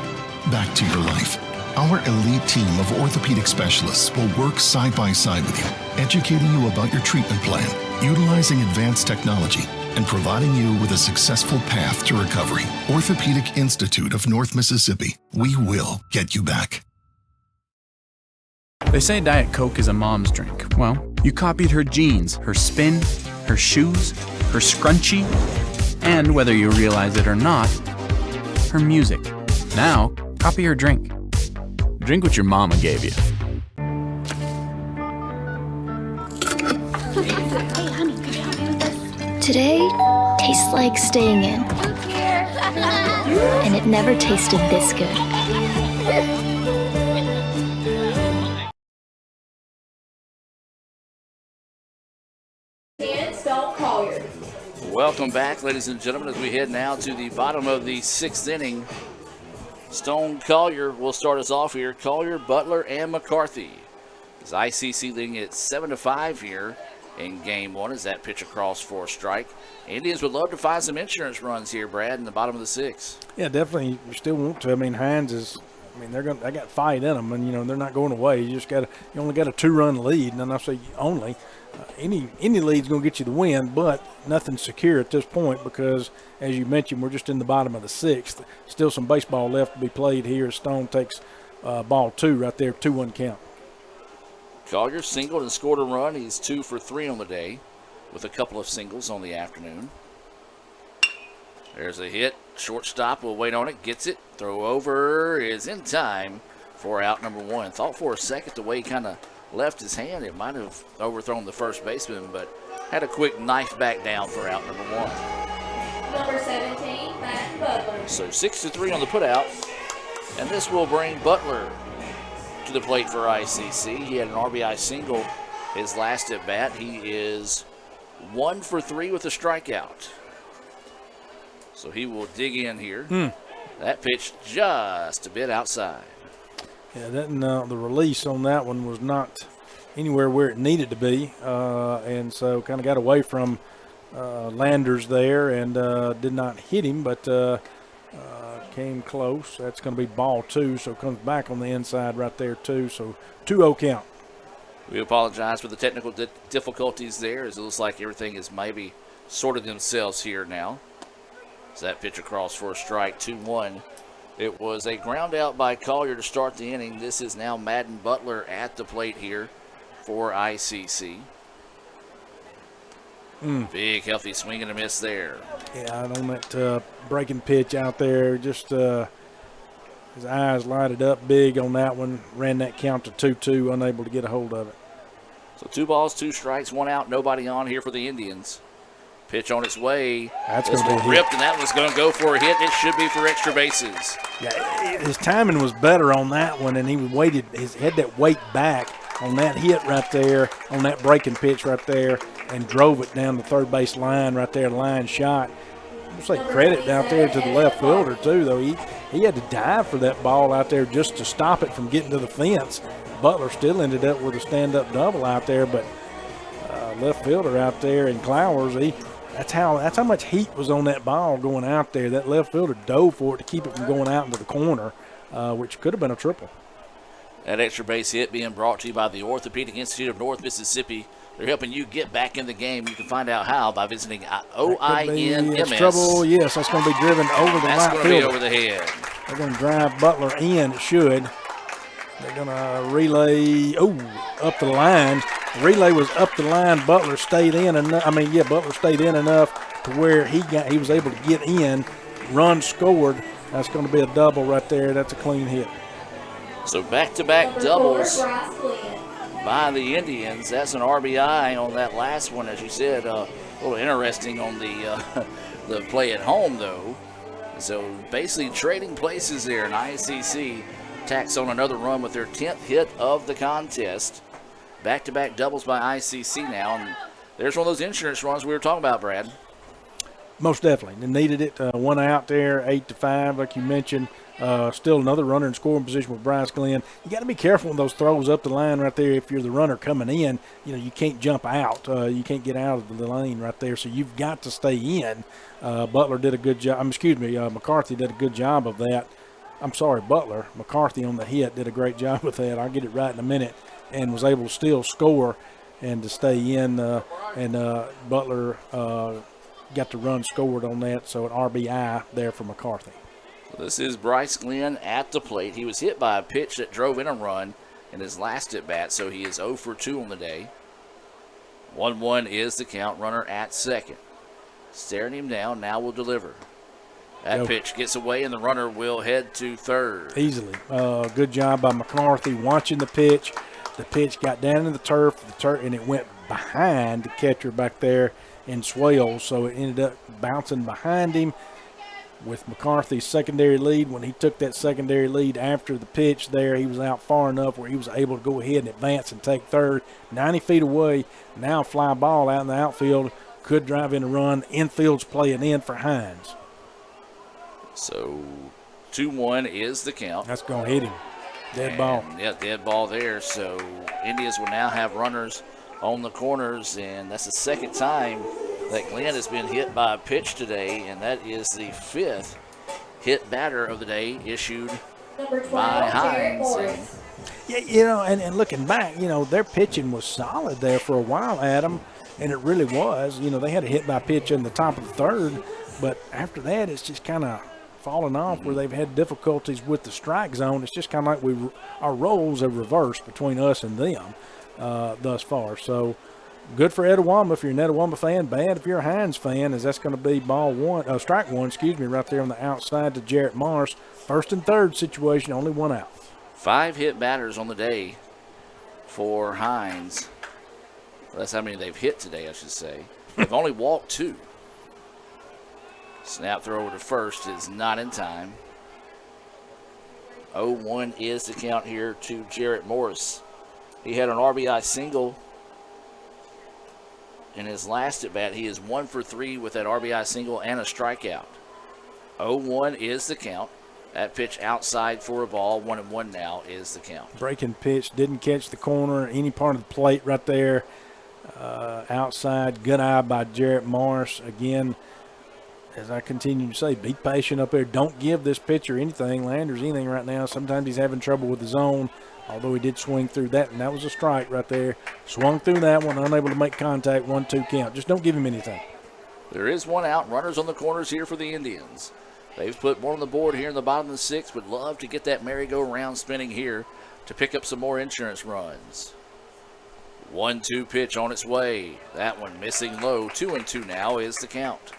back to your life. Our elite team of orthopedic specialists will work side by side with you, educating you about your treatment plan, utilizing advanced technology and providing you with a successful path to recovery. Orthopedic Institute of North Mississippi. We will get you back. They say Diet Coke is a mom's drink. Well, you copied her jeans, her spin, her shoes, her scrunchie, and whether you realize it or not, her music. Now, copy her drink. Drink what your mama gave you. Hey, honey, could you help me with this? Today tastes like staying in. And it never tasted this good. Welcome back, ladies and gentlemen, as we head now to the bottom of the 6th inning. Stone Collier will start us off here. Collier, Butler, and McCarthy. As ICC leading at 7-5 here in game 1 as that pitch across for a strike. Indians would love to find some insurance runs here, Brad, in the bottom of the 6th. Yeah, definitely. You still want to. I mean, Hinds is. I mean, they got fight in them, and they're not going away. You only got a 2-run lead, and I say only. Any lead's going to get you the win, but nothing's secure at this point because, as you mentioned, we're just in the bottom of the 6th. Still some baseball left to be played here. Stone takes ball 2 right there, 2-1 count. Collier singled and scored a run. He's 2 for 3 on the day with a couple of singles on the afternoon. There's a hit. Shortstop will wait on it. Gets it. Throw over is in time for out number 1. Thought for a second the way he kind of left his hand, it might have overthrown the first baseman, but had a quick knife back down for out number 1. Number 17, Matt Butler. So 6-3 on the putout, and this will bring Butler to the plate for ICC. He had an RBI single his last at bat. He is 1 for 3 with a strikeout. So he will dig in here. That pitch just a bit outside. Yeah, the release on that one was not anywhere where it needed to be, and so kind of got away from Landers there and did not hit him, but came close. That's going to be ball 2, so it comes back on the inside right there too. So 2-0 count. We apologize for the technical difficulties there, as it looks like everything is maybe sorted themselves here now. So that pitch across for a strike, 2-1. It was a ground out by Collier to start the inning. This is now Madden Butler at the plate here for ICC. Big, healthy swing and a miss there. Yeah, on that breaking pitch out there, just his eyes lighted up big on that one. Ran that count to 2-2, unable to get a hold of it. So 2 balls, 2 strikes, 1 out, nobody on here for the Indians. Pitch on its way. That's going to be ripped, and that was going to go for a hit. It should be for extra bases. Yeah, his timing was better on that one, and he waited. He had that weight back on that hit right there, on that breaking pitch right there, and drove it down the third base line right there, line shot. I'll say credit out there to the left fielder too, though. He had to dive for that ball out there just to stop it from getting to the fence. Butler still ended up with a stand-up double out there, but left fielder out there in Clowers, that's how much heat was on that ball going out there. That left fielder dove for it to keep it from going out into the corner, which could have been a triple. That extra base hit being brought to you by the Orthopedic Institute of North Mississippi. They're helping you get back in the game. You can find out how by visiting OINMS. Trouble, yes, that's going to be driven over the that's right going to be fielder. over the head. They're going to drive Butler in. It should. They're going to relay, up the line. The relay was up the line. Butler stayed in enough. Butler stayed in enough to where he was able to get in. Run scored. That's going to be a double right there. That's a clean hit. So back-to-back doubles by the Indians. That's an RBI on that last one, as you said. A little interesting on the play at home, though. So basically trading places there, and ICC tacks on another run with their 10th hit of the contest. Back-to-back doubles by ICC now, and there's one of those insurance runs we were talking about, Brad. Most definitely. They needed it. 1 out there, 8-5, like you mentioned. Still another runner in scoring position with Bryce Glenn. You got to be careful with those throws up the line right there. If you're the runner coming in, you can't jump out. You can't get out of the lane right there. So you've got to stay in. Butler did a good job. McCarthy did a good job of that. I'm sorry, Butler. McCarthy on the hit did a great job with that. I'll get it right in a minute, and was able to still score. and to stay in. Butler got the run scored on that, so an RBI there for McCarthy. This is Bryce Glenn at the plate. He was hit by a pitch that drove in a run in his last at bat, so he is 0 for 2 on the day. 1-1 is the count. Runner at second. Staring him down, now will deliver. That pitch gets away, and the runner will head to third. Easily. Good job by McCarthy watching the pitch. The pitch got down in the turf, and it went behind the catcher back there in Swales, so it ended up bouncing behind him. With McCarthy's secondary lead, when he took that secondary lead after the pitch there, he was out far enough where he was able to go ahead and advance and take third. 90 feet away, now fly ball out in the outfield, could drive in a run. Infield's playing in for Hinds. So 2-1 is the count. That's going to hit him. Dead ball. Yeah, dead ball there. So Indians will now have runners on the corners, and that's the second time that Glenn has been hit by a pitch today, and that is the 5th hit batter of the day issued by Hinds. Yeah, and looking back, their pitching was solid there for a while, Adam, and it really was. They had a hit by pitch in the top of the third, but after that, it's just kind of fallen off where they've had difficulties with the strike zone. It's just kind of like our roles have reversed between us and them thus far. So good for Etowah if you're an Etowah fan. Bad if you're a Hinds fan, as that's going to be strike one, right there on the outside to Jarrett Morris. First and third situation, only one out. 5 hit batters on the day for Hinds. Well, that's how many they've hit today, I should say. They've only walked 2. Snap throw over to first is not in time. 0-1 is the count here to Jarrett Morris. He had an RBI single in his last at bat. He is 1 for 3 with that RBI single and a strikeout. 0-1 is the count. That pitch outside for a ball. 1-1 now is the count. Breaking pitch, didn't catch the corner, any part of the plate right there. Outside, good eye by Jarrett Morris. Again, as I continue to say, be patient up there. Don't give this pitcher anything, Landers anything right now. Sometimes he's having trouble with the zone, although he did swing through that, and that was a strike right there. Swung through that one, unable to make contact, 1-2 count. Just don't give him anything. There is one out. Runners on the corners here for the Indians. They've put more on the board here in the bottom of the 6th. Would love to get that merry-go-round spinning here to pick up some more insurance runs. 1-2 pitch on its way. That one missing low. 2-2 now is the count.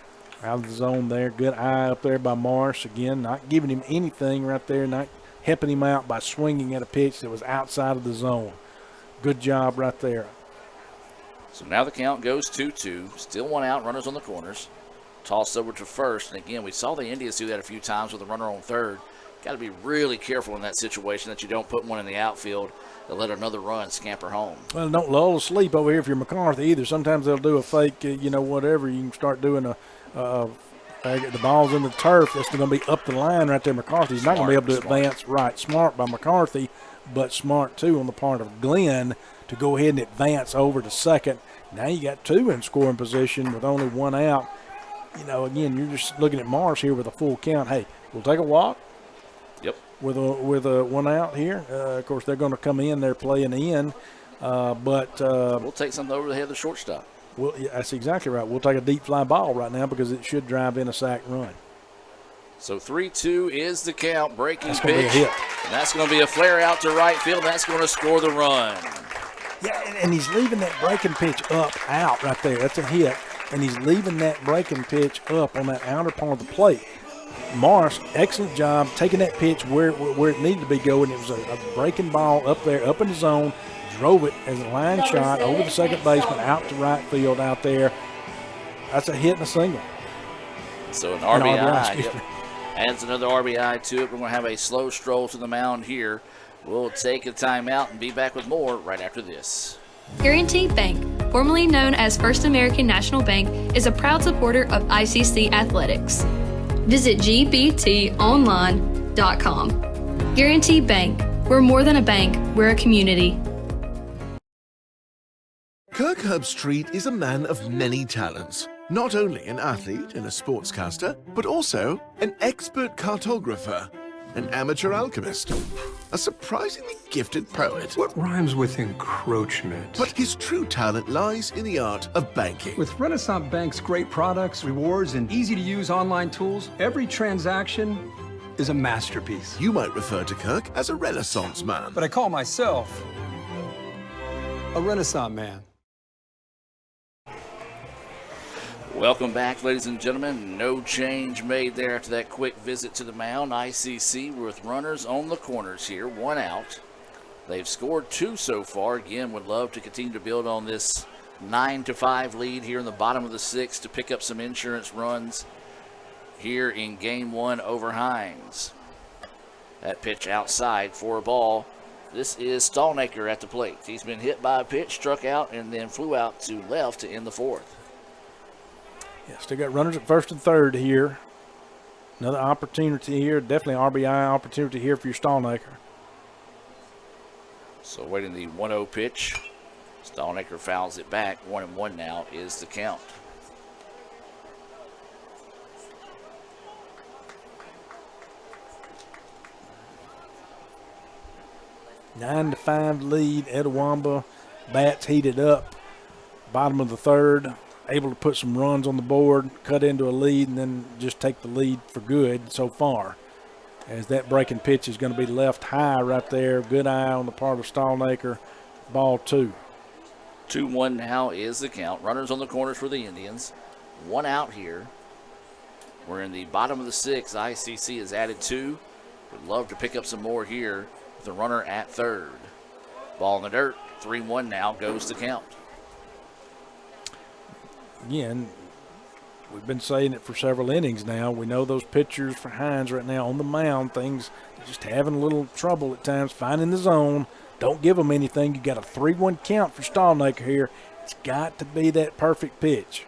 Out of the zone there. Good eye up there by Morris. Again, not giving him anything right there, not helping him out by swinging at a pitch that was outside of the zone. Good job right there. So now the count goes 2-2. Still one out, runners on the corners. Toss over to first. And again, we saw the Indians do that a few times with a runner on third. Got to be really careful in that situation that you don't put one in the outfield and let another run scamper home. Well, don't lull to sleep over here if you're McCarthy either. Sometimes they'll do a fake, whatever. You can start doing the ball's in the turf. That's going to be up the line right there. McCarthy's not going to be able to advance. Right, smart by McCarthy, but smart too on the part of Glenn to go ahead and advance over to second. Now you got 2 in scoring position with only 1 out. Again, you're just looking at Morris here with a full count. Hey, we'll take a walk. Yep. With a 1 out here. Of course, they're going to come in. They're playing in. But we'll take something over the head of the shortstop. Well, yeah, that's exactly right. We'll take a deep fly ball right now because it should drive in a sack run. So 3-2 is the count. Breaking that's pitch. Be a hit. And that's going to be a flare out to right field. That's going to score the run. Yeah, and he's leaving that breaking pitch out right there. That's a hit. And he's leaving that breaking pitch up on that outer part of the plate. Morris, excellent job taking that pitch where it needed to be going. It was a breaking ball up there, up in the zone. Drove it as a line shot over the second baseman, out to right field out there. That's a hit and a single. So an RBI. Yep. Adds another RBI to it. We're going to have a slow stroll to the mound here. We'll take a timeout and be back with more right after this. Guaranty Bank, formerly known as First American National Bank, is a proud supporter of ICC athletics. Visit gbtonline.com. Guaranty Bank. We're more than a bank, we're a community. Kirk Herbstreit is a man of many talents. Not only an athlete and a sportscaster, but also an expert cartographer. an amateur alchemist, a surprisingly gifted poet. What rhymes with encroachment? But his true talent lies in the art of banking. With Renaissance Bank's great products, rewards, and easy-to-use online tools, every transaction is a masterpiece. You might refer to Kirk as a Renaissance man. But I call myself a Renaissance man. Welcome back, ladies and gentlemen. No change made there after that quick visit to the mound. ICC with runners on the corners here, 1 out. They've scored 2 so far. Again, would love to continue to build on this 9-5 lead here in the bottom of the 6th to pick up some insurance runs here in game 1 over Hinds. That pitch outside for a ball. This is Stallnaker at the plate. He's been hit by a pitch, struck out, and then flew out to left to end the 4th. Yeah, still got runners at first and third here. Another opportunity here, definitely RBI opportunity here for your Stallnaker. So waiting the 1-0 pitch. Stallnaker fouls it back. 1-1 now is the count. Nine to 5 lead. Etowamba bats heated up. Bottom of the 3rd. Able to put some runs on the board, cut into a lead, and then just take the lead for good so far. As that breaking pitch is going to be left high right there. Good eye on the part of Stallnaker. Ball 2. 2-1 now is the count. Runners on the corners for the Indians. 1 out here. We're in the bottom of the 6th. ICC has added 2. Would love to pick up some more here with the runner at 3rd. Ball in the dirt. 3-1 now goes the count. Again, we've been saying it for several innings now. We know those pitchers for Hinds right now on the mound, things just having a little trouble at times, finding the zone. Don't give them anything. You got a 3-1 count for Stallnaker here. It's got to be that perfect pitch.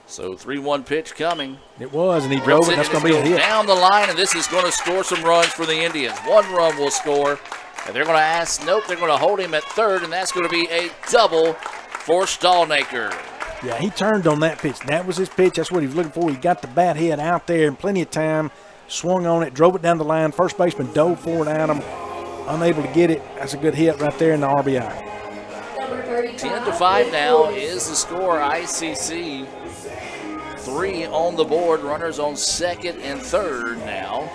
So 3-1 pitch coming. It was, and he drove it. That's going to be a hit. Down the line, and this is going to score some runs for the Indians. 1 run will score, and they're going to ask, nope, they're going to hold him at 3rd, and that's going to be a double for Stallnaker. Yeah, he turned on that pitch. That was his pitch. That's what he was looking for. He got the bat head out there in plenty of time, swung on it, drove it down the line. First baseman dove forward at him, unable to get it. That's a good hit right there in the RBI. 10-5 now is the score. ICC 3 on the board. Runners on 2nd and 3rd now.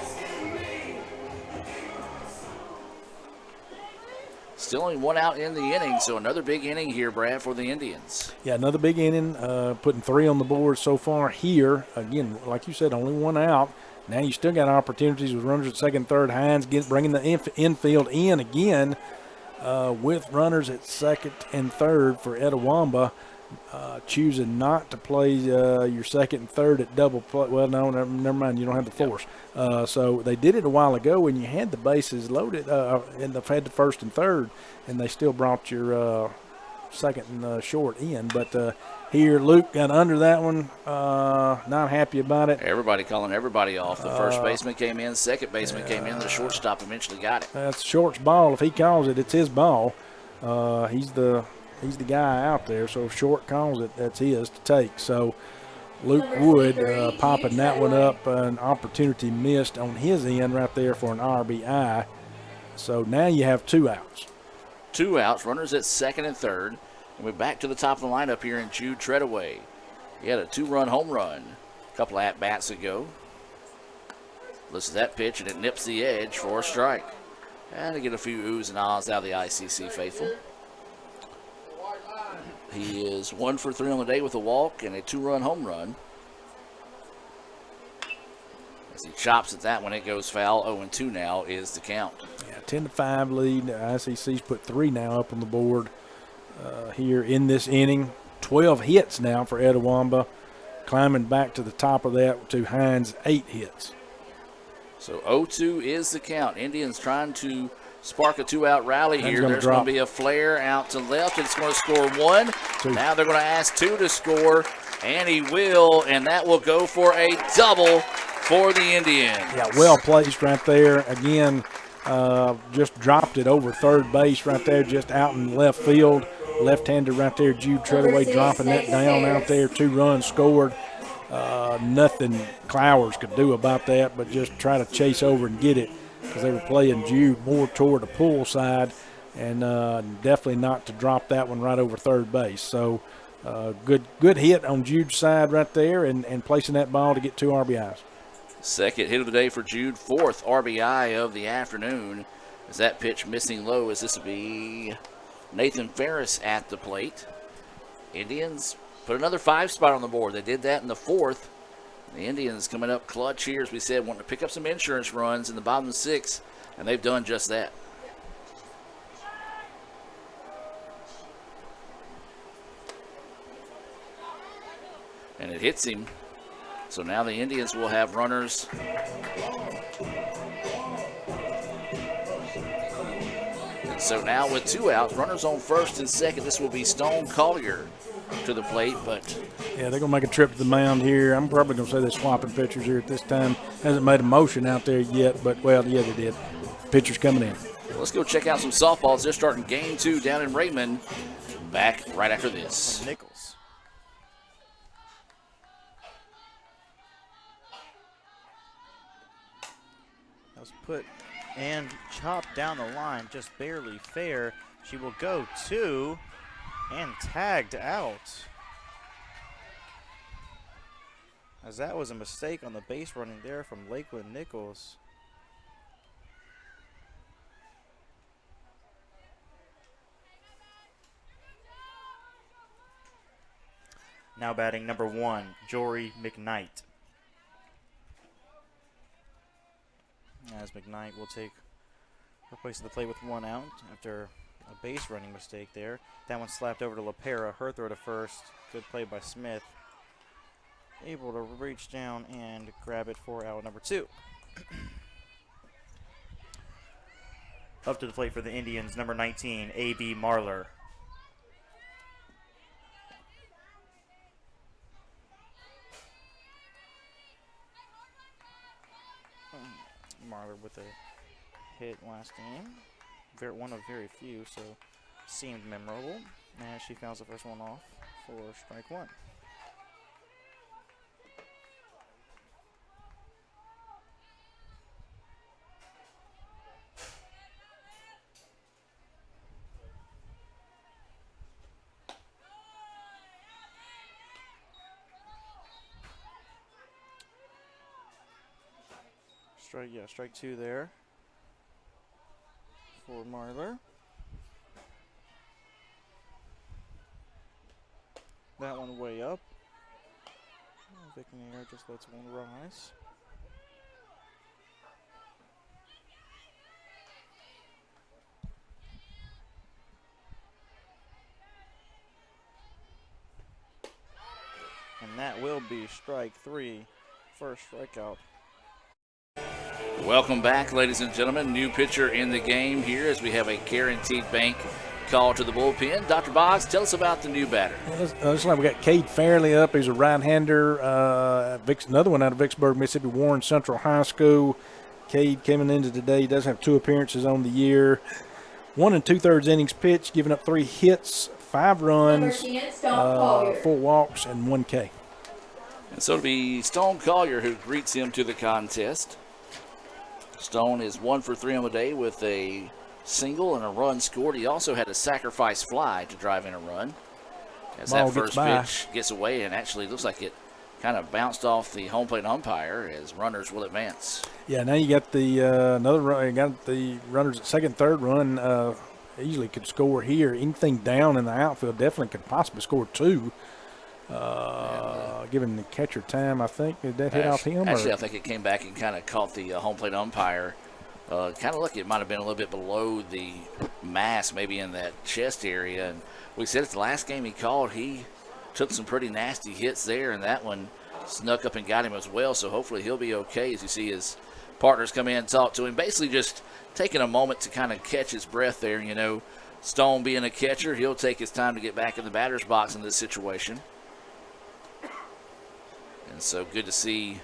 Still only 1 out in the inning, so another big inning here, Brad, for the Indians. Yeah, another big inning, putting 3 on the board so far here. Again, like you said, only 1 out. Now you still got opportunities with runners at 2nd, 3rd. Hinds bringing the infield in again with runners at 2nd and 3rd for Etowamba. Choosing not to play your 2nd and 3rd at double play. Well, no, never mind. You don't have the force. So they did it a while ago when you had the bases loaded and they've had the 1st and 3rd, and they still brought your 2nd and short in. But here, Luke got under that one. Not happy about it. Everybody calling everybody off. The first baseman came in, 2nd baseman came in, the shortstop eventually got it. That's Short's ball. If he calls it, it's his ball. He's the guy out there, so if Short calls it, that's his to take. So Luke Wood popping that one up, an opportunity missed on his end right there for an RBI. So now you have 2 outs. 2 outs, runners at 2nd and 3rd. And we're back to the top of the lineup here in Jude Treadaway. He had a 2-run home run a couple of at-bats ago. Listen to that pitch, and it nips the edge for a strike. And to get a few oohs and ahs out of the ICC faithful. He is 1 for 3 on the day with a walk and a 2-run home run. As he chops at that one, it goes foul. 0-2 now is the count. Yeah, 10-5 lead. ICC's put 3 now up on the board here in this inning. 12 hits now for Etowamba. Climbing back to the top of that to Hinds, 8 hits. So 0-2 is the count. Indians trying to spark a 2-out rally here. There's going to be a flare out to left. It's going to score 1. 2. Now they're going to ask 2 to score, and he will, and that will go for a double for the Indians. Yeah, well placed right there. Again, just dropped it over 3rd base right there, just out in left field. Left-hander right there, Jude Treadaway dropping that down out there. 2 runs scored. Nothing Clowers could do about that but just try to chase over and get it, because they were playing Jude more toward the pull side, and definitely not to drop that one right over third base. So good hit on Jude's side right there, and placing that ball to get 2 RBIs. Second hit of the day for Jude, 4th RBI of the afternoon. As that pitch missing low, as this will be Nathan Ferris at the plate. Indians put another 5 spot on the board. They did that in the 4th. The Indians coming up clutch here, as we said, wanting to pick up some insurance runs in the bottom 6, and they've done just that. And it hits him. So now the Indians will have runners. And so now with 2 outs, runners on first and second, this will be Stone Collier to the plate, but yeah, they're going to make a trip to the mound here. I'm probably going to say they're swapping pitchers here at this time. Hasn't made a motion out there yet, but, well, yeah, they did. Pitchers coming in. Let's go check out some softballs. They're starting game 2 down in Raymond. Back right after this. Nichols. That was put and chopped down the line, just barely fair. She will go 2 and tagged out, as that was a mistake on the base running there from Lakeland Nichols. Now batting number 1, Jory McKnight. As McKnight will take her place at the plate with 1 out after a base running mistake there. That one slapped over to LaPera. Her throw to first. Good play by Smith. Able to reach down and grab it for out number 2. Up to the plate for the Indians, number 19, A.B. Marler. Marler with a hit last game. One of very few, so seemed memorable. And she fouls the first one off for strike 1. Strike 2 there for Marler. That one way up. Vic Nair just lets one rise. And that will be strike 3, first strikeout. Welcome back, ladies and gentlemen. New pitcher in the game here as we have a Guaranteed Bank call to the bullpen. Dr. Boggs, tell us about the new batter. Looks like we got Cade Fairley up. He's a right-hander. Another one out of Vicksburg, Mississippi, Warren Central High School. Cade coming into today. He does have 2 appearances on the year. 1 2/3 innings pitched, giving up 3 hits, 5 runs, 4 walks, and 1 K. And so it'll be Stone Collier who greets him to the contest. Stone is 1 for 3 on the day with a single and a run scored. He also had a sacrifice fly to drive in a run. As Ball that first pitch gets away, and actually looks like it kind of bounced off the home plate umpire as runners will advance. Yeah, now you got the another run. You got the runners at second, third run. Easily could score here. Anything down in the outfield definitely could possibly score 2. Giving the catcher time, I think. Did that hit off him? Actually, I think it came back and kind of caught the home plate umpire. Kind of looked, it might have been a little bit below the mass, maybe in that chest area. And we said it's the last game he called. He took some pretty nasty hits there, and that one snuck up and got him as well. So hopefully he'll be okay as you see his partners come in and talk to him. Basically just taking a moment to kind of catch his breath there. You know, Stone being a catcher, he'll take his time to get back in the batter's box in this situation. And so good to see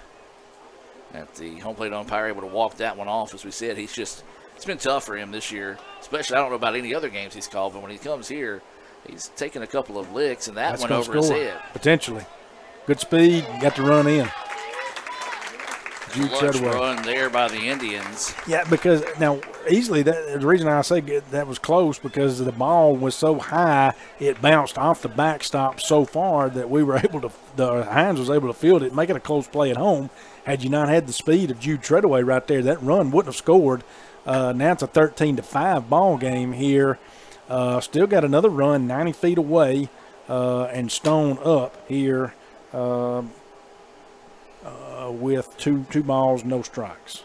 that the home plate umpire able to walk that one off. As we said, it's been tough for him this year, especially I don't know about any other games he's called, but when he comes here, he's taken a couple of licks, and that's one over his head. Potentially. good speed, got to run in. Lunch run there by the Indians. Yeah, because now easily the reason I say that was close because the ball was so high it bounced off the backstop so far that we were able to. The Hinds was able to field it, make it a close play at home. Had you not had the speed of Jude Treadaway right there, that run wouldn't have scored. Now it's a 13-5 ball game here. Still got another run 90 feet away and Stone up here. With two balls, no strikes.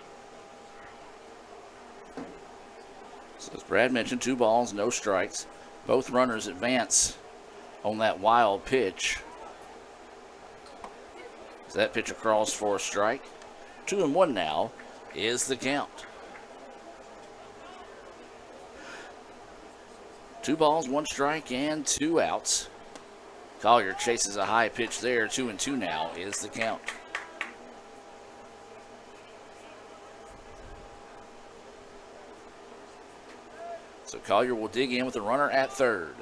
So as Brad mentioned, 2 balls, no strikes. Both runners advance on that wild pitch. As that pitch across for a strike. 2-1 now is the count. 2 balls, 1 strike, and 2 outs. Collier chases a high pitch there. 2-2 now is the count. So Collier will dig in with a runner at third.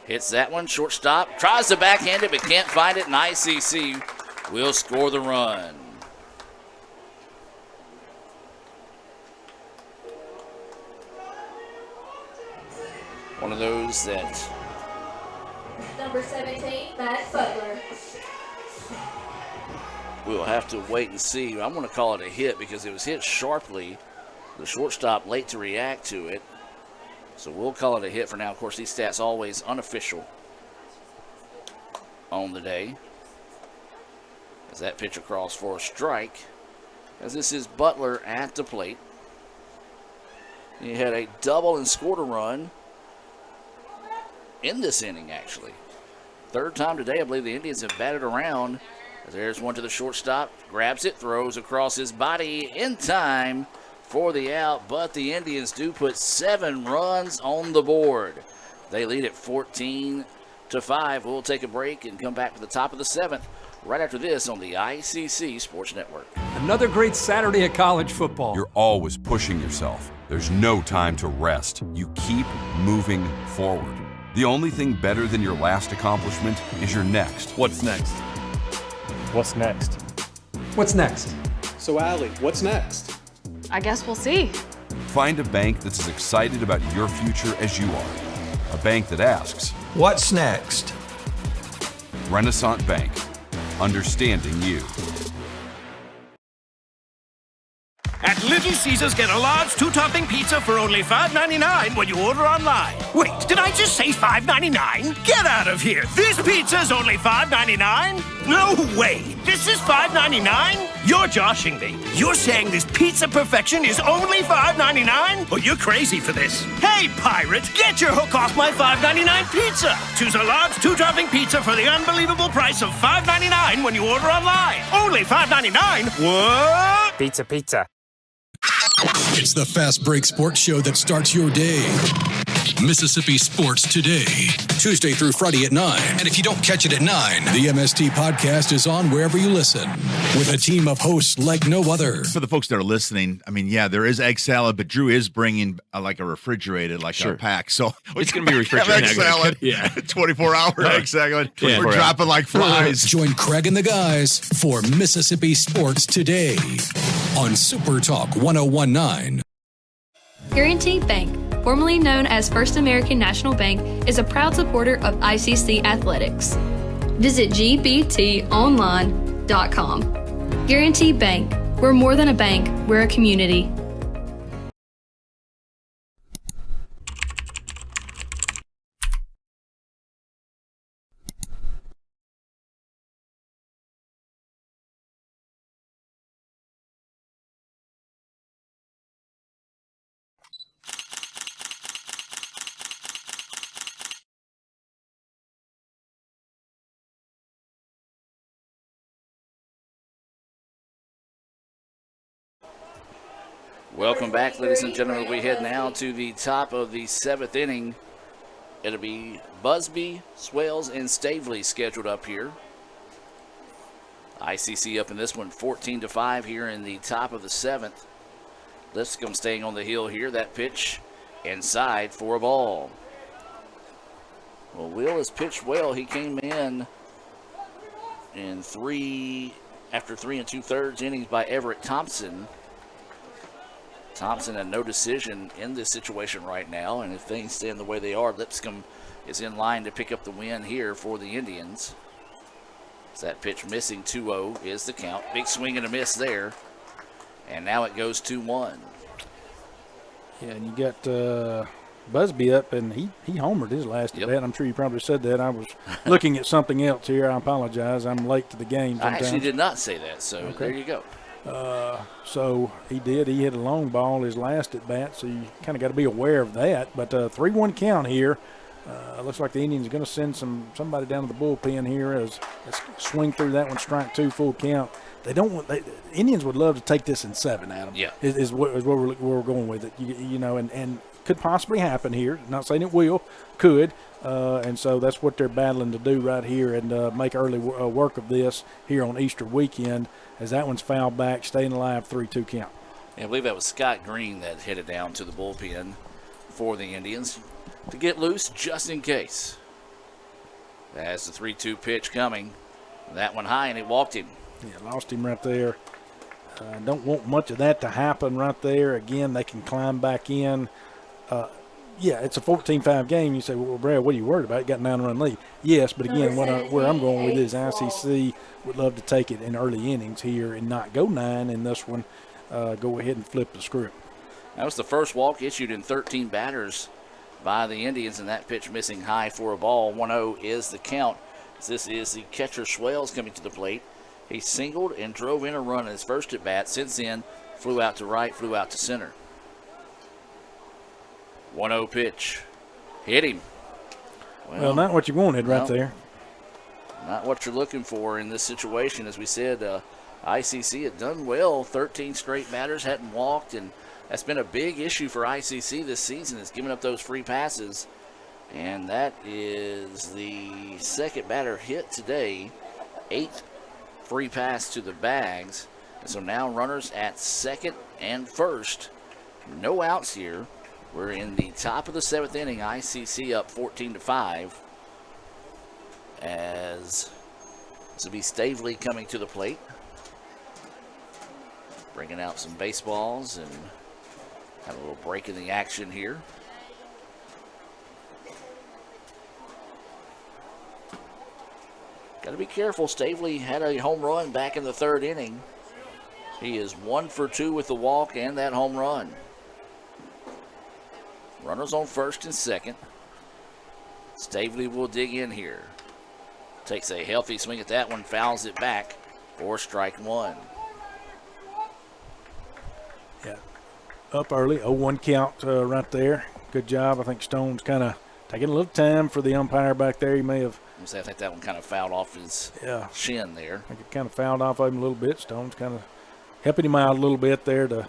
Hits that one, shortstop. Tries to backhand it, but can't find it, and ICC will score the run. One of those that... Number 17, Matt Butler. We'll have to wait and see. I'm going to call it a hit because it was hit sharply. The shortstop late to react to it. So we'll call it a hit for now. Of course, these stats always unofficial on the day. As that pitch across for a strike. As this is Butler at the plate. He had a double and scored a run in this inning, actually. Third time today, I believe the Indians have batted around. There's one to the shortstop. Grabs it, throws across his body in time for the out, but the Indians do put 7 runs on the board. They lead at 14-5. We'll take a break and come back to the top of the 7th right after this on the ICC Sports Network. Another great Saturday of college football. You're always pushing yourself. There's no time to rest. You keep moving forward. The only thing better than your last accomplishment is your next. What's next? What's next? What's next? So, Allie, what's next? I guess we'll see. Find a bank that's as excited about your future as you are. A bank that asks, what's next? Renaissance Bank. Understanding you. At Little Caesars, get a large 2-topping pizza for only $5.99 when you order online. Wait, did I just say $5.99? Get out of here! This pizza's only $5.99? No way! This is $5.99? You're joshing me. You're saying this pizza perfection is only $5.99? Well, you're crazy for this. Hey, pirate, get your hook off my $5.99 pizza. Choose a large 2-topping pizza for the unbelievable price of $5.99 when you order online. Only $5.99? What? Pizza, pizza. It's the Fast Break Sports Show that starts your day. Mississippi Sports Today, Tuesday through Friday at 9. And if you don't catch it at 9, the MST podcast is on wherever you listen. With a team of hosts like no other. For the folks that are listening, I mean, yeah, there is egg salad, but Drew is bringing like a refrigerated, like a pack. So it's going to be refrigerated. Egg salad, yeah. 24-hour egg salad. Yeah. We're dropping like flies. Join Craig and the guys for Mississippi Sports Today on Super Talk 1019. Guaranty Bank, formerly known as First American National Bank, is a proud supporter of ICC athletics. Visit gbtonline.com. Guaranty Bank, we're more than a bank, we're a community. Welcome back, ladies and gentlemen. We head now to the top of the 7th inning. It'll be Busby, Swales, and Stavely scheduled up here. ICC up in this one, 14-5 here in the top of the 7th. Lipscomb staying on the hill here. That pitch inside for a ball. Well, Will has pitched well. He came in after 3 2/3 innings by Everett Thompson. Thompson had no decision in this situation right now, and if things stand the way they are, Lipscomb is in line to pick up the win here for the Indians. So that pitch missing, 2-0 is the count. Big swing and a miss there, and now it goes 2-1. Yeah, and you got Busby up, and he homered his last at bat. I'm sure you probably said that. I was looking at something else here. I apologize. I'm late to the game sometimes. I actually did not say that, so there you go. So he did. He hit a long ball his last at bat, so you kind of got to be aware of that. But 3-1 count here. Looks like the Indians are going to send somebody down to the bullpen here as swing through that one, strike 2, full count. They don't want. The Indians would love to take this in 7, Adam. Yeah, is where we're going with it. You know, and could possibly happen here. Not saying it will, could. And so that's what they're battling to do right here and make early work of this here on Easter weekend as that one's fouled back, staying alive, 3-2 count. Yeah, I believe that was Scott Green that hit it down to the bullpen for the Indians to get loose just in case. That's the 3-2 pitch coming. That one high, and it walked him. Yeah, lost him right there. Don't want much of that to happen right there. Again, they can climb back in. Yeah, it's a 14-5 game. You say, well, Brad, what are you worried about? You got a 9-run lead. Yes, but again, where I'm going with is ICC would love to take it in early innings here and not go 9 in this one. Go ahead and flip the script. That was the first walk issued in 13 batters by the Indians, and that pitch missing high for a ball. 1-0 is the count. This is the catcher Swales coming to the plate. He singled and drove in a run in his first at bat. Since then, flew out to right, flew out to center. 1-0 pitch. Hit him. Well, not what you wanted right there. Not what you're looking for in this situation. As we said, ICC had done well. 13 straight batters, hadn't walked, and that's been a big issue for ICC this season, is giving up those free passes. And that is the second batter hit today. 8th free pass to the bags. And so now runners at second and first. No outs here. We're in the top of the 7th inning. ICC up 14-5. As this will be Stavely coming to the plate. Bringing out some baseballs and have a little break in the action here. Got to be careful. Stavely had a home run back in the 3rd inning. He is 1 for 2 with the walk and that home run. Runners on first and second. Stavely will dig in here. Takes a healthy swing at that one, fouls it back for strike 1. Yeah, up early, 0-1 count right there. Good job. I think Stone's kind of taking a little time for the umpire back there. He may have. I think that one kind of fouled off his shin there. I think it kind of fouled off of him a little bit. Stone's kind of helping him out a little bit there to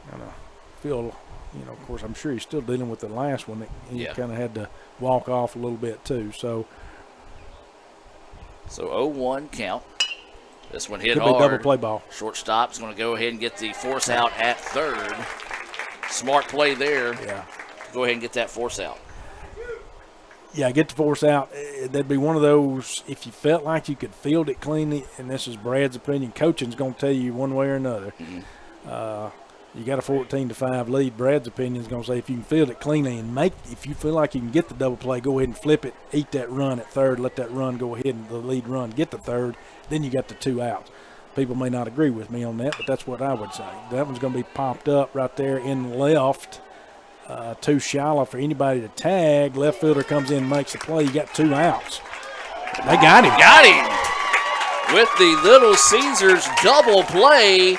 kind of feel. You know, of course, I'm sure he's still dealing with the last one. He kind of had to walk off a little bit too. So 0-1 count. This one hit could hard. Be double play ball. Shortstop's going to go ahead and get the force out at third. Smart play there. Yeah. Go ahead and get that force out. Yeah, get the force out. That'd be one of those, if you felt like you could field it cleanly, and this is Brad's opinion, coaching's going to tell you one way or another. Mm-hmm. You got a 14-5 lead. Brad's opinion is going to say if you can field it cleanly and if you feel like you can get the double play, go ahead and flip it, eat that run at third, let that run go ahead and the lead run get the third, then you got the 2 outs. People may not agree with me on that, but that's what I would say. That one's going to be popped up right there in left. Too shallow for anybody to tag. Left fielder comes in and makes the play. You got 2 outs. They got him. Got him with the Little Caesars double play.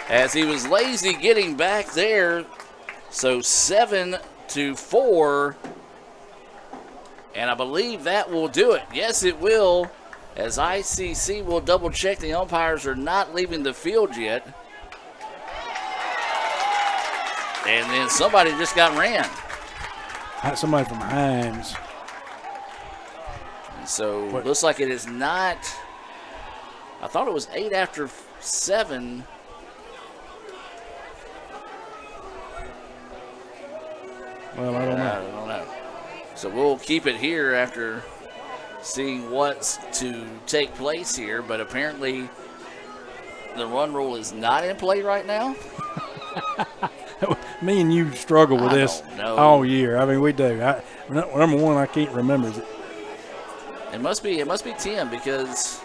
As he was lazy getting back there. So 7-4. And I believe that will do it. Yes, it will. As ICC will double check. The umpires are not leaving the field yet. And then somebody just got ran. Somebody from Hinds. And so it looks like it is not. I thought it was 8 after 7. Well, I don't know. I don't know. So we'll keep it here after seeing what's to take place here, but apparently the run rule is not in play right now. Me and you struggle with this all year. I mean, we do. Number one, I can't remember. Is it? It must be Tim, because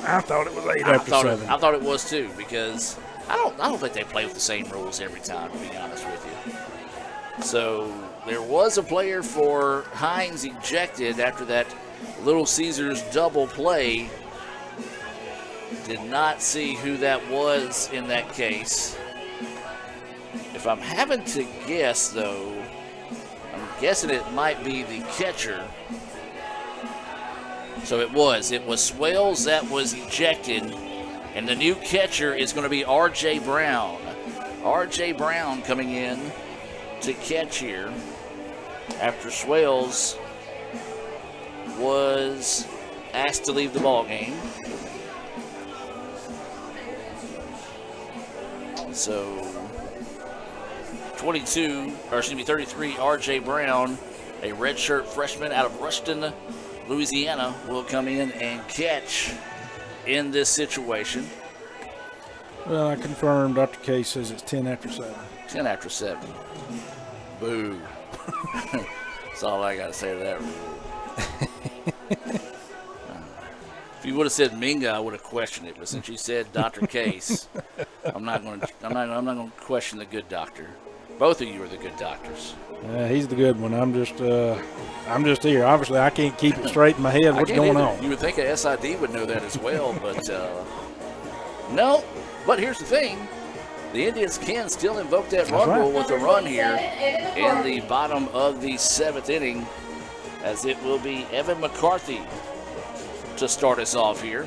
I thought it was 8 after 7. I thought it was too, because I don't think they play with the same rules every time, to be honest with you. So there was a player for Hinds ejected after that Little Caesars double play. Did not see who that was in that case. If I'm having to guess, though, I'm guessing it might be the catcher. So it was Swales that was ejected, and the new catcher is going to be R.J. Brown. R.J. Brown coming in to catch here after Swales was asked to leave the ball game. So 33, R.J. Brown, a redshirt freshman out of Rushton, Louisiana, will come in and catch in this situation. Well, I confirmed Dr. K says it's 10 after 7. 10 after 7. Boo. That's all I got to say to that rule. If you would have said Minga, I would have questioned it. But since you said Dr. Case, I'm not going to question the good doctor. Both of you are the good doctors. He's the good one. I'm just here. Obviously, I can't keep it straight in my head. What's going on? You would think a SID would know that as well, but no. But here's the thing: the Indians can still invoke that run rule with a run here in the bottom of the 7th inning, as it will be Evan McCarthy to start us off here.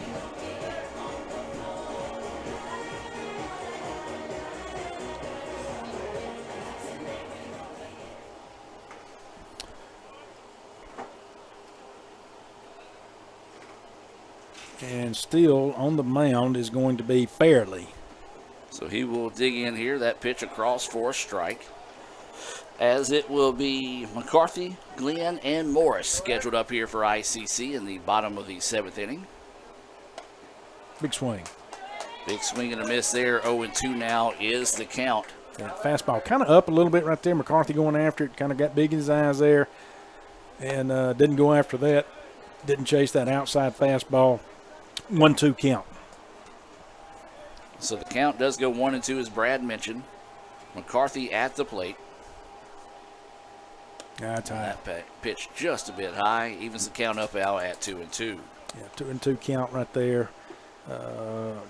And still on the mound is going to be Fairley. So he will dig in here. That pitch across for a strike. As it will be McCarthy, Glenn, and Morris scheduled up here for ICC in the bottom of the 7th inning. Big swing. Big swing and a miss there. 0-2 now is the count. That fastball kind of up a little bit right there. McCarthy going after it. Kind of got big in his eyes there. And didn't go after that. Didn't chase that outside fastball. 1-2 count. So the count does go 1-2, as Brad mentioned. McCarthy at the plate. That's high. That pitch just a bit high. Evens the count up out at 2-2. Yeah, 2-2 count right there.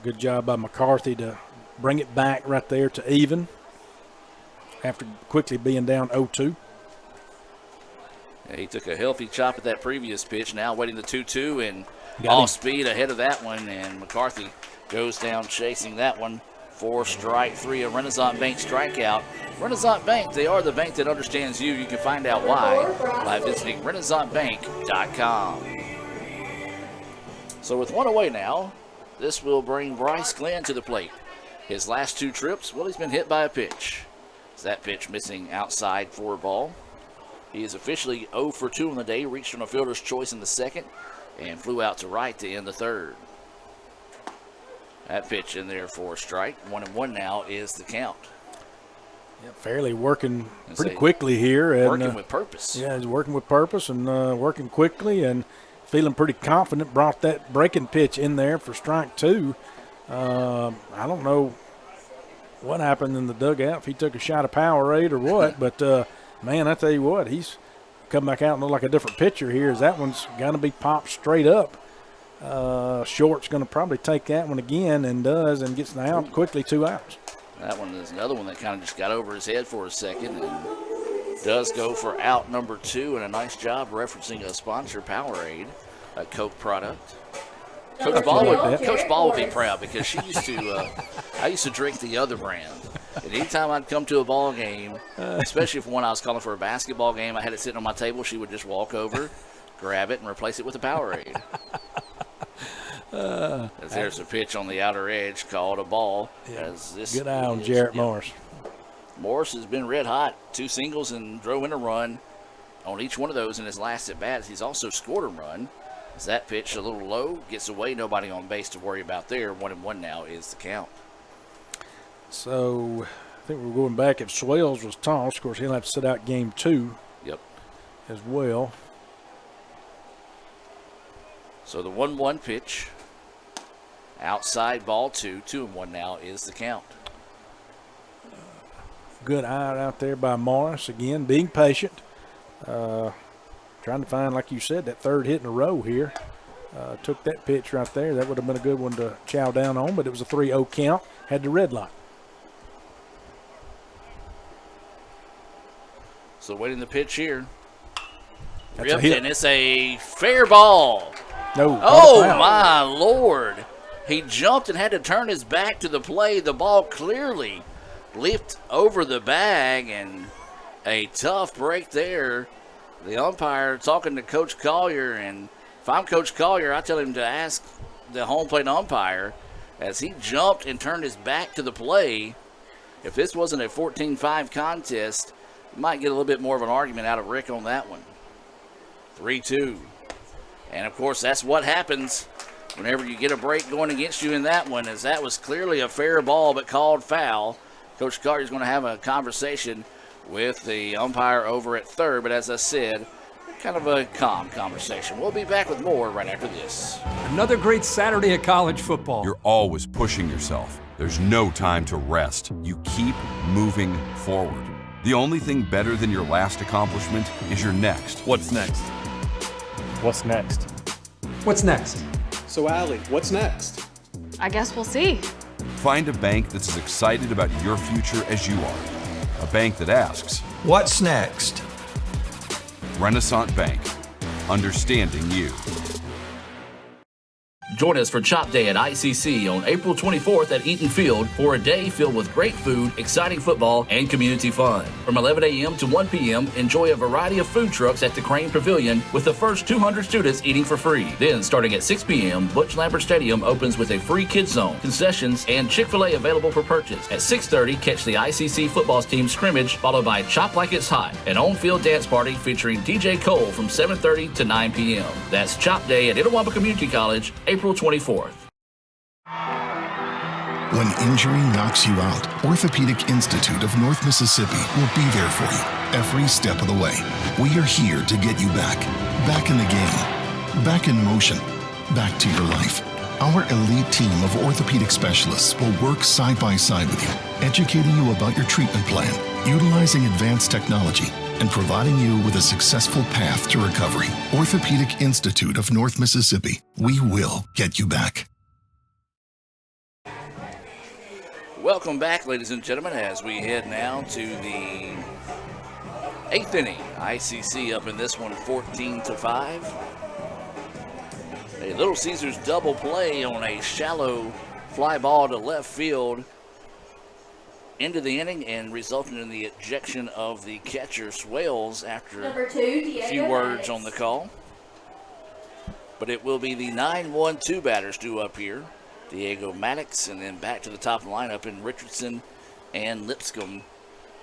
Good job by McCarthy to bring it back right there to even after quickly being down 0-2. Yeah, he took a healthy chop at that previous pitch. Now waiting the 2-2 and off speed ahead of that one. And McCarthy goes down chasing that one for strike 3, a Renaissance Bank strikeout. Renaissance Bank, they are the bank that understands you. You can find out why by visiting RenaissanceBank.com. So with one away now, this will bring Bryce Glenn to the plate. His last 2 trips, well, he's been hit by a pitch. Is that pitch missing outside for a ball? He is officially 0 for 2 on the day, reached on a fielder's choice in the 2nd, and flew out to right to end the 3rd. That pitch in there for a strike. 1-1 now is the count. Yeah, Fairley working pretty quickly here. And, working with purpose. Yeah, he's working with purpose and working quickly and feeling pretty confident. Brought that breaking pitch in there for strike 2. I don't know what happened in the dugout, if he took a shot of Powerade or what, but, man, I tell you what, he's come back out and look like a different pitcher here, as that one's going to be popped straight up. Short's going to probably take that one again and does, and gets the out quickly, 2 outs. That one is another one that kind of just got over his head for a second and does go for out number 2, and a nice job referencing a sponsor, Powerade, a Coke product. Coach Ball would be proud, because she used to. I used to drink the other brand, and anytime I'd come to a ball game, especially if one I was calling for a basketball game, I had it sitting on my table. She would just walk over, grab it, and replace it with a Powerade. As there's a pitch on the outer edge called a ball. Yeah. As this good eye on Jarrett Morris. Morris has been red hot. 2 singles and drove in a run. on each one of those in his last at bat. He's also scored a run. As that pitch a little low, gets away, nobody on base to worry about there. 1-1 now is the count. So I think we're going back. If Swales was tossed, of course, he'll have to sit out game 2. Yep. As well. So the 1-1 pitch. Outside ball 2. 2-1 now is the count. Good eye out there by Morris. Again, being patient. Trying to find, like you said, that third hit in a row here. Took that pitch right there. That would have been a good one to chow down on, but it was a 3-0 count. Had the red light. So waiting the pitch here. That's a Ripped, hit. and it's a fair ball. No. Oh, my Lord. He jumped and had to turn his back to the play. The ball clearly leaped over the bag, and a tough break there. The umpire talking to Coach Collier, and if I'm Coach Collier, I tell him to ask the home plate umpire, as he jumped and turned his back to the play, if this wasn't a 14-5 contest, you might get a little bit more of an argument out of Rick on that one. 3-2. And, of course, that's what happens whenever you get a break going against you in that one, as that was clearly a fair ball but called foul. Coach Collier is going to have a conversation with the umpire over at third, but as I said, kind of a calm conversation. We'll be back with more right after this. Another great Saturday of college football. You're always pushing yourself. There's no time to rest. You keep moving forward. The only thing better than your last accomplishment is your next. What's next? What's next? What's next? So, Allie, what's next? I guess we'll see. Find a bank that's as excited about your future as you are. A bank that asks, what's next? Renaissance Bank. Understanding you. Join us for Chop Day at ICC on April 24th at Eaton Field for a day filled with great food, exciting football, and community fun. From 11 a.m. to 1 p.m., enjoy a variety of food trucks at the Crane Pavilion with the first 200 students eating for free. Then, starting at 6 p.m., Butch Lambert Stadium opens with a free kids zone, concessions, and Chick-fil-A available for purchase. At 6:30, catch the ICC football team scrimmage, followed by Chop Like It's Hot, an on-field dance party featuring DJ Cole from 7:30 to 9 p.m. That's Chop Day at Itawamba Community College, April 24th. When injury knocks you out, Orthopedic Institute of North Mississippi will be there for you every step of the way. We are here to get you back in the game, back in motion, back to your life. Our elite team of orthopedic specialists will work side by side with you, educating you about your treatment plan, utilizing advanced technology, and providing you with a successful path to recovery. Orthopedic Institute of North Mississippi. We will get you back. Welcome back, ladies and gentlemen, as we head now to the 8th inning. ICC up in this one 14-5. A Little Caesars double play on a shallow fly ball to left field into the inning, and resulting in the ejection of the catcher Swales after a few words on the call. But it will be the 9-1-2 batters due up here. Diego Maddox, and then back to the top of the lineup in Richardson and Lipscomb,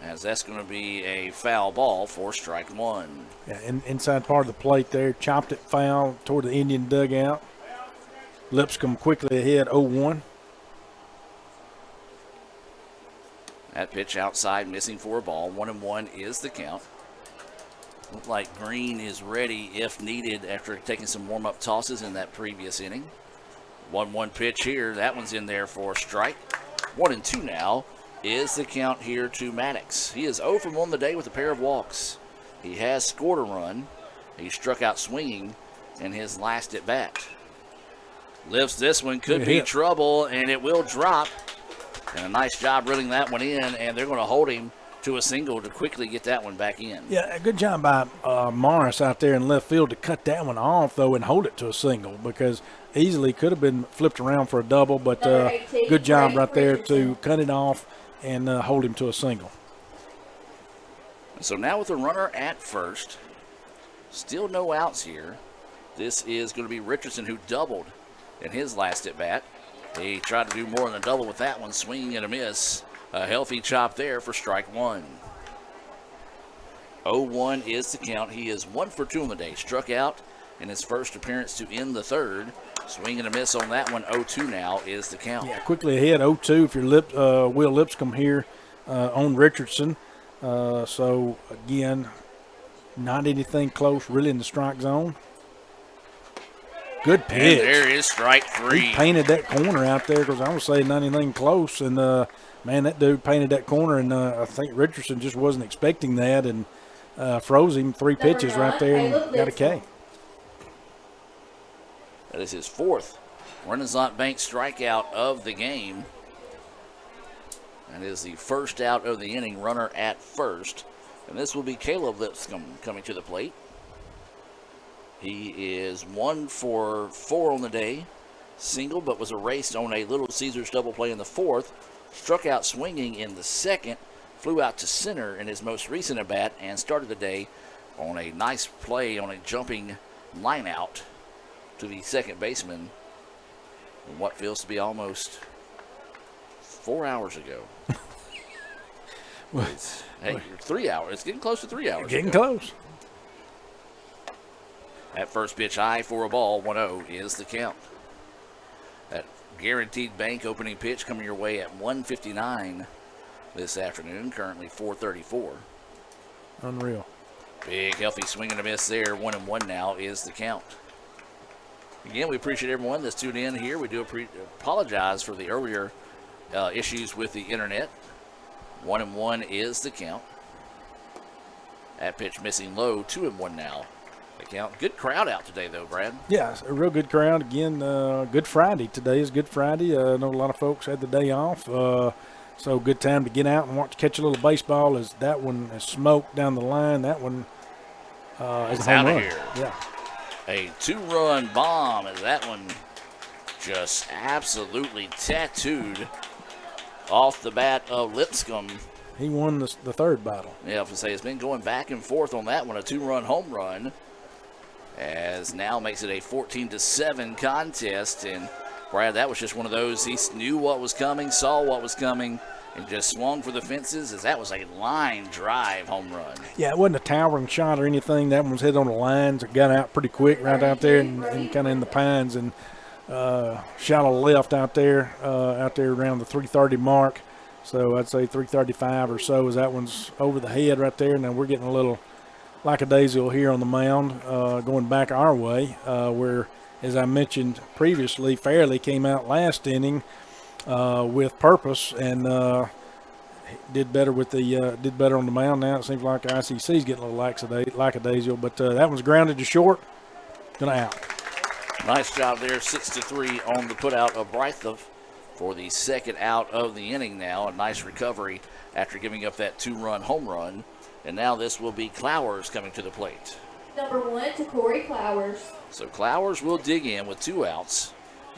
as that's going to be a foul ball for strike one. Yeah, inside part of the plate there, chopped it foul toward the Indian dugout. Lipscomb quickly ahead 0-1. That pitch outside, missing for a ball. 1-1 is the count. Looked like Green is ready if needed after taking some warm-up tosses in that previous inning. 1-1 pitch here. That one's in there for a strike. 1-2 now is the count here to Maddox. He is 0 from 1 the day with a pair of walks. He has scored a run. He struck out swinging in his last at bat. Lifts this one, could be trouble, and it will drop. And a nice job reeling that one in, and they're going to hold him to a single to quickly get that one back in. Yeah, a good job by Morris out there in left field to cut that one off, though, and hold it to a single, because easily could have been flipped around for a double, but good job right there to cut it off and hold him to a single. So now with a runner at first, still no outs here. This is going to be Richardson, who doubled in his last at bat. He tried to do more than a double with that one, swinging and a miss. A healthy chop there for strike one. 0-1 is the count. He is 1 for 2 on the day. Struck out in his first appearance to end the third. Swing and a miss on that one. 0-2 now is the count. Yeah, quickly ahead, 0-2 if you're Will Lipscomb here on Richardson. So, again, not anything close really in the strike zone. Good pitch. And there is strike 3. He painted that corner out there because I was saying not anything close. And, man, that dude painted that corner, and I think Richardson just wasn't expecting that and froze him 3 pitches right there and got a K. That is his 4th Renaissance Bank strikeout of the game. That is the first out of the inning, runner at first. And this will be Caleb Lipscomb coming to the plate. He is 1 for 4 on the day. Single, but was erased on a Little Caesars double play in the 4th. Struck out swinging in the 2nd. Flew out to center in his most recent at-bat and started the day on a nice play on a jumping line out to the second baseman in what feels to be almost 4 hours ago. Hey, 3 hours. It's getting close to 3 hours. Getting close. At first pitch high for a ball, 1-0 is the count. That Guaranteed Bank opening pitch coming your way at 1:59 this afternoon, currently 4:34. Unreal. Big healthy swing and a miss there. 1-1 now is the count. Again, we appreciate everyone that's tuned in here. We do apologize for the earlier issues with the internet. 1-1 is the count. That pitch missing low. 2-1 now. The count. Good crowd out today, though, Brad. Yeah, it's a real good crowd. Again, Good Friday. Today is Good Friday. I know a lot of folks had the day off. So good time to get out and catch a little baseball as that one is smoked down the line. That one is a home out of run. here. Yeah. A 2-run bomb as that one just absolutely tattooed off the bat of Lipscomb. He won the third battle. Yeah, I was going to say, it's been going back and forth on that one. A 2-run home run as now makes it a 14-7 contest. And, Brad, that was just one of those. He knew what was coming, saw what was coming, and just swung for the fences as that was a line drive home run. Yeah, it wasn't a towering shot or anything. That one was hit on the lines. It got out pretty quick right out there and kind of in the pines and shot a left out there around the 330 mark. So I'd say 335 or so as that one's over the head right there. Now we're getting a little lackadaisical here on the mound going back our way where, as I mentioned previously, Fairley came out last inning with purpose and did better on the mound. Now it seems like ICC's getting a little lackadaisical, but that one's grounded to short, gonna out. Nice job there, 6-3 on the putout of Brythoff for the second out of the inning now. A nice recovery after giving up that 2-run home run. And now this will be Clowers coming to the plate. Number 1 to Corey Clowers. So Clowers will dig in with 2 outs.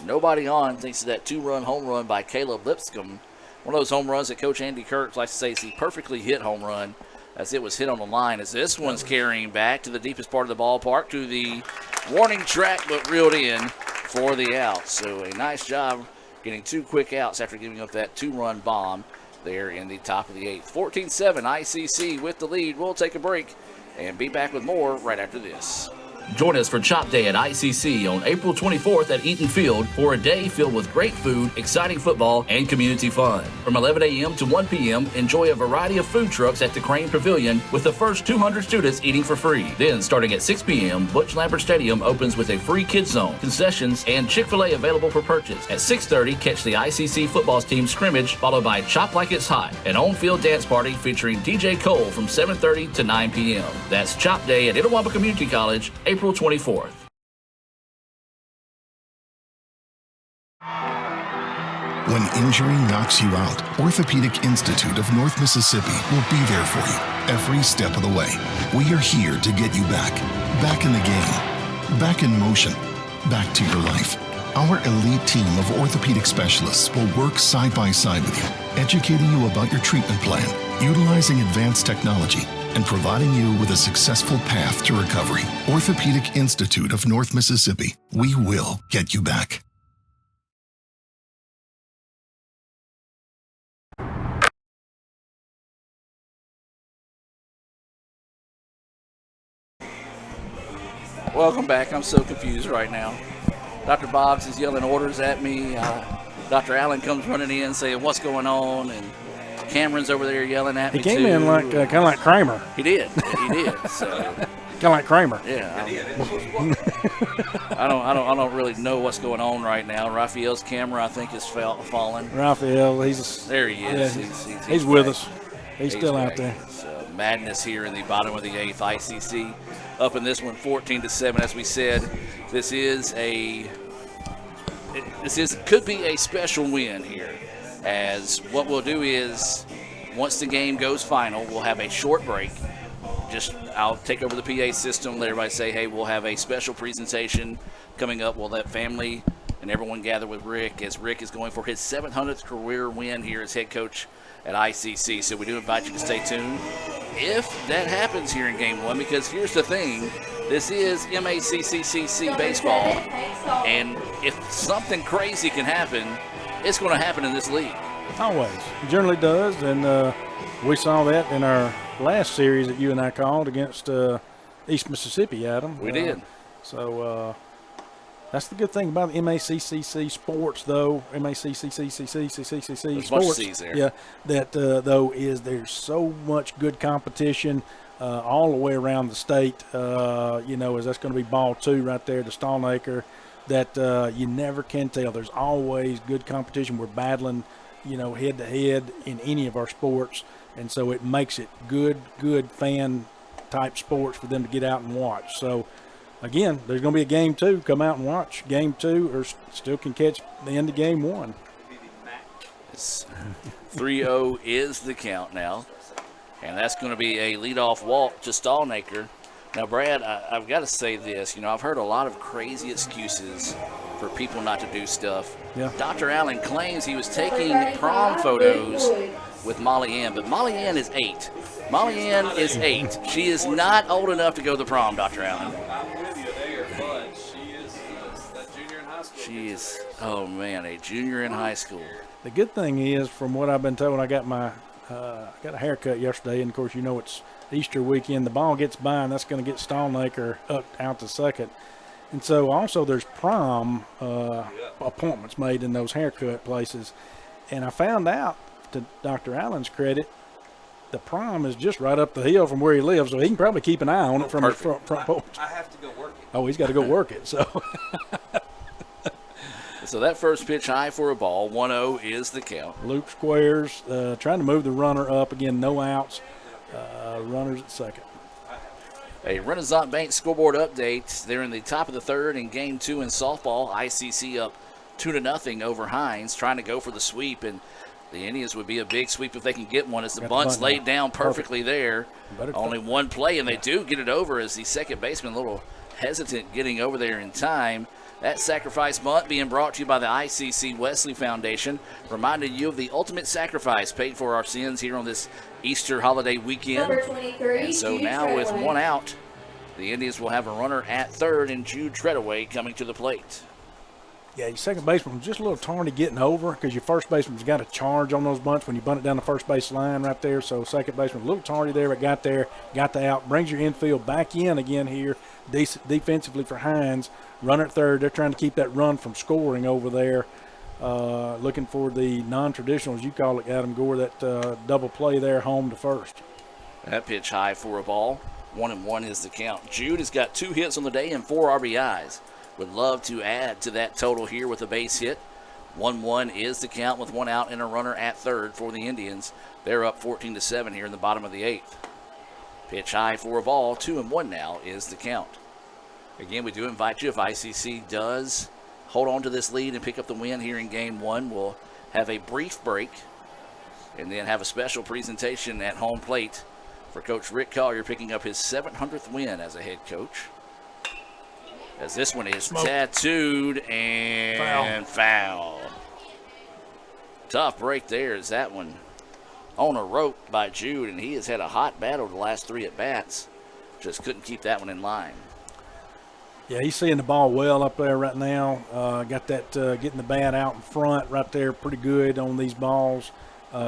Nobody on, thanks to that 2-run home run by Caleb Lipscomb. One of those home runs that Coach Andy Kirk likes to say is the perfectly hit home run as it was hit on the line. As this one's carrying back to the deepest part of the ballpark to the warning track, but reeled in for the out. So a nice job getting 2 quick outs after giving up that 2-run bomb there in the top of the 8th. 14-7 ICC with the lead. We'll take a break and be back with more right after this. Join us for Chop Day at ICC on April 24th at Eaton Field for a day filled with great food, exciting football, and community fun. From 11 a.m. to 1 p.m., enjoy a variety of food trucks at the Crane Pavilion with the first 200 students eating for free. Then, starting at 6 p.m., Butch Lambert Stadium opens with a free kids zone, concessions, and Chick-fil-A available for purchase. At 6:30, catch the ICC football team scrimmage, followed by Chop Like It's Hot, an on-field dance party featuring DJ Cole from 7:30 to 9 p.m. That's Chop Day at Itawamba Community College, April 24th. When injury knocks you out, Orthopedic Institute of North Mississippi will be there for you every step of the way. We are here to get you back in the game, back in motion, back to your life. Our elite team of orthopedic specialists will work side by side with you, educating you about your treatment plan, utilizing advanced technology, and providing you with a successful path to recovery. Orthopedic Institute of North Mississippi. We will get you back. Welcome back. I'm so confused right now. Dr. Boggs is yelling orders at me. Dr. Allen comes running in saying, what's going on? And Cameron's over there yelling at me, He came too. in like kind of like Kramer. He did. He did. So kind of like Kramer. yeah. I don't really know what's going on right now. Raphael's camera, I think, is fallen. Raphael, there he is. Yeah, he's with us. He's still out there. So madness here in the bottom of the 8th. ICC up in this one 14-7. As we said, could be a special win here. As what we'll do is, once the game goes final, we'll have a short break. I'll take over the PA system, let everybody say, hey, we'll have a special presentation coming up. We'll let family and everyone gather with Rick, as Rick is going for his 700th career win here as head coach at ICC. So we do invite you to stay tuned if that happens here in game 1, because here's the thing. This is MACCCC baseball, and if something crazy can happen, it's going to happen in this league. Always. It generally does, and we saw that in our last series that you and I called against East Mississippi, Adam. We did. So that's the good thing about MACCC sports, though. MACCCCCCCC sports. C's there. Yeah, that though is there's so much good competition all the way around the state. As that's going to be ball 2 right there to Stallnaker. That you never can tell. There's always good competition. We're battling, head to head in any of our sports, and so it makes it good fan type sports for them to get out and watch. So again, there's going to be a game 2. Come out and watch game 2, or still can catch the end of game 1. 3-0 is the count now, and that's going to be a leadoff walk to Stallnaker. Now, Brad, I've got to say this. I've heard a lot of crazy excuses for people not to do stuff. Yeah. Dr. Allen claims he was taking prom photos with Molly Ann, but Molly Ann is 8. Molly Ann is 8. She is not old enough to go to the prom, Dr. Allen. She is, oh man, a junior in high school. The good thing is, from what I've been told, I got a haircut yesterday, and of course, it's Easter weekend. The ball gets by, and that's going to get Stallnaker out to second. And so also there's prom appointments made in those haircut places. And I found out, to Dr. Allen's credit, the prom is just right up the hill from where he lives, so he can probably keep an eye on it from his front porch. I have to go work it. Oh, he's got to go work it. So So that first pitch high for a ball. 1-0 is the count. Luke Squares trying to move the runner up. Again, no outs. Runners at second. A Renaissance Bank scoreboard update. They're in the top of the 3rd in game 2 in softball. ICC up 2-0 over Hinds, trying to go for the sweep, and the Indians would be a big sweep if they can get one, as the bunt's laid down perfectly there. Only one play, and they do get it over, as the second baseman a little hesitant getting over there in time. That sacrifice bunt being brought to you by the ICC Wesley Foundation, reminding you of the ultimate sacrifice paid for our sins here on this Easter holiday weekend. Number 23, and so Jude now with Treadaway. 1 out, the Indians will have a runner at 3rd, and Jude Treadaway coming to the plate. Yeah, your second baseman was just a little tardy getting over, because your first baseman's got a charge on those bunts when you bunt it down the first base line right there. So second baseman a little tardy there, but got there, got the out, brings your infield back in again here defensively for Hinds. Runner at 3rd. They're trying to keep that run from scoring over there. Looking for the non-traditional, as you call it, Adam Gore, that double play there, home to first. That pitch high for a ball. 1-1 is the count. Jude has got 2 hits on the day and 4 RBIs. Would love to add to that total here with a base hit. 1-1 is the count with 1 out and a runner at 3rd for the Indians. They're up 14-7 here in the bottom of the 8th. Pitch high for a ball. 2-1 now is the count. Again, we do invite you, if ICC does hold on to this lead and pick up the win here in game 1, we'll have a brief break and then have a special presentation at home plate for Coach Rick Collier, picking up his 700th win as a head coach. As this one is tattooed and foul. Tough break there as that one on a rope by Jude, and he has had a hot battle the last 3 at-bats. Just couldn't keep that one in line. Yeah, he's seeing the ball well up there right now. Got that getting the bat out in front right there pretty good on these balls.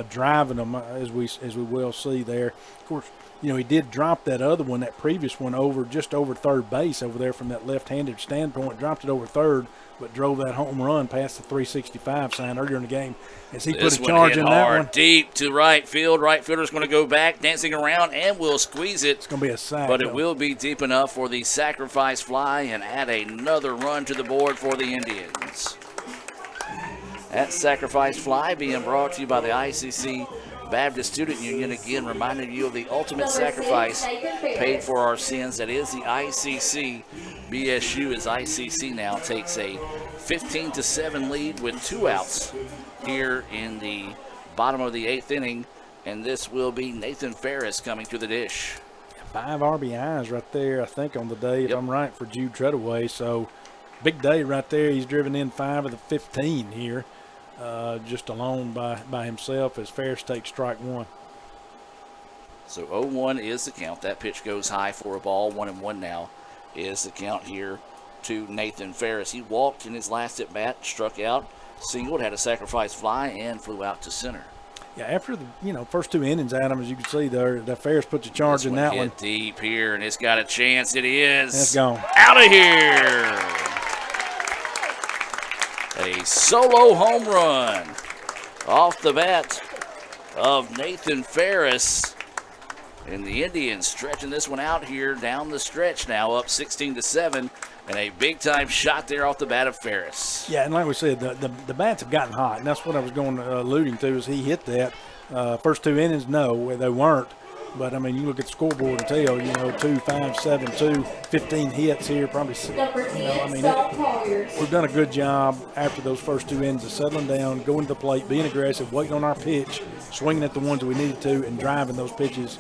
Driving them, as we will see there. Of course, he did drop that other one, that previous one, just over third base over there from that left-handed standpoint, dropped it over third, but drove that home run past the 365 sign earlier in the game as he put a charge in that one. Deep to right field. Right fielder's going to go back, dancing around, and will squeeze it. It's going to be a sack. But it will be deep enough for the sacrifice fly and add another run to the board for the Indians. That sacrifice fly being brought to you by the ICC Baptist Student Union, again reminding you of the ultimate sacrifice paid for our sins. That is the ICC. BSU as ICC now takes a 15-7 lead with 2 outs here in the bottom of the 8th inning, and this will be Nathan Ferris coming to the dish. 5 RBIs right there, I think, on the day, if I'm right, for Jude Treadaway. So big day right there. He's driven in 5 of the 15 here. Just alone by himself as Ferris takes strike 1. So 0-1 is the count. That pitch goes high for a ball. 1-1 now is the count here to Nathan Ferris. He walked in his last at bat, struck out, singled, had a sacrifice fly, and flew out to center. Yeah, after the first 2 innings, Adam, as you can see there, that Ferris puts a charge in that one. Deep here, and it's got a chance. It is. It's gone. Out of here. A solo home run off the bat of Nathan Ferris. And the Indians stretching this one out here down the stretch now, up 16-7. And a big-time shot there off the bat of Ferris. Yeah, and like we said, the bats have gotten hot. And that's what I was alluding to, is he hit that. First 2 innings, no, they weren't. But, I mean, you look at the scoreboard and tell, 2, 5, 7, 2, 15 hits here, probably 6. We've done a good job after those first 2 innings of settling down, going to the plate, being aggressive, waiting on our pitch, swinging at the ones that we needed to, and driving those pitches,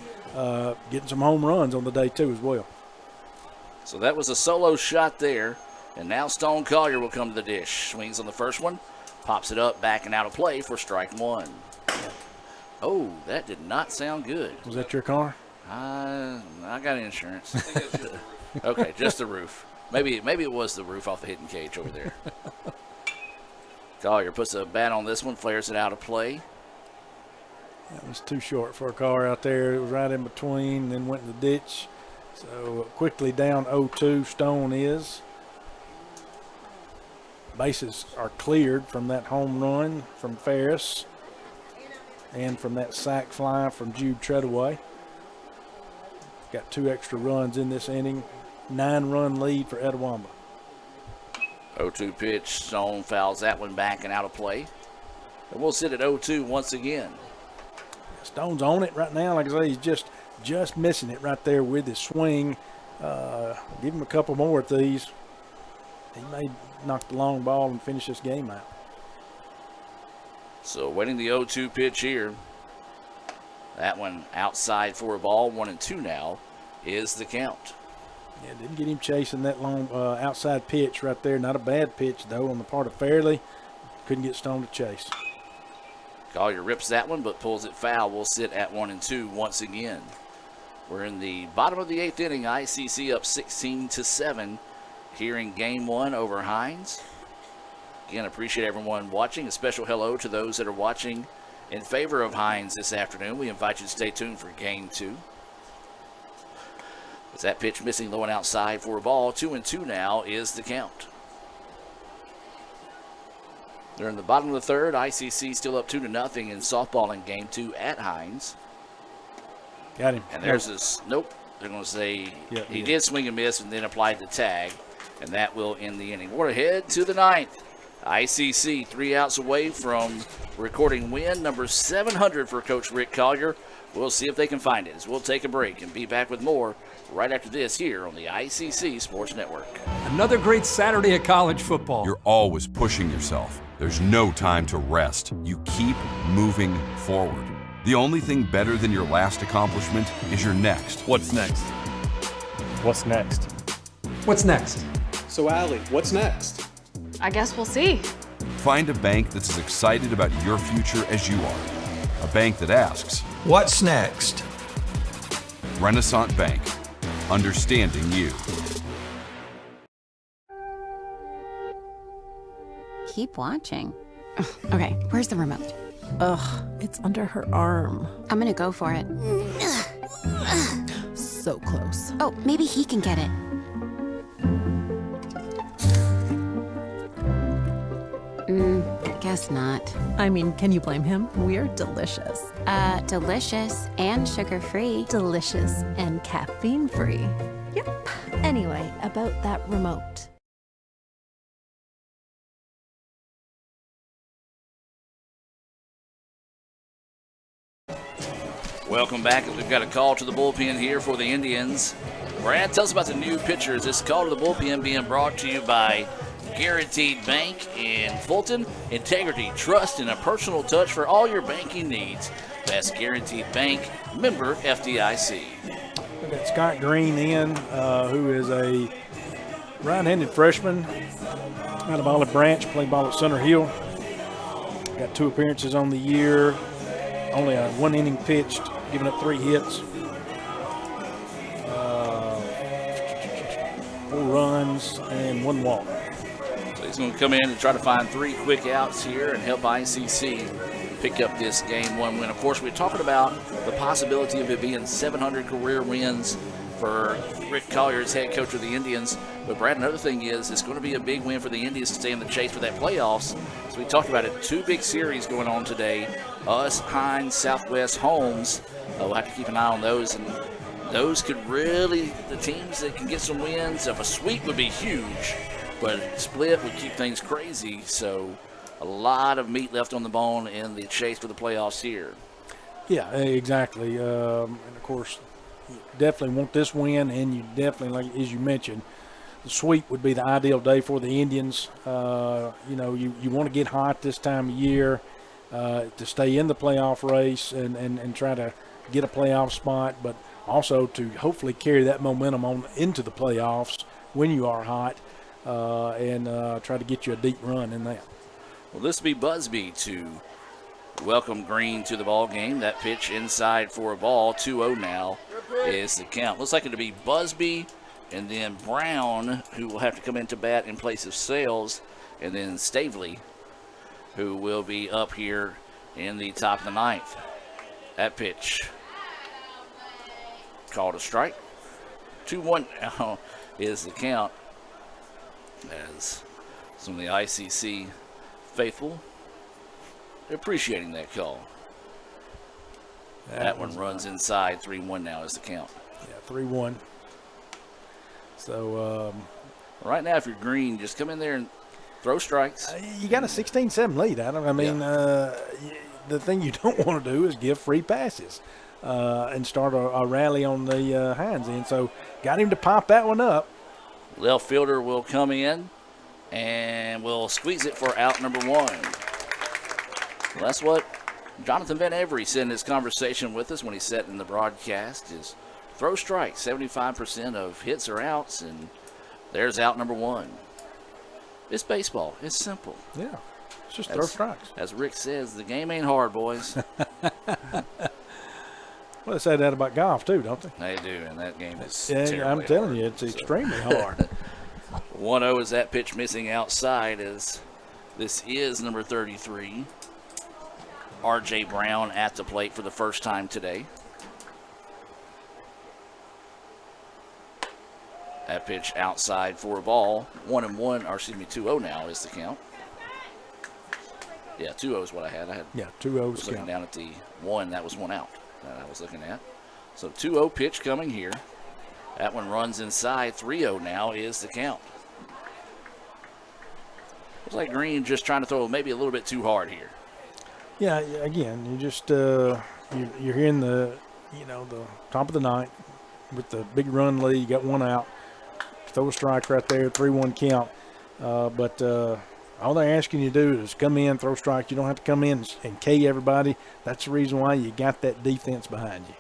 getting some home runs on the day, too, as well. So that was a solo shot there, and now Stone Collier will come to the dish. Swings on the first one, pops it up, back and out of play for strike 1. Oh, that did not sound good. Was that your car? I got insurance. Okay, just the roof. Maybe it was the roof off the hitting cage over there. Collier puts a bat on this one, flares it out of play. That was too short for a car out there. It was right in between, then went in the ditch. So quickly down 0-2, Stone is. Bases are cleared from that home run from Ferris and from that sac fly from Jude Treadaway. Got 2 extra runs in this inning. 9-run lead for Etowamba. 0-2 pitch. Stone fouls that one back and out of play. And we'll sit at 0-2 once again. Stone's on it right now. Like I say, he's just missing it right there with his swing. Give him a couple more of these. He may knock the long ball and finish this game out. So waiting the 0-2 pitch here. That one outside for a ball. 1-2 now is the count. Yeah, didn't get him chasing that long outside pitch right there. Not a bad pitch, though, on the part of Fairley. Couldn't get Stone to chase. Collier rips that one but pulls it foul. We'll sit at 1-2 once again. We're in the bottom of the 8th inning. ICC up 16-7 here in Game 1 over Hinds. Again, appreciate everyone watching. A special hello to those that are watching in favor of Hinds this afternoon. We invite you to stay tuned for Game 2. As that pitch missing low and outside for a ball. 2-2 now is the count. They're in the bottom of the 3rd. ICC still up 2-0 in softball in Game 2 at Hinds. Got him. And there's this, nope. They're going to say he did swing and miss and then applied the tag, and that will end the inning. We're ahead to the 9th. ICC 3 outs away from recording win number 700 for Coach Rick Collier. We'll see if they can find it as we'll take a break and be back with more right after this here on the ICC Sports Network. Another great Saturday of college football. You're always pushing yourself. There's no time to rest. You keep moving forward. The only thing better than your last accomplishment is your next. What's next? What's next? What's next? So, Allie, what's next? I guess we'll see. Find a bank that's as excited about your future as you are. A bank that asks, what's next? Renaissance Bank. Understanding you. Keep watching. Okay, where's the remote? Ugh, it's under her arm. I'm gonna go for it. close. Oh, maybe he can get it. Guess not. I mean, can you blame him? We're delicious. Delicious and sugar-free. Delicious and caffeine-free. Yep. Anyway, about that remote. Welcome back. We've got a call to the bullpen here for the Indians. Brad, tell us about the new pitchers. This call to the bullpen being brought to you by Guaranteed Bank in Fulton. Integrity, trust, and a personal touch for all your banking needs. That's Guaranteed Bank, member FDIC. We've got Scott Green in, who is a right-handed freshman out of Olive Branch, played ball at Center Hill. Got 2 appearances on the year, only a 1 inning pitched, giving up 3 hits, 4 runs, and 1 walk. So he's going to come in and try to find 3 quick outs here and help ICC pick up this Game 1 win. Of course, we're talking about the possibility of it being 700 career wins for Rick Collier as head coach of the Indians. But, Brad, another thing is it's going to be a big win for the Indians to stay in the chase for that playoffs. So we talked about it, 2 big series going on today. Us, Hinds, Southwest, Holmes. We'll have to keep an eye on those. And those could really, the teams that can get some wins, if a sweep would be huge, but a split would keep things crazy. So a lot of meat left on the bone in the chase for the playoffs here. Yeah, exactly. And, of course, you definitely want this win, and you definitely, like as you mentioned, the sweep would be the ideal day for the Indians. You know, you want to get hot this time of year to stay in the playoff race and try to get a playoff spot, but also to hopefully carry that momentum on into the playoffs when you are hot and try to get you a deep run in that. Well, this will be Busby to welcome Green to the ball game. That pitch inside for a ball. 2-0 now is the count. Looks like it'll be Busby and then Brown, who will have to come into bat in place of Sales, and then Stavely, who will be up here in the top of the 9th. That pitch called a strike. 2-1 now is the count, as some of the ICC faithful appreciating that call. That one runs inside. 3-1 now is the count. Yeah, 3-1. So right now, if you're Green, just come in there and throw strikes. You got a 16-7 lead, Adam. I mean, the thing you don't want to do is give free passes and start a rally on the Hinds end. So got him to pop that one up. Left fielder will come in and will squeeze it for out number 1. Well, that's what Jonathan Van Every said in his conversation with us when he sat in the broadcast is throw strikes. 75% of hits are outs, and there's out number 1. It's baseball. It's simple. Yeah, it's just throw strikes. As Rick says, the game ain't hard, boys. Well, they say that about golf, too, don't they? They do, and that game is terribly I'm telling hard, you, it's extremely hard. 1-0 is that pitch missing outside, as this is number 33. R.J. Brown at the plate for the first time today. That pitch outside for a ball. 2-0 now is the count. Yeah, 2-0 is what I had. 2-0 I was looking down at the 1. That was 1 out that I was looking at. So 2-0 pitch coming here. That one runs inside. 3-0 now is the count. Looks like Green just trying to throw maybe a little bit too hard here. Yeah, again, you just you're here in the the top of the 9th with the big run lead. You got 1 out. Throw a strike right there, 3-1 count. But all they're asking you to do is come in, throw strikes. You don't have to come in and K everybody. That's the reason why you got that defense behind you.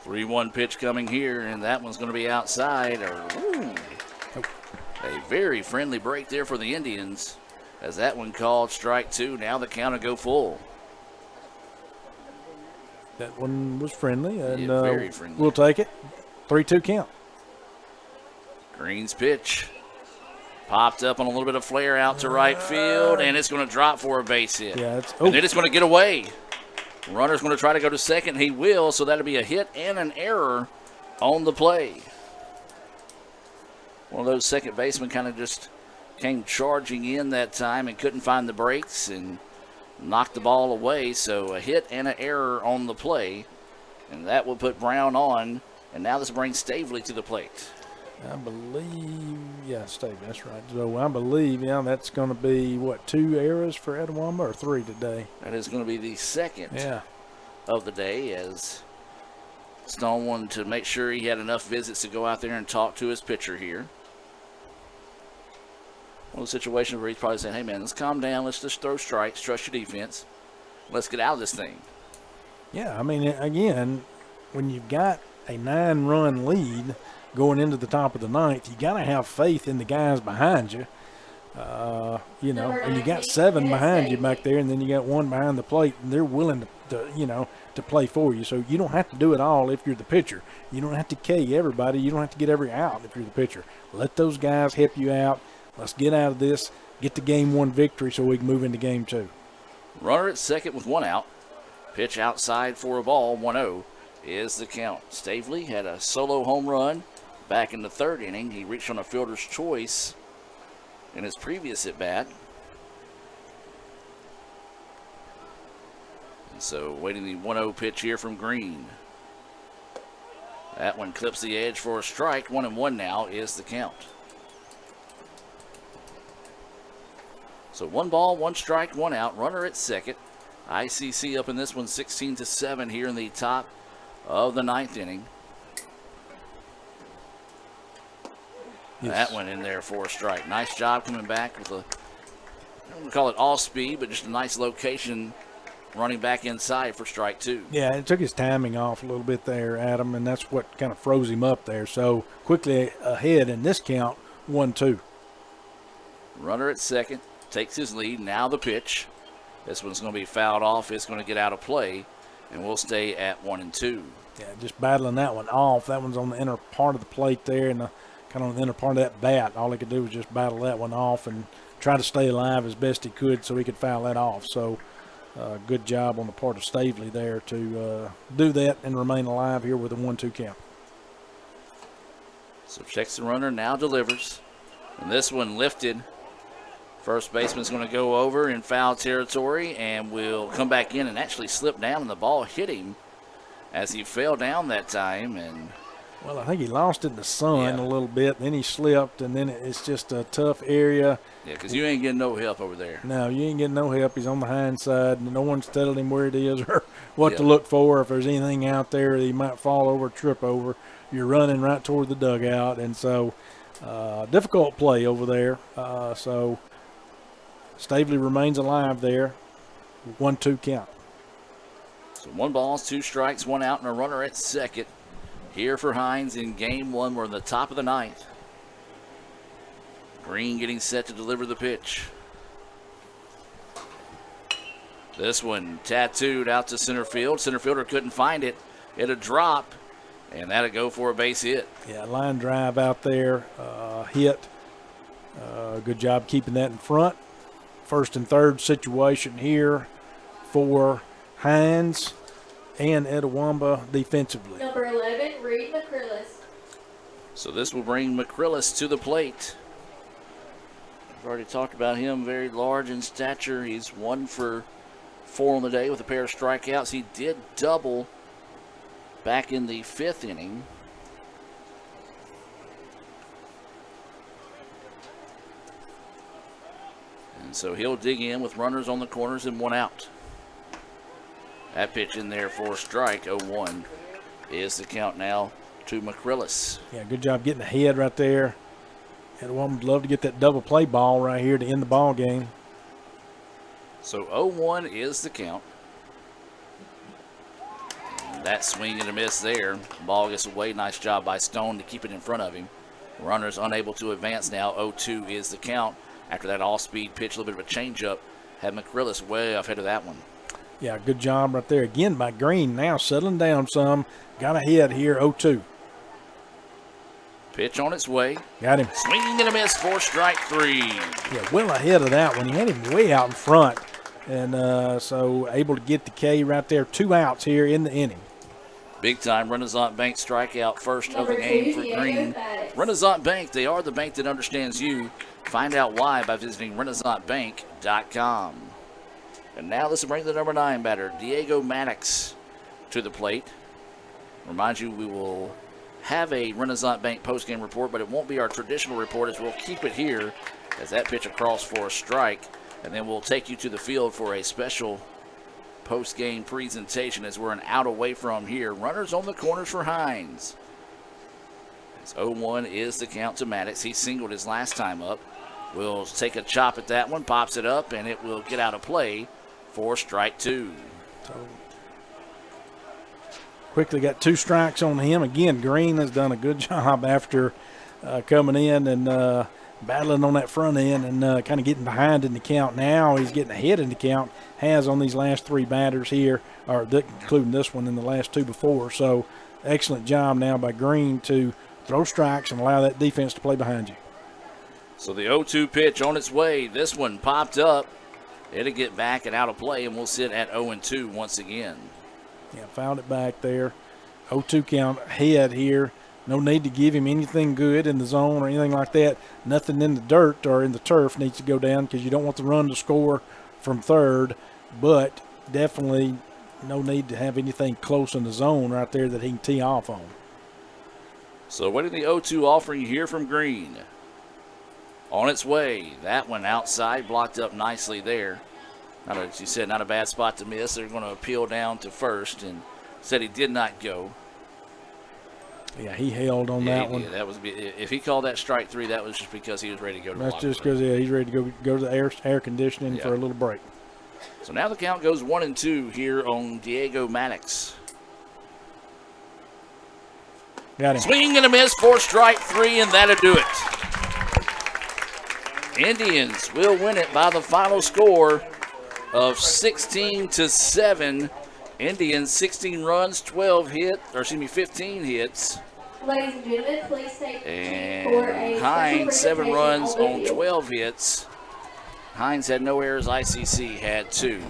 3-1 pitch coming here, and that one's going to be outside. A very friendly break there for the Indians, as that one called strike 2. Now the count will go full. That one was friendly, and very friendly. We'll take it. 3-2 count. Green's pitch popped up on a little bit of flare out to right field, and it's going to drop for a base hit. Yeah, and then it's going to get away. Runner's going to try to go to second. He will, so that'll be a hit and an error on the play. One of those second basemen kind of just came charging in that time and couldn't find the brakes and knocked the ball away. So a hit and an error on the play, and that will put Brown on. And now this brings Stavely to the plate. I believe, yeah, Stavely, that's right. So I believe, yeah, that's going to be, what, 2 errors for Etowah or 3 today? That is going to be the second of the day, as Stone wanted to make sure he had enough visits to go out there and talk to his pitcher here. One of the situations where he's probably saying, hey, man, let's calm down. Let's just throw strikes. Trust your defense. Let's get out of this thing. Yeah, I mean, again, when you've got a 9-run lead going into the top of the 9th, you got to have faith in the guys behind you. You know, and you got 7 behind you back there, and then you got 1 behind the plate, and they're willing to play for you. So you don't have to do it all if you're the pitcher. You don't have to K everybody. You don't have to get every out if you're the pitcher. Let those guys help you out. Let's get out of this, get the game 1 victory so we can move into game 2. Runner at second with 1 out. Pitch outside for a ball, 1-0 is the count. Stavely had a solo home run back in the 3rd inning. He reached on a fielder's choice in his previous at-bat. And so waiting the 1-0 pitch here from Green. That one clips the edge for a strike. 1-1 now is the count. So 1 ball, 1 strike, 1 out. Runner at second. ICC up in this one 16-7 here in the top of the 9th inning. Yes. That went in there for a strike. Nice job coming back with a, I don't want to call it all speed, but just a nice location running back inside for strike 2. Yeah, it took his timing off a little bit there, Adam, and that's what kind of froze him up there. So quickly ahead in this count, 1-2. Runner at second. Takes his lead. Now the pitch. This one's going to be fouled off. It's going to get out of play, and we'll stay at 1-2. Yeah, just battling that one off. That one's on the inner part of the plate there, and kind of on the inner part of that bat. All he could do was just battle that one off and try to stay alive as best he could so he could foul that off. So good job on the part of Stavely there to do that and remain alive here with a 1-2 count. So checks the runner, now delivers. And this one lifted. First baseman's going to go over in foul territory and will come back in and actually slip down, and the ball hit him as he fell down that time. And well, I think he lost it in the sun a little bit, then he slipped, and then it's just a tough area. Yeah, because you ain't getting no help over there. No, you ain't getting no help. He's on the hind side, and no one's telling him where it is or what to look for. If there's anything out there that he might fall over, trip over, you're running right toward the dugout. And so difficult play over there. So Stavely remains alive there. 1-2 count. So 1 ball, 2 strikes, 1 out, and a runner at second. Here for Hinds in game 1. We're in the top of the 9th. Green getting set to deliver the pitch. This one tattooed out to center field. Center fielder couldn't find it. It'll drop, and that'll go for a base hit. Yeah, line drive out there, hit. Good job keeping that in front. 1st and 3rd situation here for Hinds and Etowah defensively. Number 11, Reed McCrillis. So this will bring McCrillis to the plate. I've already talked about him, very large in stature. He's 1 for 4 on the day with a pair of strikeouts. He did double back in the 5th inning. And so he'll dig in with runners on the corners and 1 out. That pitch in there for a strike, 0-1 is the count now to McCrillis. Yeah, good job getting ahead right there. Etowah would love to get that double play ball right here to end the ball game. So 0-1 is the count. And that swing and a miss there. Ball gets away. Nice job by Stone to keep it in front of him. Runners unable to advance now. 0-2 is the count. After that all-speed pitch, a little bit of a changeup, had McCrillis way ahead of that one. Yeah, good job right there. Again by Green, now settling down some. Got ahead here, 0-2. Pitch on its way. Got him. Swinging and a miss for strike 3. Yeah, well ahead of that one. He had him way out in front. And so able to get the K right there. 2 outs here in the inning. Big-time Renaissance Bank strikeout first of the game for Green. Renaissance Bank, they are the bank that understands you. Find out why by visiting RenaissanceBank.com. And now this will bring the number 9 batter, Diego Maddox, to the plate. Remind you, we will have a Renaissance Bank postgame report, but it won't be our traditional report, as we'll keep it here as that pitch across for a strike. And then we'll take you to the field for a special post-game presentation as we're an out away from here. Runners on the corners for Hinds. As 0-1 is the count to Maddox. He singled his last time up. Will take a chop at that one, pops it up, and it will get out of play for strike 2. So quickly got 2 strikes on him. Again, Green has done a good job after coming in and battling on that front end and kind of getting behind in the count. Now he's getting ahead in the count, has on these last 3 batters here, or including this one and the last 2 before. So excellent job now by Green to throw strikes and allow that defense to play behind you. So the 0-2 pitch on its way. This one popped up. It'll get back and out of play, and we'll sit at 0-2 once again. Yeah, found it back there. 0-2 count ahead here. No need to give him anything good in the zone or anything like that. Nothing in the dirt or in the turf needs to go down because you don't want the run to score from third, but definitely no need to have anything close in the zone right there that he can tee off on. So what did the 0-2 offering here from Green? On its way. That one outside, blocked up nicely there. As you said, not a bad spot to miss. They're going to appeal down to first, and said he did not go. Yeah, he held on that one. Yeah, that was. If he called that strike 3, that was just because he was ready to go to That's just because he's ready to go to the air conditioning for a little break. So now the count goes 1-2 here on Diego Maddox. Got him. Swing and a miss for strike 3, and that'll do it. Indians will win it by the final score of 16-7. Indians 16 runs, 15 hits. Ladies and gentlemen, please take And Hinds 7 runs on 12 hits. Hinds had no errors. ICC had 2.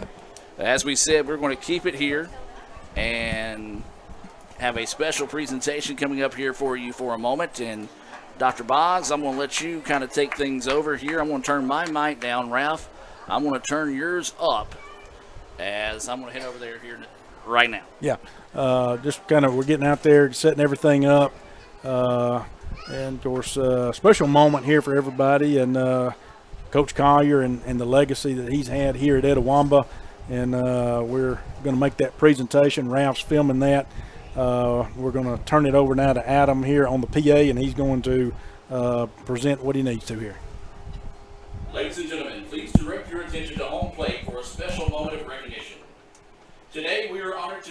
As we said, we're going to keep it here and have a special presentation coming up here for you for a moment. And Dr. Boggs, I'm going to let you kind of take things over here. I'm going to turn my mic down, Ralph. I'm going to turn yours up as I'm going to head over there here right now. Yeah, just kind of we're getting out there, setting everything up. And, of course, special moment here for everybody. And Coach Collier and the legacy that he's had here at Etowamba. And we're going to make that presentation. Ralph's filming that. We're going to turn it over now to Adam here on the PA, and he's going to present what he needs to here. Ladies and gentlemen, please direct your attention to home plate for a special moment of recognition. Today we are honored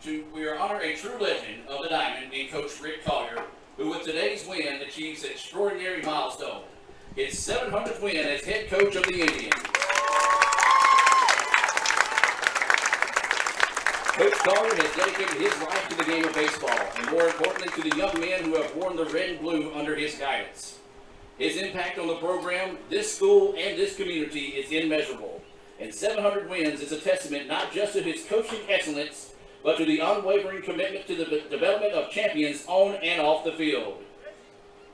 to honor a true legend of the diamond in Coach Rick Collier, who with today's win achieves an extraordinary milestone, his 700th win as head coach of the Indians. Coach Collier has dedicated his life to the game of baseball, and more importantly to the young men who have worn the red and blue under his guidance. His impact on the program, this school, and this community is immeasurable, and 700 wins is a testament not just to his coaching excellence, but to the unwavering commitment to the development of champions on and off the field.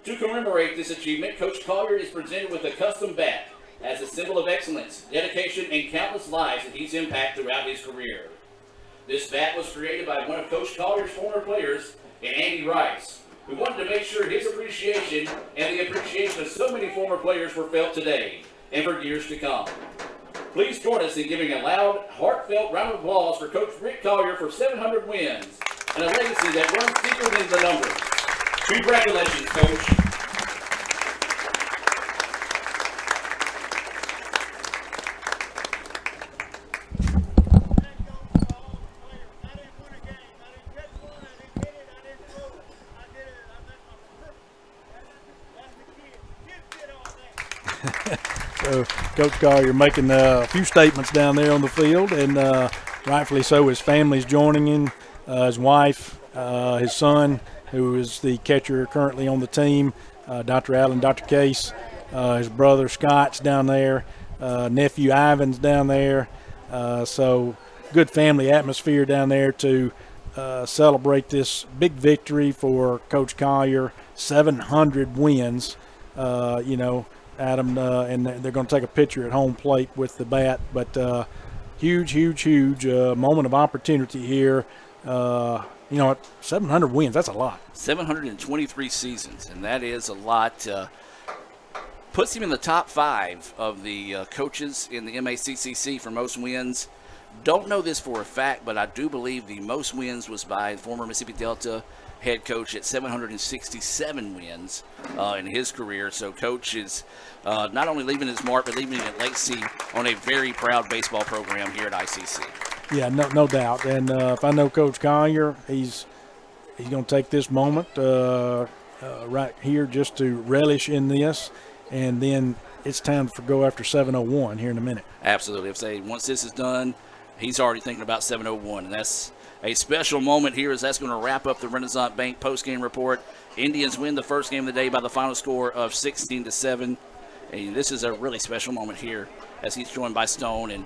To commemorate this achievement, Coach Collier is presented with a custom bat as a symbol of excellence, dedication, and countless lives that he's impacted throughout his career. This bat was created by one of Coach Collier's former players, Andy Rice, who wanted to make sure his appreciation and the appreciation of so many former players were felt today and for years to come. Please join us in giving a loud, heartfelt round of applause for Coach Rick Collier for 700 wins and a legacy that runs deeper than the numbers. Congratulations, Coach. So Coach Collier making a few statements down there on the field, and rightfully so. His family's joining him, his wife, his son, who is the catcher currently on the team, Dr. Allen, Dr. Case, his brother Scott's down there, nephew Ivan's down there. So good family atmosphere down there to celebrate this big victory for Coach Collier. 700 wins, Adam, and they're going to take a picture at home plate with the bat. But huge moment of opportunity here. 700 wins, that's a lot. 723 seasons, and that is a lot. Puts him in the top 5 of the coaches in the MACCC for most wins. Don't know this for a fact, but I do believe the most wins was by former Mississippi Delta head coach at 767 wins in his career. So Coach is not only leaving his mark, but leaving a legacy on a very proud baseball program here at ICC. Yeah, no doubt. And if I know Coach Collier, he's going to take this moment right here just to relish in this, and then it's time to go after 701 here in a minute. Absolutely. Once this is done, he's already thinking about 701, and that's a special moment here as that's going to wrap up the Renaissance Bank postgame report. Indians win the first game of the day by the final score of 16-7. And this is a really special moment here as he's joined by Stone. And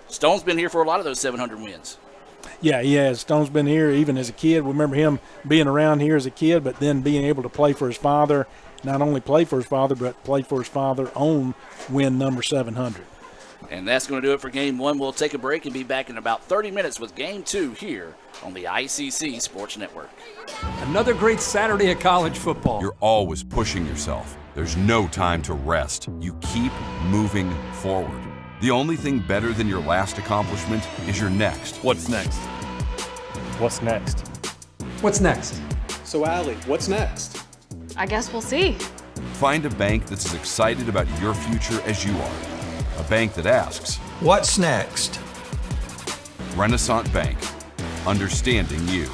Stone's been here for a lot of those 700 wins. Yeah, he has. Stone's been here even as a kid. We remember him being around here as a kid, but then being able to play for his father. Not only play for his father, but play for his father on win number 700. And that's going to do it for Game 1. We'll take a break and be back in about 30 minutes with Game 2 here on the ICC Sports Network. Another great Saturday of college football. You're always pushing yourself. There's no time to rest. You keep moving forward. The only thing better than your last accomplishment is your next. What's next? What's next? What's next? So, Allie, what's next? I guess we'll see. Find a bank that's as excited about your future as you are. A bank that asks, what's next? Renaissance Bank, understanding you.